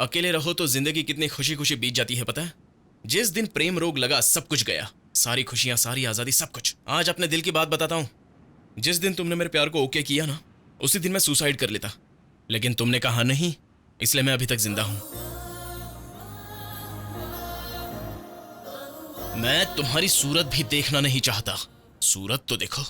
अकेले रहो तो जिंदगी कितनी खुशी खुशी बीत जाती है, पता है? जिस दिन प्रेम रोग लगा सब कुछ गया, सारी खुशियां, सारी आजादी, सब कुछ। आज अपने दिल की बात बताता हूं। जिस दिन तुमने मेरे प्यार को ओके किया ना, उसी दिन मैं सुसाइड कर लेता, लेकिन तुमने कहा नहीं, इसलिए मैं अभी तक जिंदा हूं। मैं तुम्हारी सूरत भी देखना नहीं चाहता। सूरत तो देखो।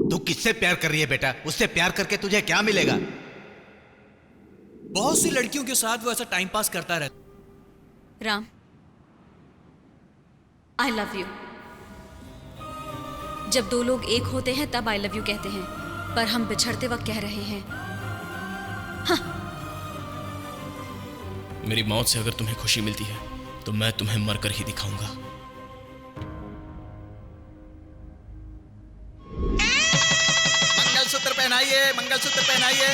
तू किससे प्यार कर रही है बेटा? उससे प्यार करके तुझे क्या मिलेगा? बहुत सी लड़कियों के साथ वो ऐसा टाइम पास करता रहता। Ram, I love you. जब दो लोग एक होते हैं तब आई लव यू कहते हैं, पर हम बिछड़ते वक्त कह रहे हैं। हाँ। मेरी मौत से अगर तुम्हें खुशी मिलती है तो मैं तुम्हें मरकर ही दिखाऊंगा। मंगलसूत्र पहनाइए, मंगलसूत्र पहनाइए।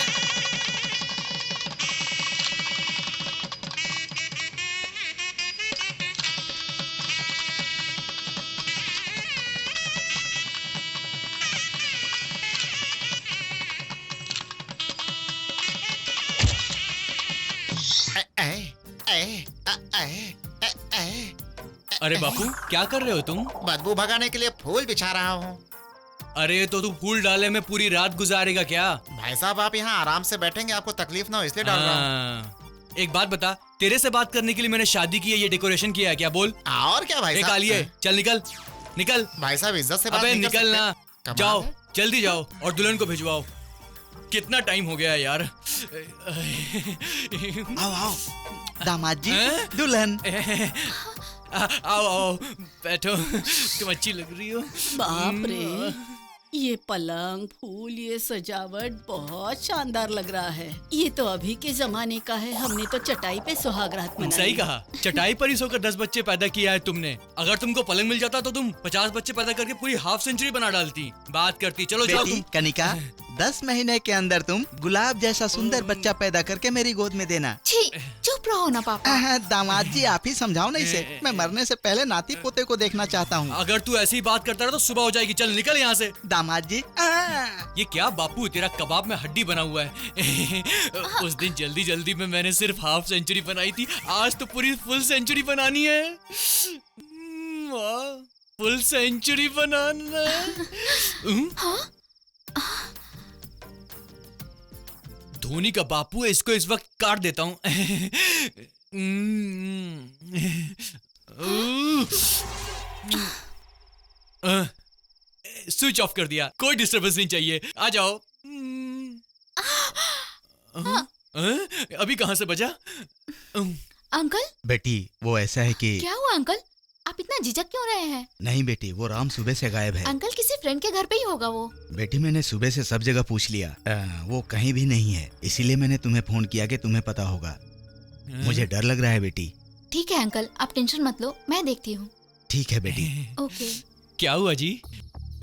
अरे बापू, क्या कर रहे हो तुम? बदबू भगाने के लिए फूल बिछा रहा हूँ। अरे तो तू फूल डाले में पूरी रात गुजारेगा क्या? भाई साहब, आप यहाँ आराम से बैठेंगे, आपको तकलीफ ना हो इसलिए डाल रहा हूँ। एक बात बता, तेरे से बात करने के लिए मैंने शादी की है, ये डेकोरेशन किया है क्या? बोल। और क्या भाई साहब? कालिए, चल निकल निकल। भाई साहब इज्जत से बात अबे नहीं कर निकल ना, सकते। जाओ जल्दी जाओ और दुल्हन को भिजवाओ। कितना टाइम हो गया है यार। आओ आओ दामाद जी, दुल्हन। आओ आओ बैठो, तुम अच्छी लग रही हो। बाप रे, ये पलंग, फूल, ये सजावट बहुत शानदार लग रहा है। ये तो अभी के जमाने का है, हमने तो चटाई पे सुहागरात मनाई। सही कहा, चटाई पर ही सोकर 10 बच्चे पैदा किया है तुमने। अगर तुमको पलंग मिल जाता तो तुम 50 बच्चे पैदा करके पूरी हाफ सेंचुरी बना डालती। बात करती। चलो जाओ तुम। कनिका, 10 महीने के अंदर तुम गुलाब जैसा सुंदर बच्चा पैदा करके मेरी गोद में देना। चुप रहो ना पापा। दामाद जी आप ही समझाओ ना इसे। मैं मरने से पहले नाती पोते को देखना चाहता हूँ। अगर तू ऐसी बात करता रहा तो सुबह हो जाएगी। चल निकल यहाँ से। दामाद जी, ये क्या बापू, तेरा कबाब में हड्डी बना हुआ है। उस दिन जल्दी जल्दी में मैंने सिर्फ हाफ सेंचुरी बनाई थी, आज तो पूरी फुल सेंचुरी बनानी है। फुल सेंचुरी बनाना। धोनी का बापू है, इसको इस वक्त काट देता हूँ। स्विच ऑफ कर दिया, कोई डिस्टर्बेंस नहीं चाहिए। आ जाओ। अभी कहाँ से बजा? अंकल, बेटी वो ऐसा है कि क्या हुआ अंकल? आप इतना झिझक क्यों रहे हैं? नहीं बेटी, वो राम सुबह से गायब है। अंकल किसी फ्रेंड के घर पे ही होगा वो। बेटी मैंने सुबह से सब जगह पूछ लिया, वो कहीं भी नहीं है। इसीलिए मैंने तुम्हें फोन किया कि तुम्हें पता होगा। मुझे डर लग रहा है बेटी। ठीक है अंकल, आप टेंशन मत लो, मैं देखती हूँ। ठीक है बेटी। ओके। क्या हुआ जी?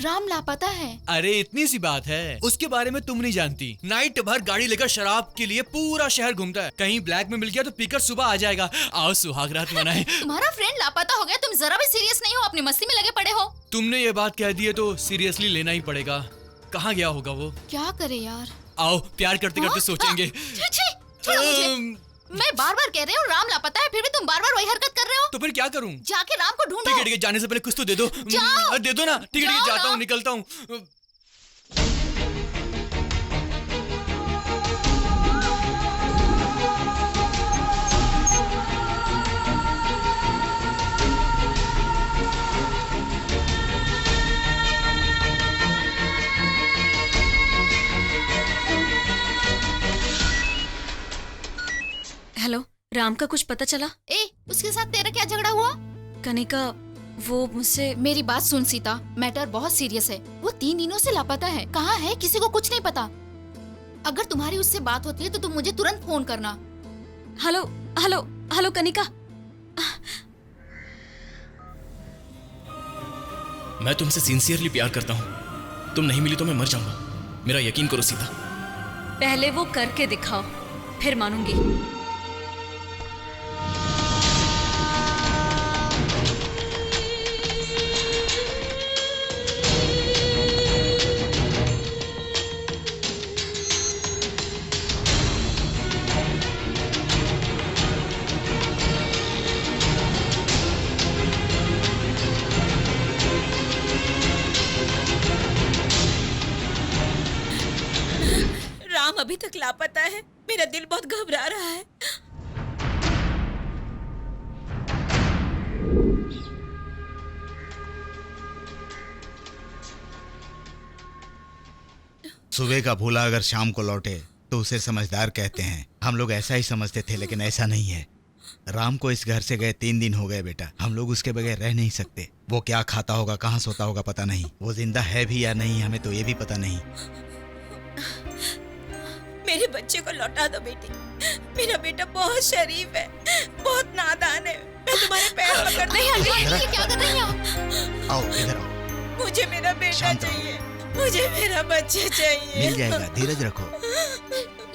राम लापता है। अरे इतनी सी बात है, उसके बारे में तुम नहीं जानती। नाइट भर गाड़ी लेकर शराब के लिए पूरा शहर घूमता है। कहीं ब्लैक में मिल गया तो पीकर सुबह आ जाएगा। आओ सुहाग रात मनाएं। तुम्हारा फ्रेंड लापता हो गया, तुम जरा भी सीरियस नहीं हो, अपनी मस्ती में लगे पड़े हो। तुमने ये बात कह दी है तो सीरियसली लेना ही पड़ेगा। कहाँ गया होगा वो? क्या करे यार। आओ प्यार करते करते सोचेंगे। छोड़ो मुझे। मैं बार बार कह रही हूँ राम लापता है, फिर भी तुम बार बार वही हरकत कर रहे हो। तो फिर क्या करूँ? जाके राम को ढूंढो। ठीक है, जाने से पहले कुछ तो दे दो। दे दो ना। ठीक है, जाता हूँ, निकलता हूँ। हेलो, राम का कुछ पता चला? उसके साथ तेरा क्या झगड़ा हुआ? कनिका, वो मुझसे। मेरी बात सुन सीता, मैटर बहुत सीरियस है। वो 3 दिनों से लापता है। कहाँ है किसी को कुछ नहीं पता। अगर तुम्हारी उससे बात होती है तो तुम मुझे तुरंत फोन करना। Hello hello hello Kanika. मैं तुमसे सिंसियरली प्यार करता हूँ। तुम नहीं मिली तो मैं मर जाऊंगा। मेरा यकीन करो सीता। पहले वो करके दिखाओ, फिर मानूंगी। अभी तक लापता है। मेरा दिल बहुत घबरा रहा है। सुबह का भूला अगर शाम को लौटे तो उसे समझदार कहते हैं। हम लोग ऐसा ही समझते थे, लेकिन ऐसा नहीं है। राम को इस घर से गए 3 दिन हो गए बेटा। हम लोग उसके बगैर रह नहीं सकते। वो क्या खाता होगा, कहाँ सोता होगा पता नहीं। वो जिंदा है भी या नहीं हमें तो ये भी पता नहीं। मेरे बच्चे को लौटा दो बेटी। मेरा बेटा बहुत शरीफ है, बहुत नादान है। मैं तुम्हारे पैर पकड़। नहीं आंटी, ये क्या कर रही हैं आप? आओ इधर आओ। मुझे मेरा बेटा चाहिए, मुझे मेरा बच्चा चाहिए। मिल जाएगा, धीरज रखो।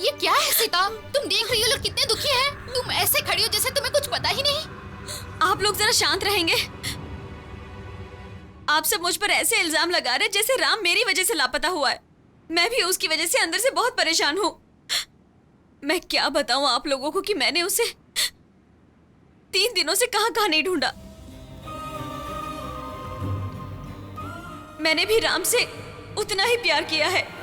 ये क्या है सीता? तुम देख रही हो लोग कितने दुखी हैं। तुम ऐसे खड़ी हो जैसे तुम्हें कुछ पता ही नहीं। आप लोग जरा शांत रहेंगे। आप सब मुझ पर ऐसे इल्जाम लगा रहे जैसे राम मेरी वजह से लापता हुआ है। मैं भी उसकी वजह से अंदर से बहुत परेशान हूँ। मैं क्या बताऊं आप लोगों को कि मैंने उसे 3 दिनों से कहां नहीं ढूंढा। मैंने भी राम से उतना ही प्यार किया है।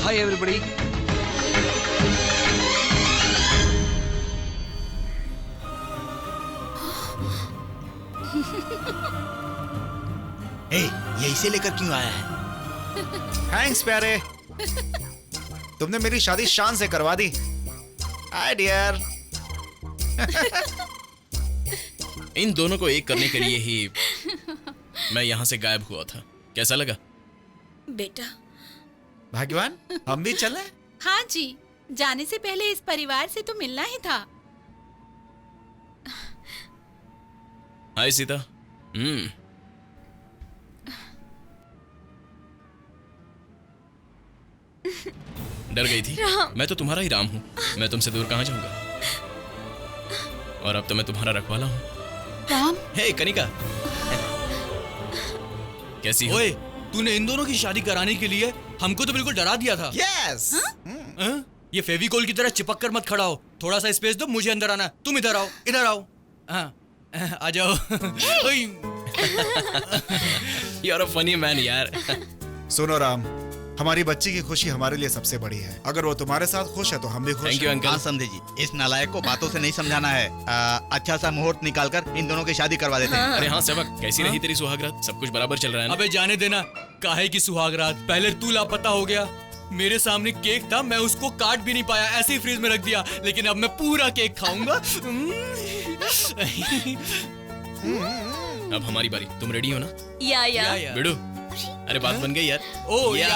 Hi everybody. ये इसे लेकर क्यों आया है? थैंक्स प्यारे, तुमने मेरी शादी शान से करवा दी। Hi dear. इन दोनों को एक करने के लिए ही मैं यहाँ से गायब हुआ था। कैसा लगा? बेटा भाग्यवान, हम भी चलें? हाँ जी, जाने से पहले इस परिवार से तो मिलना ही था। हाय सीता। डर गई थी? मैं तो तुम्हारा ही राम हूँ। मैं तुमसे दूर कहाँ जाऊंगा। और अब तो मैं तुम्हारा रखवाला हूँ। राम। हे कनिका, कैसी हो? ओए, तूने इन दोनों की शादी कराने के लिए हमको तो बिल्कुल डरा दिया था। यस। ये फेविकोल की तरह चिपक कर मत खड़ा हो। थोड़ा सा स्पेस दो, मुझे अंदर आना। तुम इधर आओ, इधर आओ। हाँ, आ जाओ। You are a funny man यार। सुनो राम, हमारी बच्ची की खुशी हमारे लिए सबसे बड़ी है। अगर वो तुम्हारे साथ खुश है तो हम भी खुश Thank you, हैं। uncle. हाँ समझे जी, इस नालायक को बातों से नहीं समझाना है। अच्छा सा मुहूर्त निकालकर इन दोनों की शादी करवा देते हैं। अरे हाँ सेवक, कैसी रही तेरी सुहागरात? सब कुछ बराबर चल रहा है ना? अबे जाने देना, काहे की सुहागरात? पहले तू लापता हो गया, मेरे सामने केक था, मैं उसको काट भी नहीं पाया, ऐसे ही फ्रीज में रख दिया, लेकिन अब मैं पूरा केक खाऊंगा। अब हमारी बारी, तुम रेडी हो ना? या बिडू, अरे बात बन गई यार। ओ या